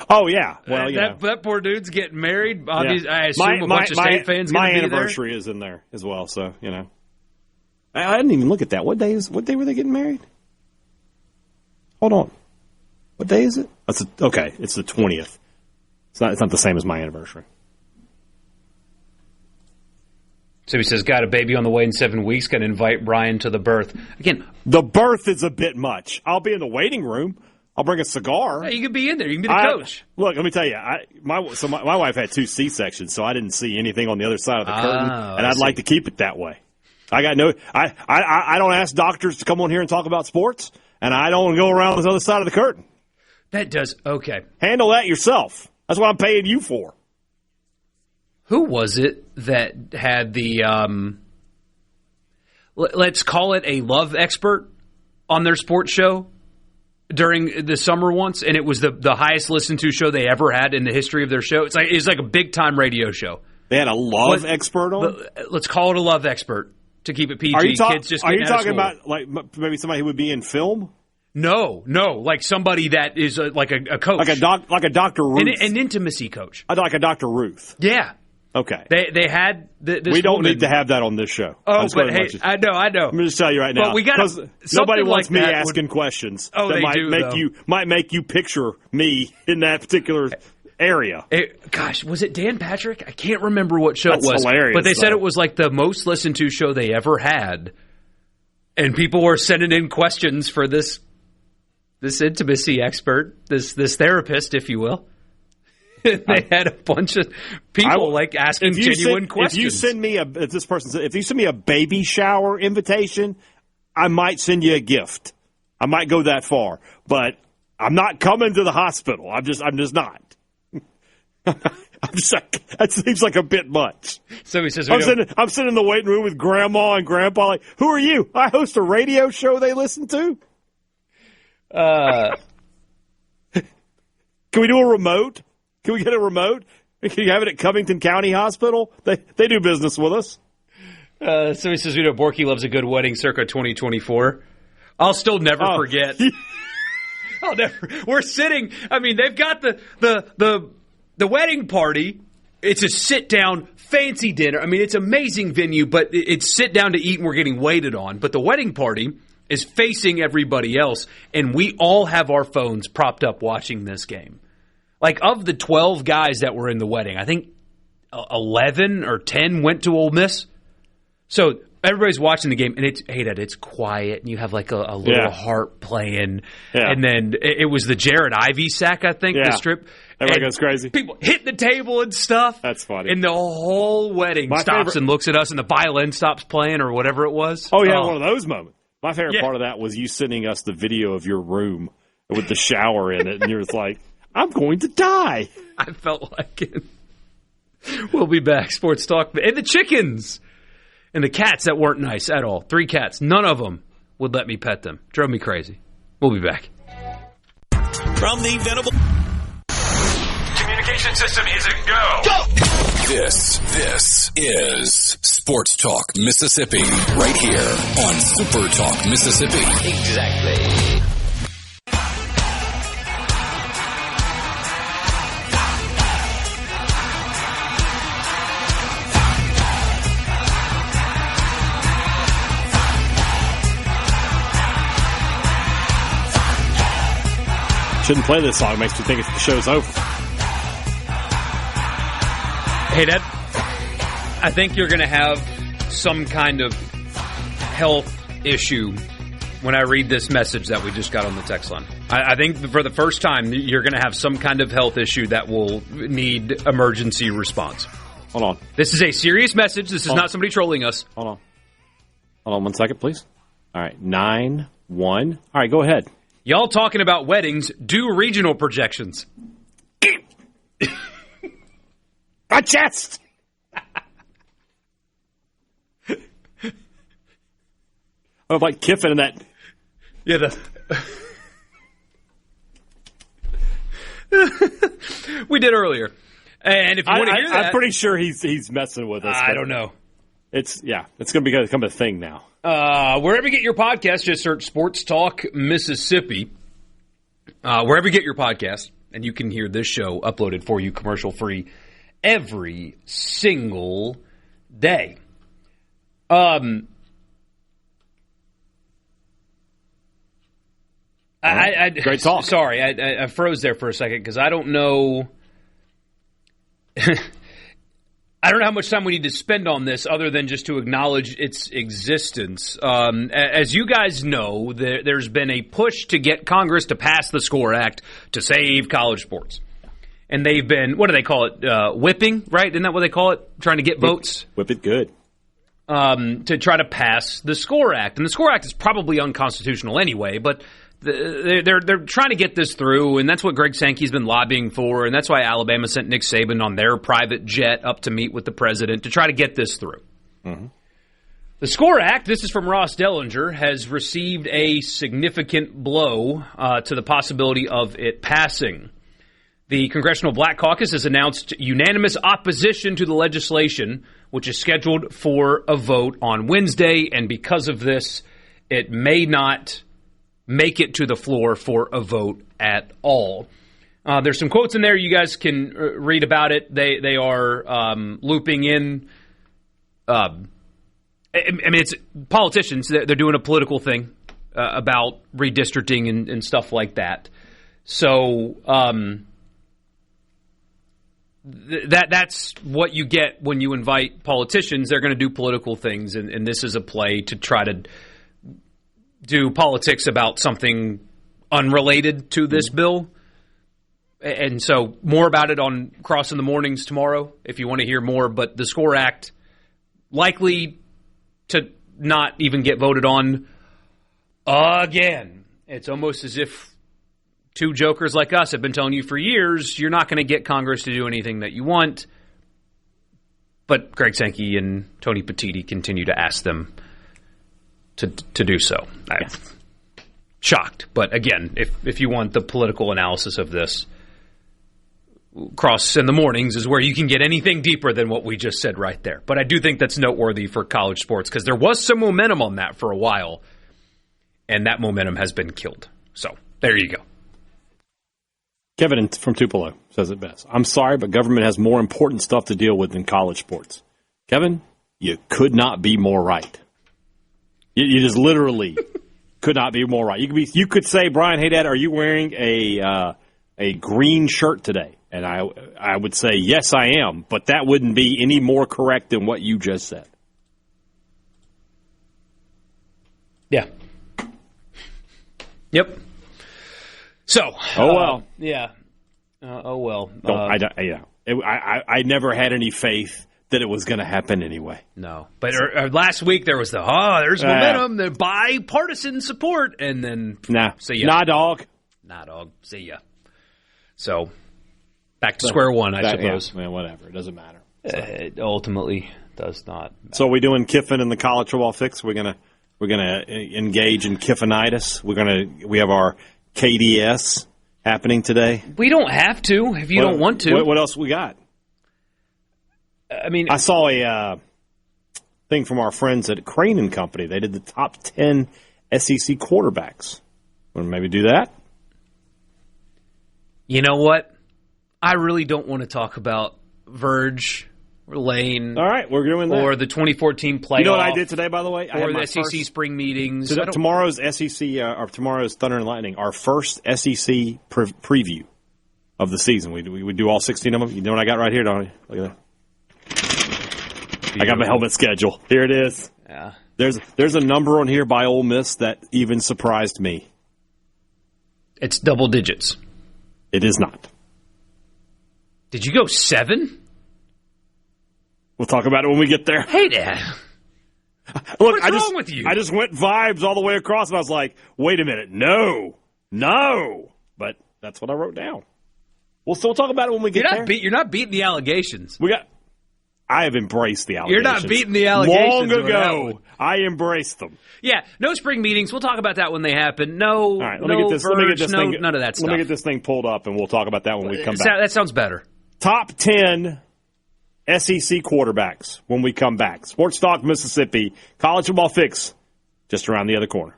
Oh, yeah. Well, that poor dude's getting married. Yeah. I assume a bunch of State fans going to be there. My anniversary is in there as well, so, I didn't even look at that. What day were they getting married? Hold on. What day is it? It's the 20th. It's not the same as my anniversary. So he says, got a baby on the way in 7 weeks, going to invite Brian to the birth. Again, the birth is a bit much. I'll be in the waiting room. I'll bring a cigar. Yeah, you can be in there. You can be the coach. Look, let me tell you. My wife had 2 C-sections, so I didn't see anything on the other side of the curtain, and I'd like to keep it that way. I don't ask doctors to come on here and talk about sports, and I don't go around this other side of the curtain. That does okay. Handle that yourself. That's what I'm paying you for. Who was it that had the let's call it a love expert on their sports show during the summer once, and it was the highest listened to show they ever had in the history of their show. It's like a big time radio show. They had a love expert on? Let's call it a love expert to keep it PG. Are you talking about like maybe somebody who would be in film? No, like somebody that is like a coach, like a Dr. Ruth, an intimacy coach, like a Dr. Ruth. Yeah. Okay. They had this. We don't need to have that on this show. Oh, but hey, I know. Let me just tell you right now. But we got nobody wants me asking questions. Oh, that might make you picture me in that particular area. Gosh, was it Dan Patrick? I can't remember what show it was. Hilarious, but they said it was like the most listened to show they ever had. And people were sending in questions for this intimacy expert, this therapist, if you will. They had a bunch of people asking genuine questions. If you send me a baby shower invitation, I might send you a gift. I might go that far, but I'm not coming to the hospital. I'm just not. I'm just like, that seems like a bit much. So he says, I'm sitting in the waiting room with Grandma and Grandpa. Like, who are you? I host a radio show they listen to. Can we do a remote? Can we get a remote? Can you have it at Covington County Hospital? They do business with us. So he says, Borkey loves a good wedding circa 2024. I'll still never forget. We're sitting. I mean, they've got the wedding party. It's a sit-down, fancy dinner. I mean, it's an amazing venue, but it's sit down to eat and we're getting waited on. But the wedding party is facing everybody else, and we all have our phones propped up watching this game. Like, of the 12 guys that were in the wedding, I think 11 or 10 went to Ole Miss. So everybody's watching the game, and it's quiet, and you have like a little harp playing. Yeah. And then it was the Jared Ivey sack, I think, the strip. Everybody goes crazy. People hit the table and stuff. That's funny. And the whole wedding stops and looks at us, and the violin stops playing or whatever it was. Oh, yeah, one of those moments. My favorite part of that was you sending us the video of your room with the shower in it, and you're like, I'm going to die. I felt like it. We'll be back. Sports Talk. And the chickens. And the cats that weren't nice at all. 3 cats. None of them would let me pet them. Drove me crazy. We'll be back. From the Venable communication system is a go. Go! This is Sports Talk Mississippi. Right here on Super Talk Mississippi. Exactly. Shouldn't play this song. It makes me think the show's over. Hey, Dad, I think you're going to have some kind of health issue when I read this message that we just got on the text line. I think for the first time, you're going to have some kind of health issue that will need emergency response. Hold on. This is a serious message. This is not somebody trolling us. Hold on 1 second, please. All right, 9-1. All right, go ahead. Y'all talking about weddings, do regional projections. My chest! Oh, like Kiffin in that. Yeah, we did earlier. And if you want to hear that. I'm pretty sure he's messing with us. I don't know. It's going to become a thing now. Wherever you get your podcast, just search Sports Talk Mississippi. Wherever you get your podcast, and you can hear this show uploaded for you commercial-free every single day. Great talk. Sorry, I froze there for a second because I don't know. I don't know how much time we need to spend on this other than just to acknowledge its existence. As you guys know, there's been a push to get Congress to pass the SCORE Act to save college sports. And they've been, what do they call it, whipping, right? Isn't that what they call it? Trying to get votes? Whip it good. To try to pass the SCORE Act. And the SCORE Act is probably unconstitutional anyway, but they're trying to get this through, and that's what Greg Sankey's been lobbying for, and that's why Alabama sent Nick Saban on their private jet up to meet with the president to try to get this through. Mm-hmm. The SCORE Act, this is from Ross Dellinger, has received a significant blow to the possibility of it passing. The Congressional Black Caucus has announced unanimous opposition to the legislation, which is scheduled for a vote on Wednesday, and because of this, it may not make it to the floor for a vote at all. There's some quotes in there. You guys can read about it. They are looping in. I mean, it's politicians. They're doing a political thing about redistricting and stuff like that. So that's what you get when you invite politicians. They're going to do political things, and this is a play to try to do politics about something unrelated to this bill. And so more about it on Cross in the Mornings tomorrow if you want to hear more. But the SCORE Act likely to not even get voted on again. It's almost as if two jokers like us have been telling you for years, you're not going to get Congress to do anything that you want. But Greg Sankey and Tony Petitti continue to ask them to do so. I'm shocked. But again, if you want the political analysis of this, Cross in the Mornings is where you can get anything deeper than what we just said right there. But I do think that's noteworthy for college sports because there was some momentum on that for a while, and that momentum has been killed. So there you go. Kevin from Tupelo says it best. I'm sorry, but government has more important stuff to deal with than college sports. Kevin, you could not be more right. You just literally could not be more right. You could say, Brian Hadad, are you wearing a green shirt today? And I would say, yes, I am. But that wouldn't be any more correct than what you just said. Yeah. Yep. So. Oh, well. Yeah. Oh, well. I never had any faith that it was going to happen anyway. No. But last week there was there's momentum, the bipartisan support, and then see ya. Nah, dog. Nah, dog. See ya. So, back to square one, I suppose. Yeah, whatever. It doesn't matter. It ultimately does not matter. So, are we doing Kiffin and the college football fix? We're gonna engage in Kiffinitis. We have our KDS happening today. We don't have to if you don't want to. What else we got? I mean, I saw a thing from our friends at Crane and Company. They did the top 10 SEC quarterbacks. Want to maybe do that? You know what? I really don't want to talk about Verge or Lane. All right, we're doing that. Or the 2014 playoff. You know what I did today, by the way? Or the SEC spring meetings. Tomorrow's SEC, or tomorrow's Thunder and Lightning, our first SEC preview of the season. We do all 16 of them. You know what I got right here, don't you? Look at that. I got my helmet schedule. Here it is. Yeah. There's a number on here by Ole Miss that even surprised me. It's double digits. It is not. Did you go 7? We'll talk about it when we get there. Hey, Dad. Look, What's wrong with you? I just went vibes all the way across, and I was like, wait a minute. No. But that's what I wrote down. We'll still talk about it when we get there. You're not beating the allegations. I have embraced the allegations. You're not beating the allegations. Long ago, I embraced them. Yeah, no spring meetings. We'll talk about that when they happen. No, all right, let me get this thing, none of that stuff. Let me get this thing pulled up, and we'll talk about that when we come back. That sounds better. Top 10 SEC quarterbacks when we come back. Sports Talk Mississippi, college football fix, just around the other corner.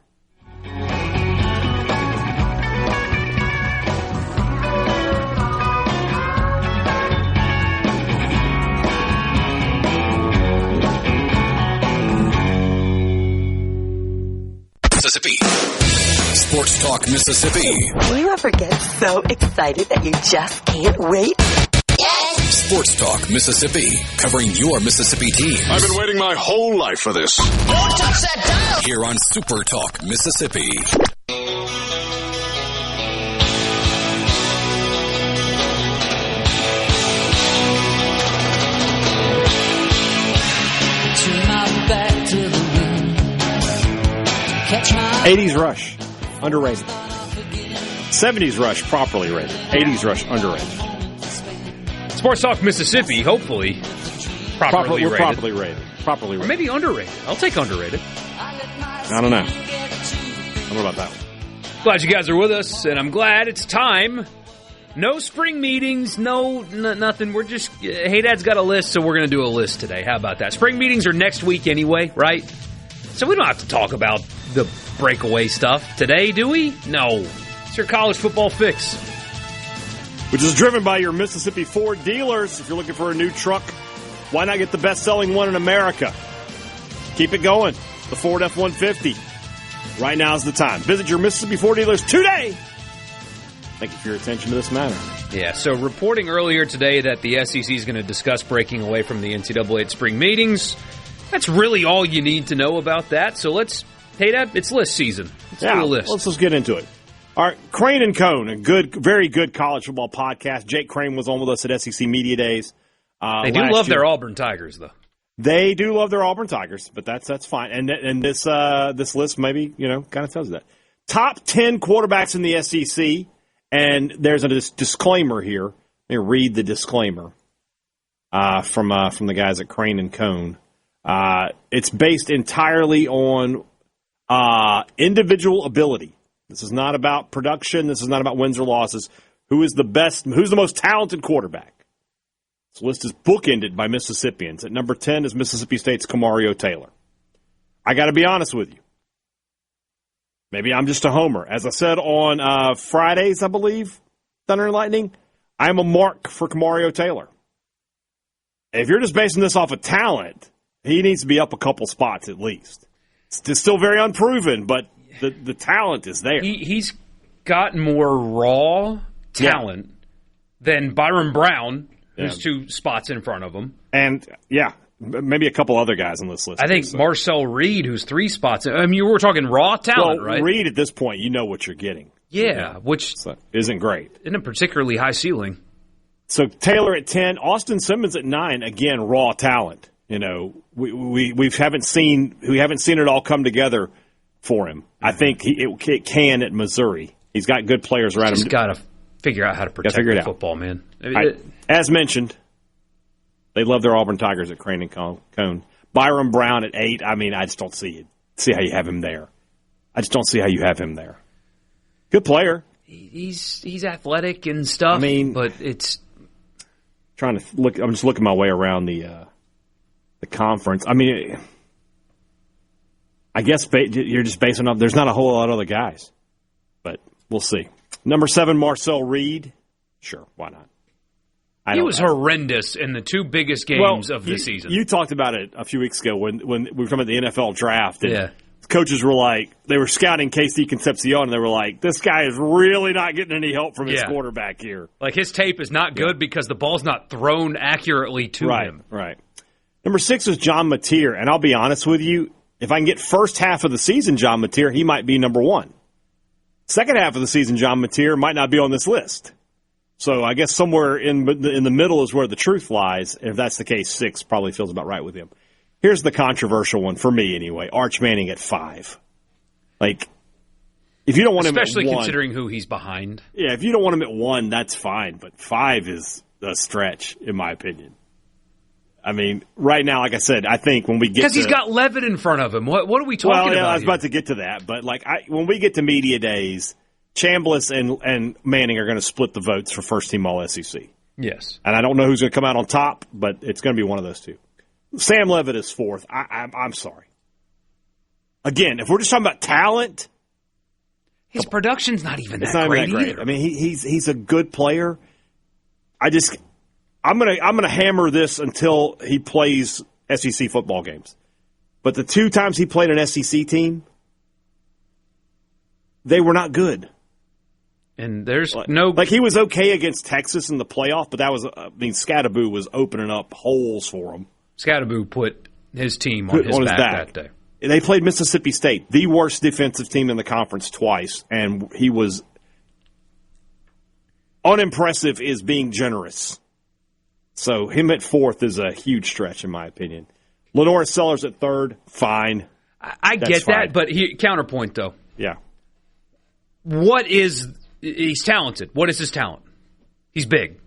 Mississippi. Sports Talk Mississippi. Do you ever get so excited that you just can't wait? Yes! Sports Talk Mississippi, covering your Mississippi teams. I've been waiting my whole life for this. Don't touch that dial! Here on Super Talk Mississippi. Turn my back to the wind. Catch my 80s Rush, underrated. 70s Rush, properly rated. 80s Rush, underrated. Sports Talk Mississippi, hopefully properly rated. Properly rated. Or maybe underrated. I'll take underrated. I don't know. I don't know about that one. Glad you guys are with us, and I'm glad it's time. No spring meetings, nothing. We're just, Hadad's got a list, so we're going to do a list today. How about that? Spring meetings are next week anyway, right? So we don't have to talk about the breakaway stuff today, do we? No. It's your college football fix. Which is driven by your Mississippi Ford dealers. If you're looking for a new truck, why not get the best-selling one in America? Keep it going. The Ford F-150. Right now is the time. Visit your Mississippi Ford dealers today. Thank you for your attention to this matter. Yeah, so reporting earlier today that the SEC is going to discuss breaking away from the NCAA at spring meetings. That's really all you need to know about that. So let's Hadad, it's list season. Let's do a list. Let's get into it. All right, Crane and Cone, a very good college football podcast. Jake Crane was on with us at SEC Media Days. They do love their Auburn Tigers, though. They do love their Auburn Tigers, but that's fine. And this list maybe kind of tells you that. Top 10 quarterbacks in the SEC, and there's a disclaimer here. Let me read the disclaimer from the guys at Crane and Cone. It's based entirely on individual ability. This is not about production. This is not about wins or losses. Who is the best? Who's the most talented quarterback? This list is bookended by Mississippians. At number 10 is Mississippi State's Camario Taylor. I got to be honest with you. Maybe I'm just a homer. As I said on Fridays, I believe, Thunder and Lightning, I'm a mark for Camario Taylor. If you're just basing this off of talent, he needs to be up a couple spots at least. It's still very unproven, but the talent is there. He's got more raw talent than Byron Brown, who's 2 spots in front of him. And, maybe a couple other guys on this list. I think Marcel Reed, who's 3 spots. I mean, we're talking raw talent, right? Reed, at this point, you know what you're getting. Yeah, which isn't great. Isn't a particularly high ceiling. So Taylor at 10, Austin Simmons at 9, again, raw talent. We haven't seen it all come together for him. I think it can at Missouri. He's got good players around him. He's got to figure out how to protect the football, man. As mentioned, they love their Auburn Tigers at Crane and Cone. Byron Brown at 8. I mean, I just don't see how you have him there. I just don't see how you have him there. Good player. He's athletic and stuff. I mean, but it's trying to look. I'm just looking my way around the conference. I mean, I guess you're just basing off. There's not a whole lot of other guys, but we'll see. Number 7, Marcel Reed. Sure, why not? He was horrendous in the 2 biggest games of the season. You talked about it a few weeks ago when we were talking about the NFL draft. And coaches were like, they were scouting KC Concepcion, and they were like, this guy is really not getting any help from his quarterback here. Like, his tape is not good because the ball's not thrown accurately to him. Right. Number 6 is John Mateer, and I'll be honest with you, if I can get first half of the season John Mateer, he might be number 1. Second half of the season John Mateer might not be on this list. So I guess somewhere in the middle is where the truth lies. And if that's the case, 6 probably feels about right with him. Here's the controversial one, for me anyway, Arch Manning at 5. Like, if you don't want him at 1. Especially considering who he's behind. Yeah, if you don't want him at 1, that's fine. But 5 is a stretch, in my opinion. I mean, right now, like I said, I think when we get because he's got Levitt in front of him. What are we talking about? I was about to get to that. But when we get to media days, Chambliss and Manning are going to split the votes for first team All SEC. Yes. And I don't know who's going to come out on top, but it's going to be one of those 2. Sam Levitt is 4th. I'm sorry. Again, if we're just talking about talent, his production's not even that great either. Either. I mean, he's a good player. I'm gonna hammer this until he plays SEC football games. But the 2 times he played an SEC team, they were not good. And there's he was okay against Texas in the playoff, but that was Scattaboo was opening up holes for him. Scattaboo put his team on his back that day. They played Mississippi State, the worst defensive team in the conference, twice, and he was unimpressive is being generous. So him at 4th is a huge stretch, in my opinion. Lenora Sellers at 3rd, fine. I get that, but counterpoint, though. Yeah. He's talented. What is his talent? He's big.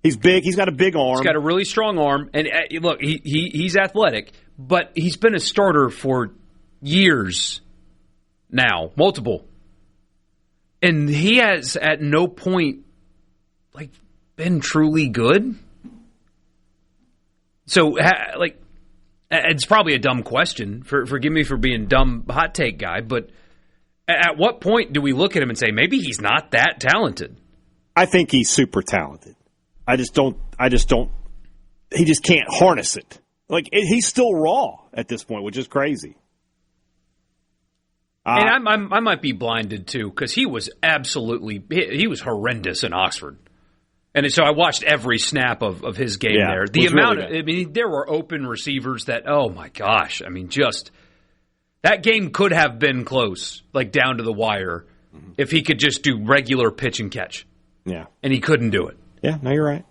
He's big. He's got a big arm. He's got a really strong arm. And look, he's athletic, but he's been a starter for years now, multiple. And he has at no point been truly good. So, it's probably a dumb question. Forgive me for being dumb hot take guy, but at what point do we look at him and say, maybe he's not that talented? I think he's super talented. I just don't, he just can't harness it. He's still raw at this point, which is crazy. And I might be blinded, too, because he was horrendous in Oxford. And so I watched every snap of his game there. The amount, there were open receivers that, oh my gosh, just That game could have been close, like down to the wire, if he could just do regular pitch and catch. Yeah. And he couldn't do it. Yeah, no, you're right.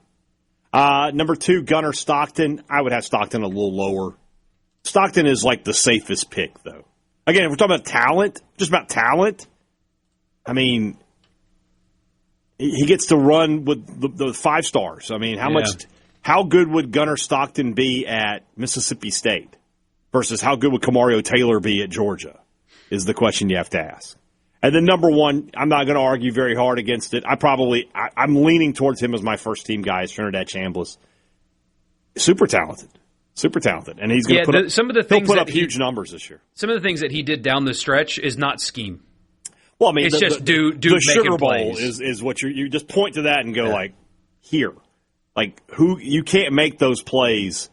Number 2, Gunnar Stockton. I would have Stockton a little lower. Stockton is like the safest pick, though. Again, if we're talking about talent, just about talent, I mean, he gets to run with the 5 stars. I mean, how good would Gunnar Stockton be at Mississippi State versus how good would Kamario Taylor be at Georgia is the question you have to ask. And then number 1, I'm not going to argue very hard against it. I'm leaning towards him as my first team guy, is Trinidad Chambliss. Super talented. And he's going to put up huge numbers this year. Some of the things that he did down the stretch is not scheme. Well, I mean, it's just do the Sugar Bowl plays. is what you just point to that and go like, here. Like, you can't make those plays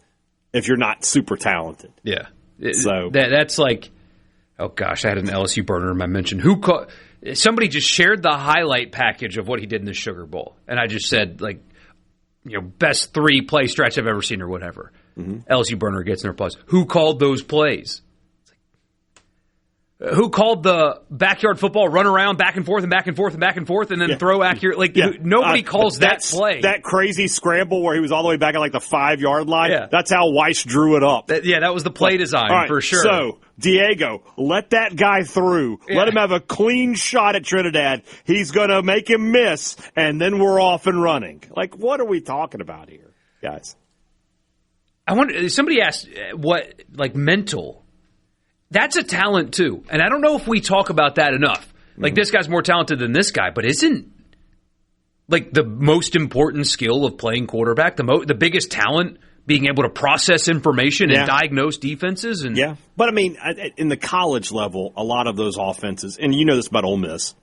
if you're not super talented. Yeah. So that's like, oh gosh, I had an LSU burner in my mention. Somebody just shared the highlight package of what he did in the Sugar Bowl, and I just said like, best 3 play stretch I've ever seen or whatever. Mm-hmm. LSU burner gets in their plus. Who called those plays? Who called the backyard football run around back and forth and back and forth and back and forth and then throw accurate? Like nobody calls that play. That crazy scramble where he was all the way back at like the 5-yard line. Yeah. That's how Weiss drew it up. That was the play design for sure. So Diego, let that guy through. Yeah. Let him have a clean shot at Trinidad. He's going to make him miss, and then we're off and running. Like, what are we talking about here, guys? I wonder. Somebody asked what mental. That's a talent, too. And I don't know if we talk about that enough. Like, this guy's more talented than this guy, but isn't, the most important skill of playing quarterback, the biggest talent, being able to process information and diagnose defenses? Yeah. But, I mean, in the college level, a lot of those offenses, and you know this about Ole Miss,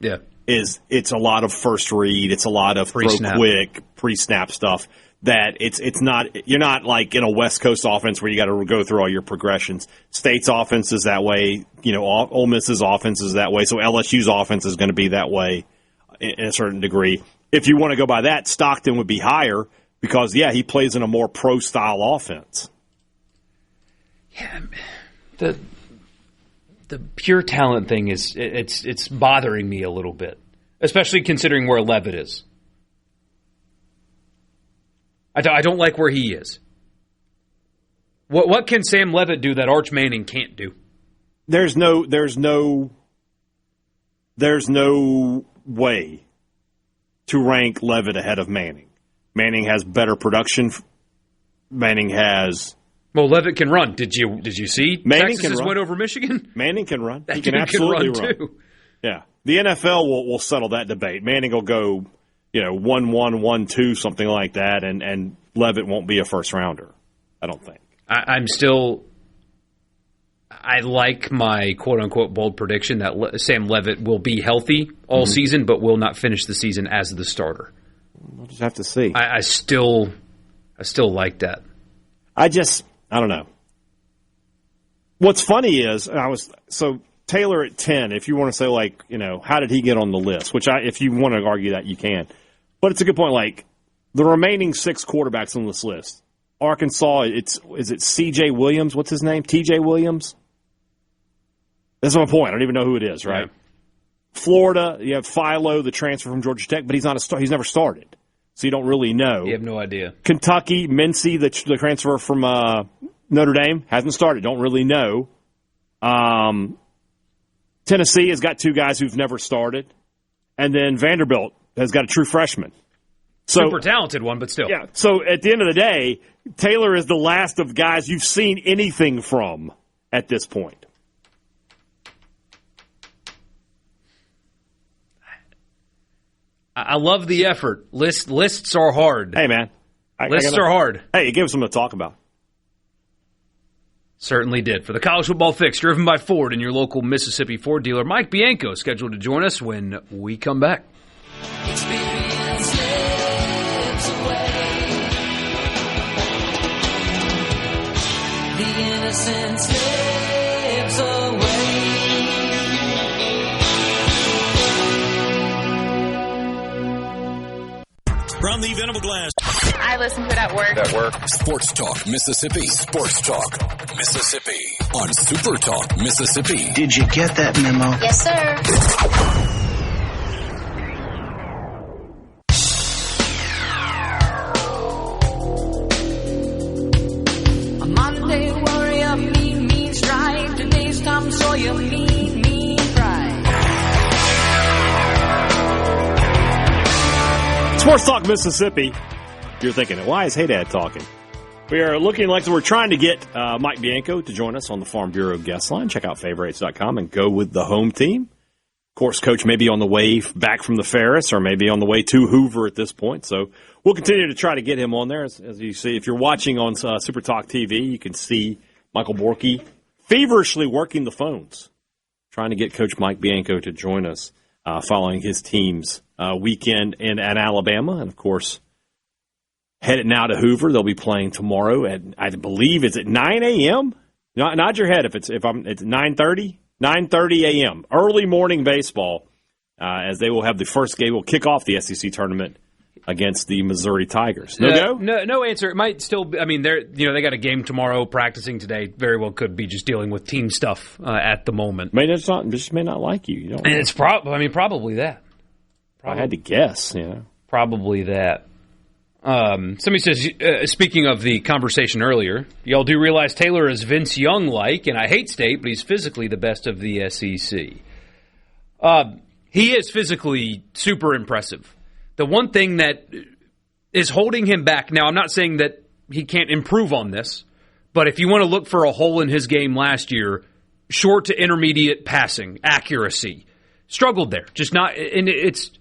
it's a lot of first read, it's a lot of throw quick, pre-snap stuff. That it's not, you're not like in a West Coast offense where you got to go through all your progressions. State's offense is that way. Ole Miss's offense is that way. So LSU's offense is going to be that way in a certain degree. If you want to go by that, Stockton would be higher because, he plays in a more pro-style offense. Yeah, the pure talent thing it's bothering me a little bit, especially considering where Levitt is. I don't like where he is. What can Sam Levitt do that Arch Manning can't do? There's no way to rank Levitt ahead of Manning. Manning has better production. Manning has. Well, Levitt can run. Did you see Manning Texas went over Michigan? Manning can run. That he can absolutely run too. Yeah, the NFL will settle that debate. Manning will go. 1-1, 1-2, something like that, and Levitt won't be a first rounder, I don't think. I like my quote-unquote bold prediction that Sam Levitt will be healthy all season, but will not finish the season as the starter. We'll just have to see. I still like that. I don't know. What's funny is, Taylor at 10, if you want to say, how did he get on the list? Which, if you want to argue that, you can. But it's a good point. The remaining 6 quarterbacks on this list, Arkansas, is it C.J. Williams? What's his name? T.J. Williams? That's my point. I don't even know who it is, right? Yeah. Florida, you have Philo, the transfer from Georgia Tech, but he's not he's never started. So you don't really know. You have no idea. Kentucky, Mincy, the transfer from Notre Dame, hasn't started. Don't really know. Tennessee has got 2 guys who've never started. And then Vanderbilt has got a true freshman. Super talented one, but still. Yeah. So at the end of the day, Taylor is the last of guys you've seen anything from at this point. I love the effort. Lists are hard. Hey, man. Lists are hard. Hey, it gives them to talk about. Certainly did. For the College Football Fix, driven by Ford and your local Mississippi Ford dealer, Mike Bianco scheduled to join us when we come back. Experience slips away. The innocence slips away. From the Venable Glass. I I listen to it at work. Sports Talk Mississippi. Sports Talk Mississippi on Super Talk Mississippi. Did you get that memo? Yes, sir. Monday warrior, mean strike. Today's Tom Sawyer, mean pride. Sports Talk Mississippi. You're thinking, why is Hadad talking? We are looking like we're trying to get Mike Bianco to join us on the Farm Bureau guest line. Check out favorites.com and go with the home team. Of course, Coach may be on the way back from the Ferris or maybe on the way to Hoover at this point. So we'll continue to try to get him on there. As you see, if you're watching on Super Talk TV, you can see Michael Borkey feverishly working the phones, trying to get Coach Mike Bianco to join us following his team's weekend in Alabama. And, of course, headed now to Hoover. They'll be playing tomorrow at, I believe, is it 9 a.m.? Nod your head if it's 9:30. 9:30 a.m. Early morning baseball, as they will have the first game. Will kick off the SEC tournament against the Missouri Tigers. No answer. It might still be, I mean, they got a game tomorrow, practicing today. Very well could be just dealing with team stuff at the moment. Just may not like you. You don't know. And it's probably that. I had to guess. Probably that. Somebody says, speaking of the conversation earlier, y'all do realize Taylor is Vince Young-like, and I hate State, but he's physically the best of the SEC. He is physically super impressive. The one thing that is holding him back, now I'm not saying that he can't improve on this, but if you want to look for a hole in his game last year, short to intermediate passing, accuracy, struggled there. Just not, and it's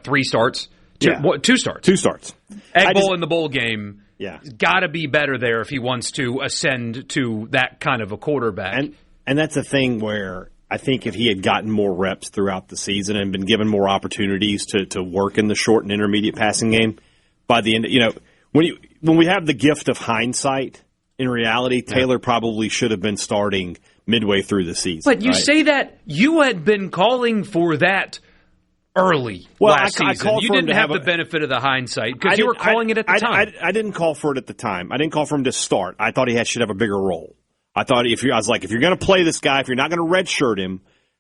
3 starts? Two starts. 2 starts. Egg Bowl in the bowl game. Yeah. Got to be better there if he wants to ascend to that kind of a quarterback. And that's a thing where I think if he had gotten more reps throughout the season and been given more opportunities to work in the short and intermediate passing game, by the end, when we have the gift of hindsight, in reality, Taylor probably should have been starting midway through the season. But you say that you had been calling for that early last season. You didn't have the benefit of the hindsight because you were calling it at the time. I didn't call for it at the time. I didn't call for him to start. I thought he should have a bigger role. I was like, if you're going to play this guy, if you're not going to redshirt him,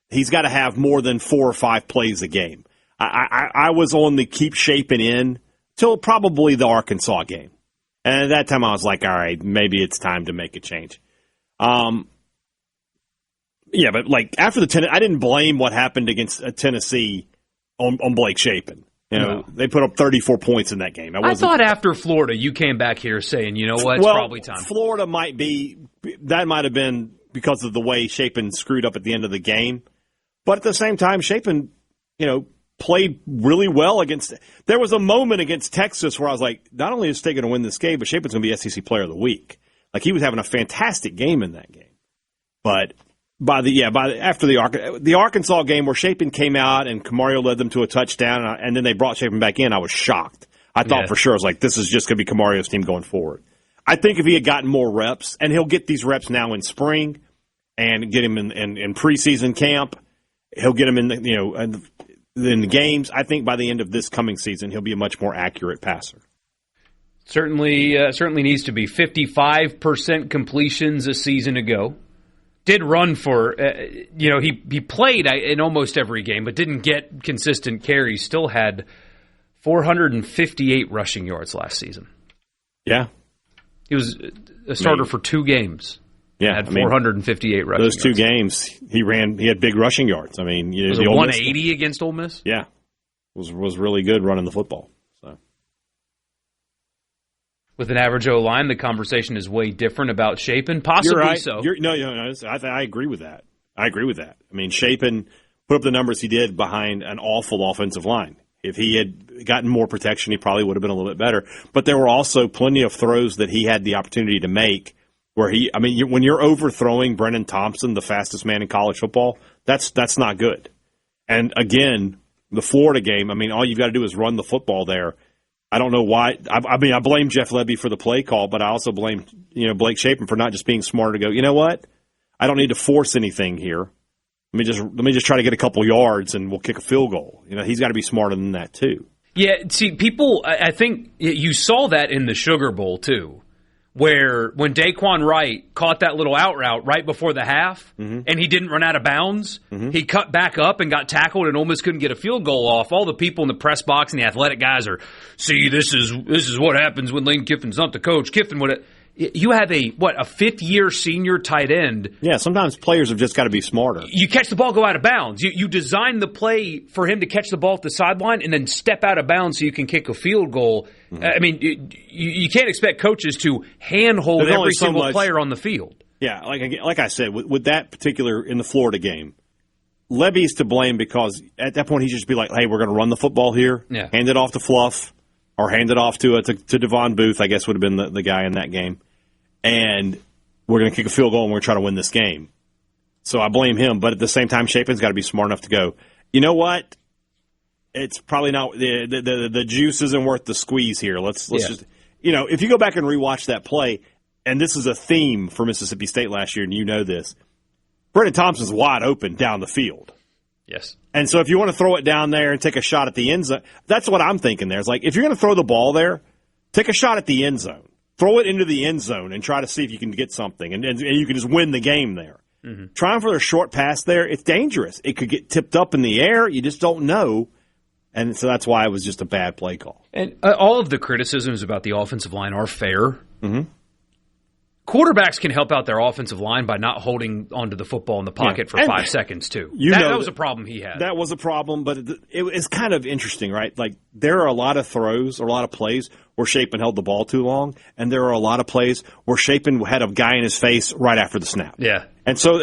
he's got to have more than 4 or 5 plays a game. I was on the keep shaping in till probably the Arkansas game. And at that time I was like, all right, maybe it's time to make a change. But like after I didn't blame what happened against Tennessee on Blake Shapen. They put up 34 points in that game. I thought after Florida, you came back here saying, you know what, it's probably time. Florida might have been because of the way Shapen screwed up at the end of the game. But at the same time, Shapen, played really well against. There was a moment against Texas where I was like, not only is State going to win this game, but Shapen's going to be SEC Player of the Week. Like he was having a fantastic game in that game. But after the Arkansas game where Shapen came out and Camario led them to a touchdown and then they brought Shapen back in, I was shocked. I thought for sure, I was like, this is just going to be Camario's team going forward. I think if he had gotten more reps, and he'll get these reps now in spring and get him in preseason camp, he'll get him in the games. I think by the end of this coming season, he'll be a much more accurate passer. Certainly needs to be 55% completions a season ago. Did run for, he played in almost every game, but didn't get consistent carries. Still had 458 rushing yards last season. Yeah. He was a starter for 2 games. Yeah. Had 458 rushing yards. Those 2 games, he had big rushing yards. I mean, was it 180 against Ole Miss? Yeah. Was really good running the football. So. With an average O-line, the conversation is way different about Shapen. Possibly You're right. so. I agree with that. I mean, Shapen put up the numbers he did behind an awful offensive line. If he had gotten more protection, he probably would have been a little bit better. But there were also plenty of throws that he had the opportunity to make where when you're overthrowing Brennan Thompson, the fastest man in college football, that's not good. And again, the Florida game, all you've got to do is run the football there. I don't know why. I blame Jeff Lebby for the play call, but I also blame Blake Shapen for not just being smart to go, you know what? I don't need to force anything here. Let me just try to get a couple yards and we'll kick a field goal. He's got to be smarter than that too. Yeah, see, people, I think you saw that in the Sugar Bowl, too, where when Daquan Wright caught that little out route right before the half, and he didn't run out of bounds, he cut back up and got tackled, and almost couldn't get a field goal off. All the people in the press box and the athletic guys are, see, this is what happens when Lane Kiffin's not the coach. Kiffin would have... You have a fifth-year senior tight end. Yeah, sometimes players have just got to be smarter. You catch the ball, go out of bounds. You design the play for him to catch the ball at the sideline and then step out of bounds so you can kick a field goal. I mean, you can't expect coaches to handhold every single player on the field. Yeah, like I said, with that particular in the Florida game, Levy's to blame because at that point he should just be like, hey, we're going to run the football here, hand it off to Fluff, or hand it off to Devon Booth, I guess would have been the guy in that game. And we're going to kick a field goal and we're going to try to win this game. So I blame him. But at the same time, Chapin's got to be smart enough to go, you know what? It's probably not the juice isn't worth the squeeze here. Let's just, if you go back and rewatch that play, and this is a theme for Mississippi State last year, and you know this, Brennan Thompson's wide open down the field. Yes. And so if you want to throw it down there and take a shot at the end zone, that's what I'm thinking there. It's like, if you're going to throw the ball there, take a shot at the end zone. Throw it into the end zone and try to see if you can get something, and you can just win the game there. Trying for a short pass there, it's dangerous. It could get tipped up in the air. You just don't know. And so that's why it was just a bad play call. And all of the criticisms about the offensive line are fair. Quarterbacks can help out their offensive line by not holding onto the football in the pocket for 5 seconds, too. That was a problem he had. That was a problem, but it's kind of interesting, right? Like, there are a lot of throws or a lot of plays where Chapin held the ball too long, and there are a lot of plays where Chapin had a guy in his face right after the snap. Yeah. And so,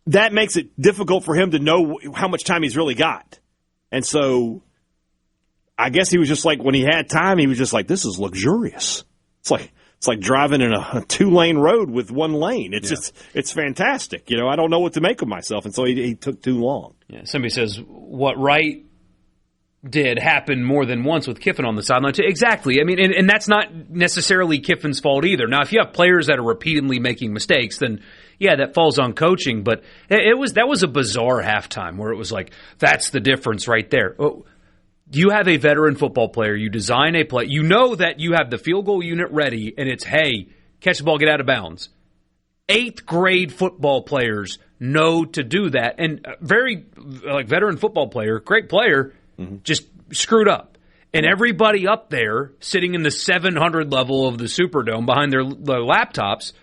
that makes it difficult for him to know how much time he's really got. And so, I guess he was just like, when he had time, he was just like, this is luxurious. It's like driving in a 2-lane road with 1 lane. It's fantastic. I don't know what to make of myself, and so he took too long. Yeah. Somebody says what Wright did happen more than once with Kiffin on the sideline too. Exactly. I mean, and that's not necessarily Kiffin's fault either. Now, if you have players that are repeatedly making mistakes, then yeah, that falls on coaching. But that was a bizarre halftime where it was like, that's the difference right there. You have a veteran football player. You design a play. You know that you have the field goal unit ready, and it's, hey, catch the ball, get out of bounds. 8th grade football players know to do that. And very veteran football player, great player, just screwed up. And everybody up there sitting in the 700 level of the Superdome behind their laptops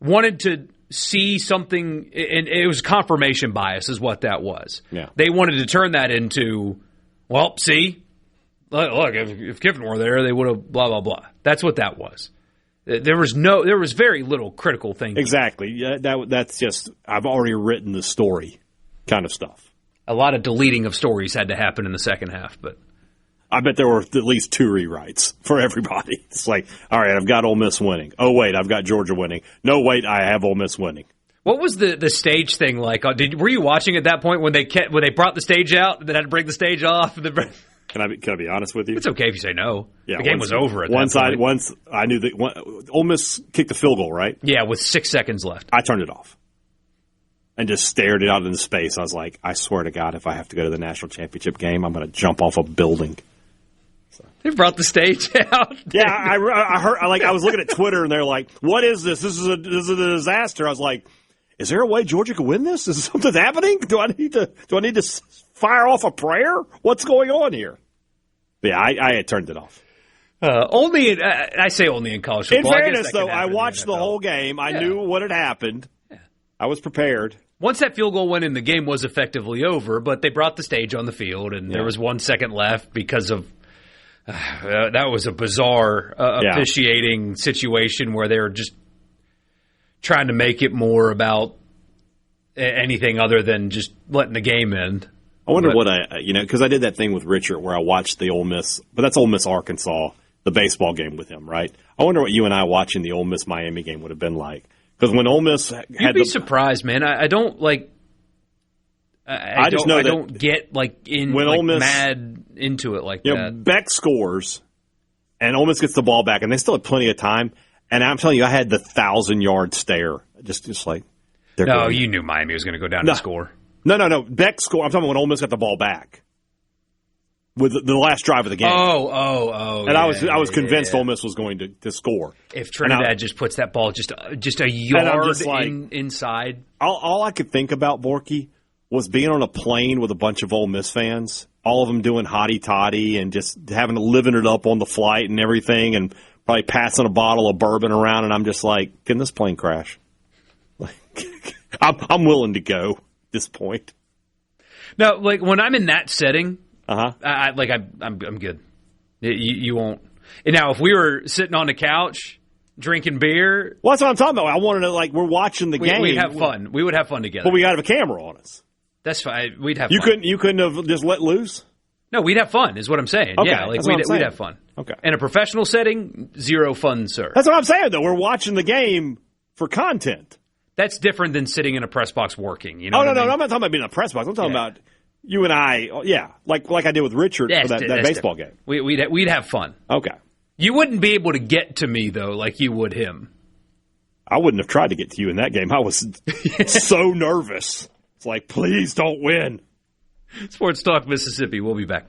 wanted to see something, and it was confirmation bias is what that was. Yeah. They wanted to turn that into, well, see, look, if Kiffin were there, they would have blah, blah, blah. That's what that was. There was very little critical thinking. Exactly. Yeah, that's just, I've already written the story kind of stuff. A lot of deleting of stories had to happen in the second half, but I bet there were at least 2 rewrites for everybody. It's like, all right, I've got Ole Miss winning. Oh, wait, I've got Georgia winning. No, wait, I have Ole Miss winning. What was the stage thing like? Were you watching at that point when they brought the stage out and then had to break the stage off? Can I be honest with you? It's okay if you say no. Yeah, the game was over at that point. Once I knew that Ole Miss kicked the field goal, right? Yeah, with 6 seconds left. I turned it off and just stared it out into space. I was like, I swear to God, if I have to go to the national championship game, I'm going to jump off a building. They brought the stage out. Yeah, I heard. I was looking at Twitter, and they're like, "What is this? This is a disaster." I was like, "Is there a way Georgia could win this? Is something happening? Do I need to fire off a prayer? What's going on here?" But yeah, I had turned it off. Only in college football. In fairness, though, I watched the whole game. I knew what had happened. Yeah. I was prepared. Once that field goal went in, the game was effectively over. But they brought the stage on the field, and there was 1 second left because of. That was a bizarre officiating situation where they were just trying to make it more about anything other than just letting the game end. I wonder because I did that thing with Richard where I watched the Ole Miss, but that's Ole Miss Arkansas, the baseball game with him, right? I wonder what you and I watching the Ole Miss Miami game would have been like. Because when Ole Miss You'd be surprised, man. I don't like. I don't get mad into it like that. Beck scores, and Ole Miss gets the ball back, and they still have plenty of time. And I'm telling you, I had the 1,000-yard stare, just like. No, you knew Miami was going to go down to score. No. Beck scored. I'm talking about when Ole Miss got the ball back. with the last drive of the game. Oh. And I was convinced Ole Miss was going to score. If Trinidad just puts that ball just a yard inside. All I could think about, Borkey, was being on a plane with a bunch of Ole Miss fans, all of them doing hotty-totty and just living it up on the flight and everything, and probably passing a bottle of bourbon around, and I'm just like, can this plane crash? I'm willing to go at this point. No, like when I'm in that setting, I'm good. You won't. And now, if we were sitting on the couch drinking beer, well, that's what I'm talking about. I wanted to we're watching the game. We'd have fun. We would have fun together. But we got to have a camera on us. That's fine. We'd have fun. You couldn't have just let loose? No, we'd have fun, is what I'm saying. Okay, yeah, we'd have fun. Okay. In a professional setting, zero fun, sir. That's what I'm saying, though. We're watching the game for content. That's different than sitting in a press box working. You know? No, I'm not talking about being in a press box. I'm talking about you and I. Yeah, like I did with Richard for that baseball game. We'd have fun. Okay. You wouldn't be able to get to me though, like you would him. I wouldn't have tried to get to you in that game. I was so nervous. It's like, please don't win. Sports Talk Mississippi. We'll be back.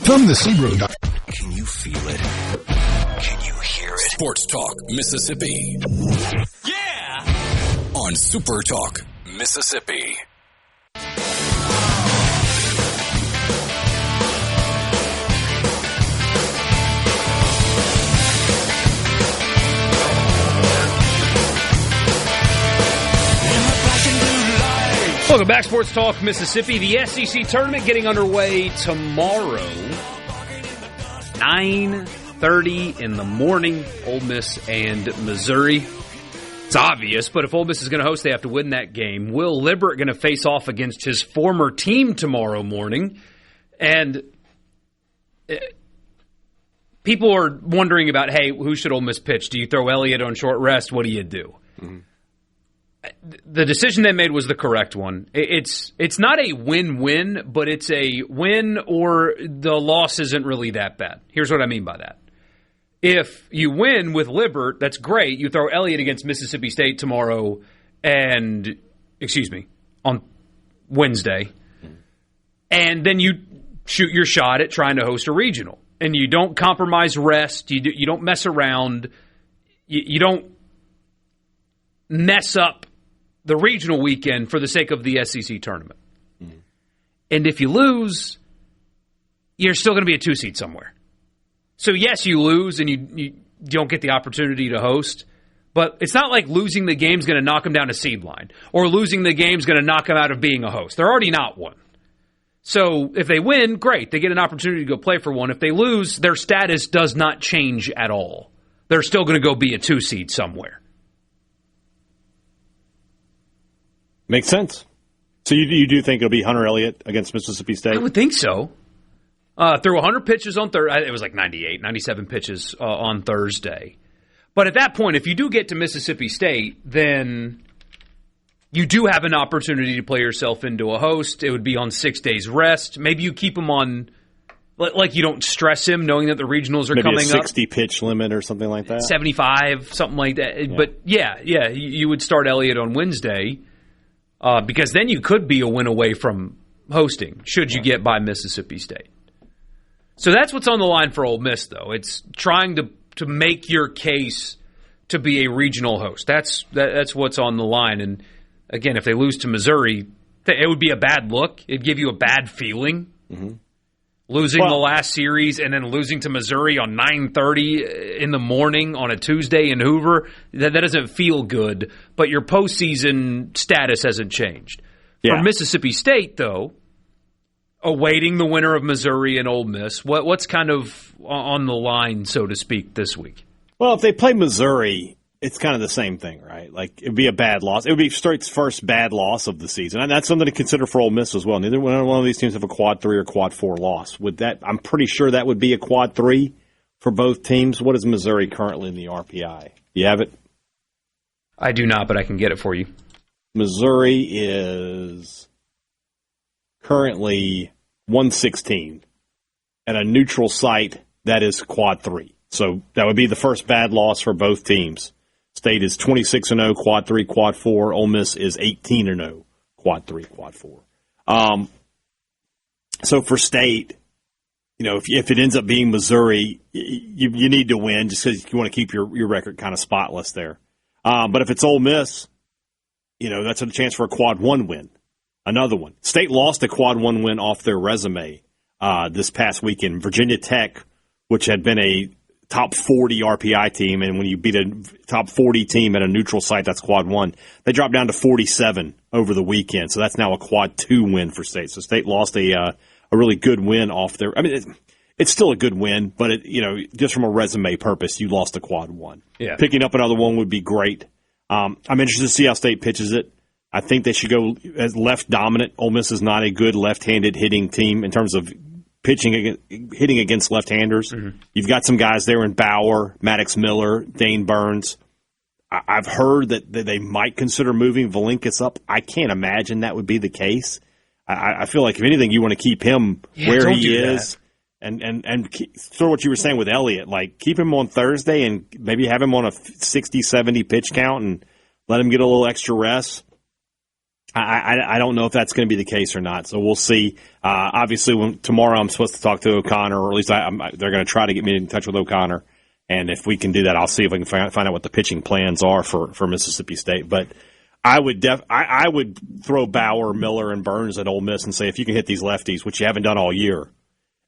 From the Sea Road. Can you feel it? Can you hear it? Sports Talk Mississippi. Yeah! On Super Talk Mississippi. Welcome back, Sports Talk Mississippi. The SEC tournament getting underway tomorrow, 9:30 in the morning, Ole Miss and Missouri. It's obvious, but if Ole Miss is going to host, they have to win that game. Will Libbert going to face off against his former team tomorrow morning? And people are wondering about, hey, who should Ole Miss pitch? Do you throw Elliott on short rest? What do you do? Mm-hmm. The decision they made was the correct one. It's not a win-win, but it's a win or the loss isn't really that bad. Here's what I mean by that. If you win with Libbert, that's great. You throw Elliott against Mississippi State tomorrow on Wednesday, and then you shoot your shot at trying to host a regional. And you don't compromise rest. You don't mess around. You don't mess up the regional weekend for the sake of the SEC tournament. Mm-hmm. And if you lose, you're still going to be a 2-seed somewhere. So, yes, you lose and you don't get the opportunity to host, but it's not like losing the game is going to knock them down a seed line or losing the game is going to knock them out of being a host. They're already not one. So, if they win, great. They get an opportunity to go play for one. If they lose, their status does not change at all. They're still going to go be a 2-seed somewhere. Makes sense. So you do think it'll be Hunter Elliott against Mississippi State? I would think so. Threw 100 pitches on Thursday. It was like 98, 97 pitches on Thursday. But at that point, if you do get to Mississippi State, then you do have an opportunity to play yourself into a host. It would be on 6 days rest. Maybe you keep him on, like you don't stress him knowing that the regionals are coming up. Maybe a 60-pitch limit or something like that? 75, something like that. Yeah. But, you would start Elliott on Wednesday. Because then you could be a win away from hosting, should you get by Mississippi State. So that's what's on the line for Ole Miss, though. It's trying to make your case to be a regional host. That's what's on the line. And, again, if they lose to Missouri, it would be a bad look. It'd give you a bad feeling. Mm-hmm. Losing the last series and then losing to Missouri on 9:30 in the morning on a Tuesday in Hoover, that doesn't feel good. But your postseason status hasn't changed. Yeah. For Mississippi State, though, awaiting the winner of Missouri and Ole Miss, what's kind of on the line, so to speak, this week? Well, if they play Missouri, it's kind of the same thing, right? Like, it would be a bad loss. It would be State's first bad loss of the season. And that's something to consider for Ole Miss as well. Neither one of these teams have a quad 3 or quad 4 loss. I'm pretty sure that would be a quad 3 for both teams. What is Missouri currently in the RPI? You have it? I do not, but I can get it for you. Missouri is currently 116 at a neutral site that is quad 3. So that would be the first bad loss for both teams. State is 26-0, quad 3, quad 4. Ole Miss is 18-0, quad 3, quad 4. So for State, if it ends up being Missouri, you need to win just because you want to keep your record kind of spotless there. But if it's Ole Miss, that's a chance for a quad 1 win, another one. State lost a quad 1 win off their resume this past weekend. Virginia Tech, which had been a top 40 RPI team, and when you beat a top 40 team at a neutral site, that's quad 1. They dropped down to 47 over the weekend, so that's now a quad 2 win for State. So State lost a really good win off their. I mean, it's still a good win, but just from a resume purpose, you lost a quad 1. Yeah. Picking up another one would be great. I'm interested to see how State pitches it. I think they should go as left dominant. Ole Miss is not a good left-handed hitting team in terms of hitting against left-handers. Mm-hmm. You've got some guys there in Bauer, Maddox Miller, Dane Burns. I've heard that they might consider moving Valinkis up. I can't imagine that would be the case. I feel like, if anything, you want to keep him where he is. And sort of what you were saying with Elliott, like keep him on Thursday and maybe have him on a 60, 70 pitch count and let him get a little extra rest. I don't know if that's going to be the case or not, so we'll see. Obviously, tomorrow I'm supposed to talk to O'Connor, or at least they're going to try to get me in touch with O'Connor, and if we can do that, I'll see if I can find out what the pitching plans are for Mississippi State. But I would throw Bauer, Miller, and Burns at Ole Miss and say, if you can hit these lefties, which you haven't done all year.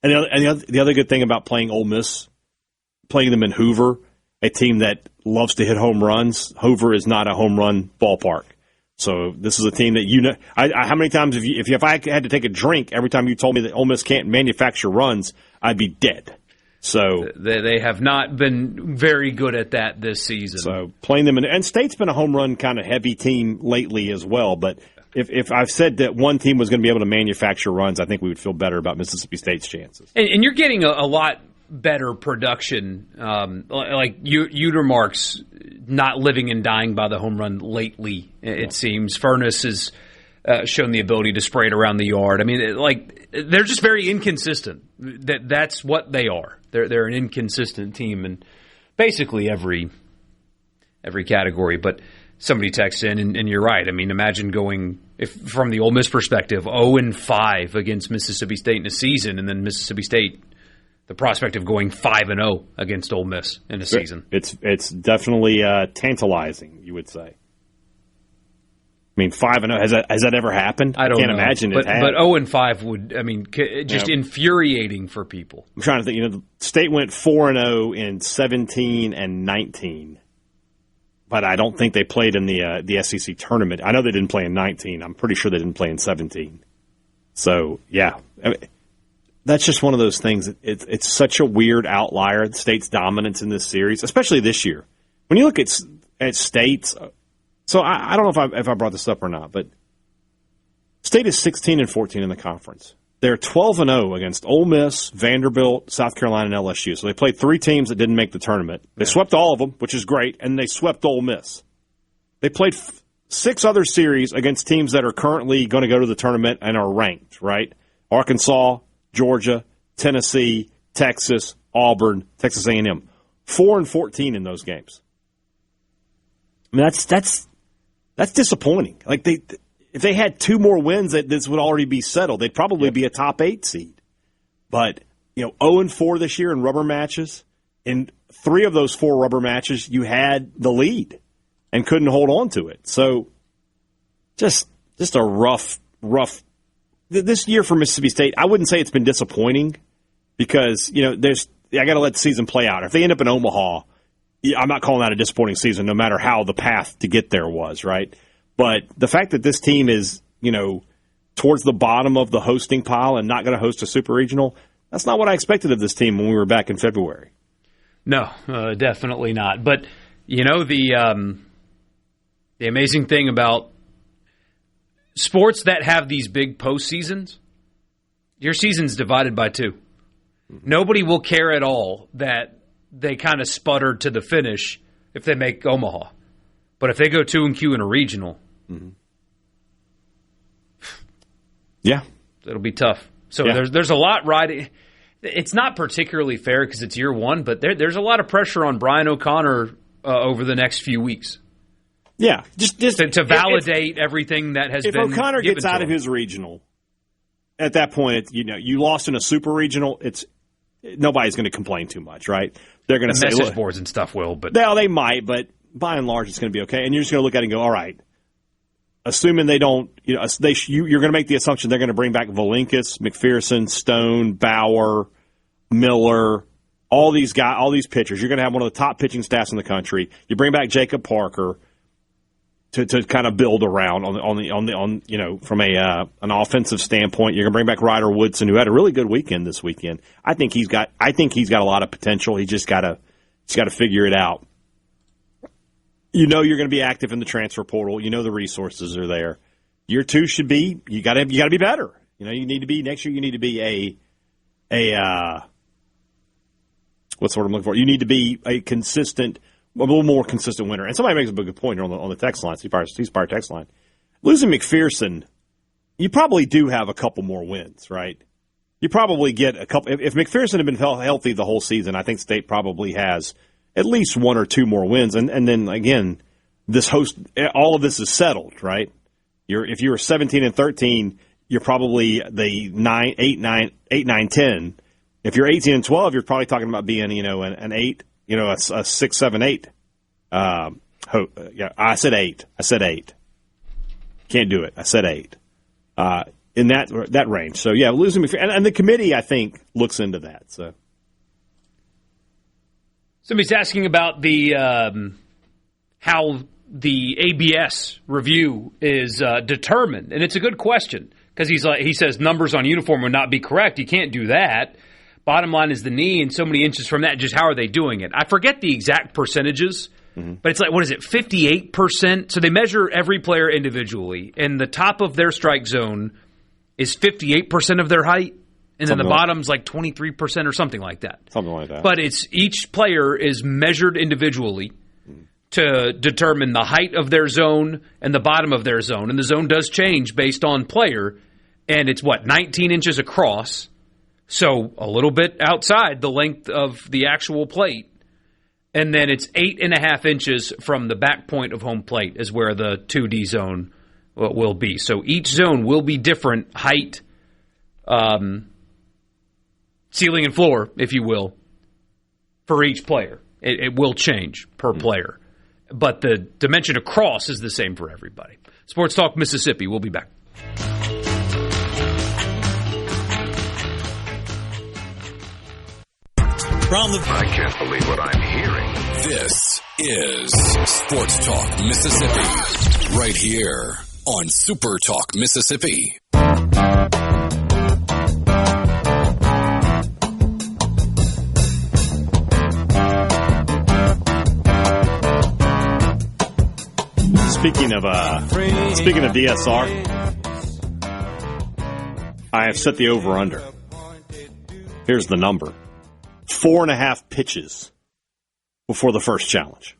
And the other good thing about playing Ole Miss, playing them in Hoover, a team that loves to hit home runs, Hoover is not a home run ballpark. So this is a team that how many times if I had to take a drink every time you told me that Ole Miss can't manufacture runs, I'd be dead. So they have not been very good at that this season. So playing them and State's been a home run kind of heavy team lately as well. But if I've said that one team was going to be able to manufacture runs, I think we would feel better about Mississippi State's chances. And you're getting a lot better production, like Utermark's not living and dying by the home run lately, it seems. Furness has shown the ability to spray it around the yard. I mean, they're just very inconsistent. That's what they are. They're an inconsistent team in basically every category. But somebody texts in, and you're right. I mean, imagine going, from the Ole Miss perspective, 0-5 against Mississippi State in a season, and then Mississippi State, the prospect of going 5-0 against Ole Miss in a season. It's definitely tantalizing, you would say. I mean, 5-0, has that ever happened? I can't imagine it had. But 0-5 would, just infuriating for people. I'm trying to think. The State went 4-0 in 17 and 19, but I don't think they played in the SEC tournament. I know they didn't play in 19. I'm pretty sure they didn't play in 17. So, yeah. That's just one of those things. It's such a weird outlier, the State's dominance in this series, especially this year. When you look at State's, so I don't know if I brought this up or not, but State is 16-14 in the conference. They're 12-0 against Ole Miss, Vanderbilt, South Carolina, and LSU. So they played 3 teams that didn't make the tournament. They swept all of them, which is great, and they swept Ole Miss. They played 6 other series against teams that are currently going to go to the tournament and are ranked, right? Arkansas, Georgia, Tennessee, Texas, Auburn, Texas A&M. 4-14 in those games. I mean, that's disappointing. Like if they had 2 more wins, this would already be settled. They'd probably be a top 8 seed. But 0-4 this year in rubber matches. In 3 of those 4 rubber matches, you had the lead and couldn't hold on to it. So just a rough. This year for Mississippi State, I wouldn't say it's been disappointing because, I got to let the season play out. If they end up in Omaha, I'm not calling that a disappointing season no matter how the path to get there was, right? But the fact that this team is, towards the bottom of the hosting pile and not going to host a super regional, that's not what I expected of this team when we were back in February. No, definitely not. But, the amazing thing about sports that have these big postseasons, your season's divided by 2. Nobody will care at all that they kind of sputtered to the finish if they make Omaha. But if they go 2-Q in a regional, yeah, it'll be tough. So there's a lot riding. It's not particularly fair because it's year 1, but there's a lot of pressure on Brian O'Connor over the next few weeks. Yeah, just to validate everything that has been given. If O'Connor gets out of his regional, at that point, you lost in a super regional. Nobody's going to complain too much, right? They're going to say message boards and stuff will, but they might, but by and large, it's going to be okay. And you're just going to look at it and go, all right. Assuming they don't, you're going to make the assumption they're going to bring back Valinkas, McPherson, Stone, Bauer, Miller, all these pitchers. You're going to have one of the top pitching staffs in the country. You bring back Jacob Parker to kind of build around from an offensive standpoint. You're going to bring back Ryder Woodson, who had a really good weekend this weekend. I think he's got a lot of potential. He's just got to figure it out. You're going to be active in the transfer portal. The resources are there. Year 2 should be you got to be better. You need to be next year. You need to be what's the word I'm looking for? You need to be a little more consistent winner. And somebody makes a good point here on the text line. C-Spire text line. Losing McPherson, you probably do have a couple more wins, right? You probably get a couple. If McPherson had been healthy the whole season, I think State probably has at least 1 or 2 more wins, and then again, all of this is settled, right? If you were 17-13, you're probably the 8, 9, 10. If you're 18-12, you're probably talking about being an 8, a 6, 7, 8. I said 8. Can't do it. I said 8. In that range. So yeah, losing and the committee I think looks into that. So. Somebody's asking about the how the ABS review is determined, and it's a good question because he says numbers on uniform would not be correct. You can't do that. Bottom line is the knee, and so many inches from that. Just how are they doing it? I forget the exact percentages, but it's like, what is it, 58%? So they measure every player individually, and the top of their strike zone is 58% of their height. And then the bottom's like 23% or something like that. Something like that. But each player is measured individually to determine the height of their zone and the bottom of their zone. And the zone does change based on player. And it's 19 inches across. So a little bit outside the length of the actual plate. And then it's 8.5 inches from the back point of home plate is where the 2D zone will be. So each zone will be different height, ceiling and floor, if you will, for each player. It will change per player. But the dimension across is the same for everybody. Sports Talk Mississippi. We'll be back. I can't believe what I'm hearing. This is Sports Talk Mississippi, right here on Super Talk Mississippi. Speaking of DSR, I have set the over-under. Here's the number. 4.5 pitches before the first challenge.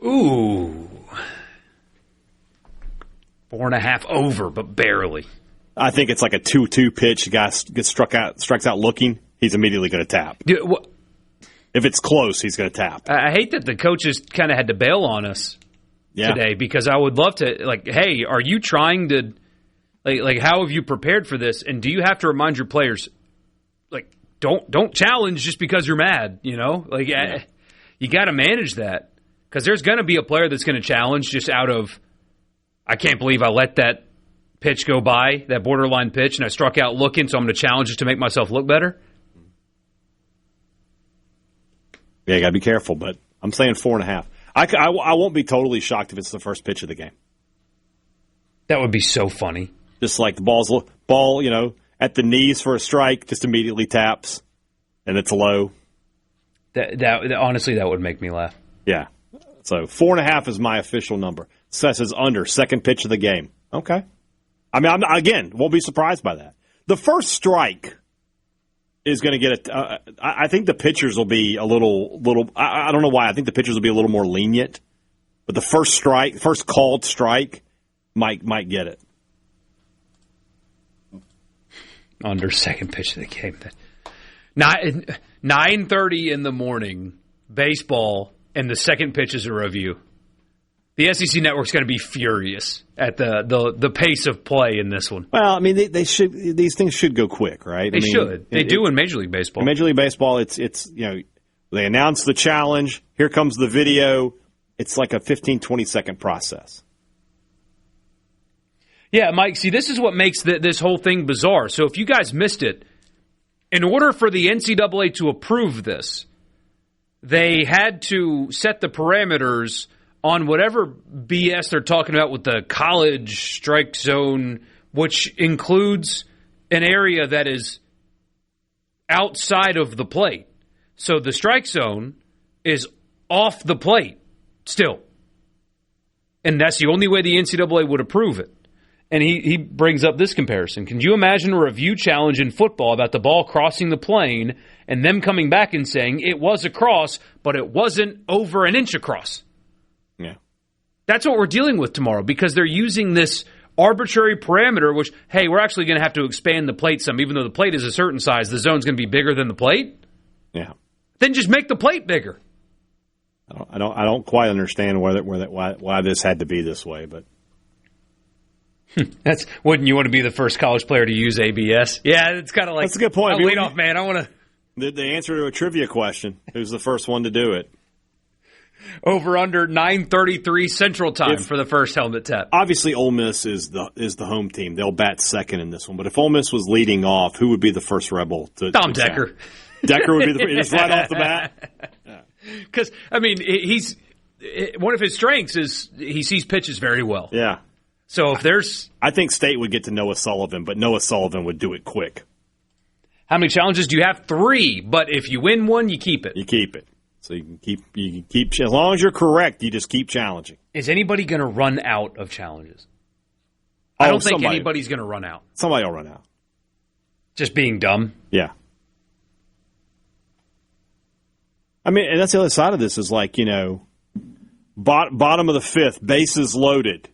Ooh. 4.5 over, but barely. I think it's like a 2-2 pitch. The guy gets strikes out looking, he's immediately going to tap. If it's close, he's going to tap. I hate that the coaches kind of had to bail on us today, because I would love to, hey, are you trying to, how have you prepared for this? And do you have to remind your players, don't challenge just because you're mad, you got to manage that, because there's going to be a player that's going to challenge just out of, I can't believe I let that pitch go by, that borderline pitch, and I struck out looking, so I'm going to challenge it to make myself look better. Yeah, you got to be careful, but I'm saying 4.5. I won't be totally shocked if it's the first pitch of the game. That would be so funny. Just like the ball, at the knees for a strike, just immediately taps, and it's low. That honestly, that would make me laugh. Yeah. So 4.5 is my official number. Says is under, second pitch of the game. Okay. I mean, won't be surprised by that. The first strike is going to get I think the pitchers will be a little. I don't know why. I think the pitchers will be a little more lenient, but the first called strike, might get it. Under second pitch of the game. 9:30 in the morning, baseball and the second pitch is a review. The SEC Network's going to be furious at the pace of play in this one. Well, I mean, they should. These things should go quick, right? They should. They do in Major League Baseball. In Major League Baseball, it's they announce the challenge. Here comes the video. It's like a 15, 20-second process. Yeah, Mike, see, this is what makes this whole thing bizarre. So if you guys missed it, in order for the NCAA to approve this, they had to set the parameters on whatever BS they're talking about with the college strike zone, which includes an area that is outside of the plate. So the strike zone is off the plate still. And that's the only way the NCAA would approve it. And he brings up this comparison. Can you imagine a review challenge in football about the ball crossing the plane and them coming back and saying it was across, but it wasn't over an inch across? Yeah. That's what we're dealing with tomorrow because they're using this arbitrary parameter, which, hey, we're actually going to have to expand the plate some. Even though the plate is a certain size, the zone's going to be bigger than the plate. Yeah. Then just make the plate bigger. I don't quite understand why this had to be this way, but wouldn't you want to be the first college player to use ABS? Yeah, it's kind of like that's a good point. Lead off, man. I want to the answer to a trivia question. Who's the first one to do it? Over under 9:33 Central Time for the first helmet tap. Obviously, Ole Miss is the home team. They'll bat second in this one. But if Ole Miss was leading off, who would be the first Rebel to Tom Decker? Decker would be just right off the bat. Because I mean, he's one of his strengths is he sees pitches very well. Yeah. So if there's, I think State would get to Noah Sullivan, but Noah Sullivan would do it quick. How many challenges do you have? 3. But if you win one, you keep it. You keep it. So you can keep as long as you're correct, you just keep challenging. Is anybody going to run out of challenges? I don't think anybody's going to run out. Somebody will run out. Just being dumb? Yeah. I mean, and that's the other side of this is like, bottom of the 5th, bases loaded,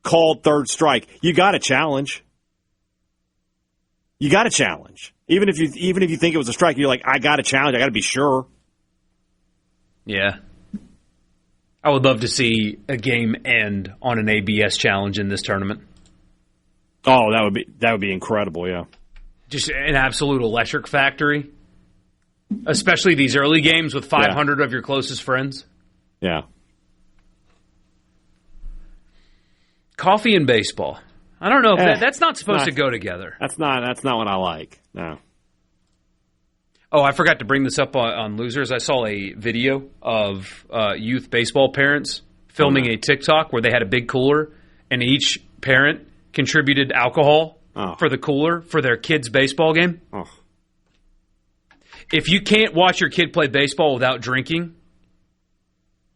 called third strike. You got to challenge. You got to challenge. Even if you think it was a strike, you're like, I got to challenge. I got to be sure. Yeah. I would love to see a game end on an ABS challenge in this tournament. Oh, that would be incredible, yeah. Just an absolute electric factory. Especially these early games with 500 of your closest friends. Yeah. Coffee and baseball. I don't know if that's not supposed to go together. That's not what I like. No. Oh, I forgot to bring this up on Losers. I saw a video of youth baseball parents filming a TikTok where they had a big cooler and each parent contributed alcohol for the cooler for their kid's baseball game. Oh. If you can't watch your kid play baseball without drinking,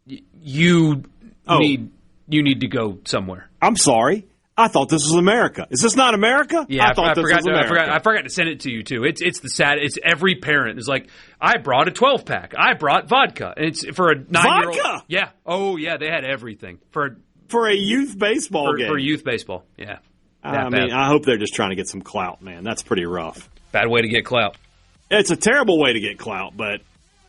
you need to go somewhere. I'm sorry. I thought this was America. Is this not America? Yeah, I thought this was America. I forgot to send it to you too. It's the sad. It's every parent is like, I brought a 12-pack. I brought vodka. And it's for a 9-year-old. Vodka. Yeah. Oh yeah, they had everything for a youth baseball game. For youth baseball. Yeah. I mean, I hope they're just trying to get some clout, man. That's pretty rough. Bad way to get clout. It's a terrible way to get clout, but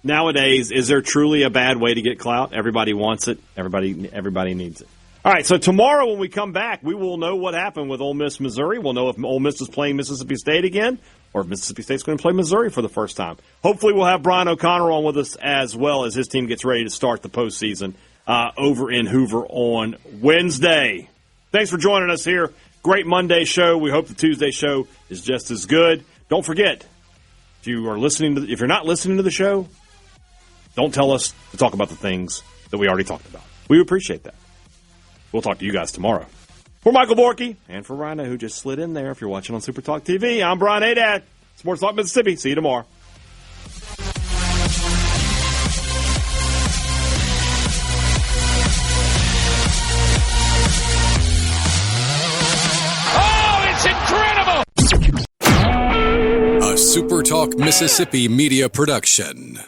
nowadays, is there truly a bad way to get clout? Everybody wants it. Everybody needs it. All right, so tomorrow when we come back, we will know what happened with Ole Miss, Missouri. We'll know if Ole Miss is playing Mississippi State again or if Mississippi State's going to play Missouri for the first time. Hopefully we'll have Brian O'Connor on with us as well as his team gets ready to start the postseason over in Hoover on Wednesday. Thanks for joining us here. Great Monday show. We hope the Tuesday show is just as good. Don't forget, if you're not listening to the show, don't tell us to talk about the things that we already talked about. We appreciate that. We'll talk to you guys tomorrow. For Michael Borkey and for Rhino, who just slid in there, if you're watching on SuperTalk TV, I'm Brian Hadad, Sports Talk Mississippi. See you tomorrow. Oh, it's incredible! A SuperTalk Mississippi media production.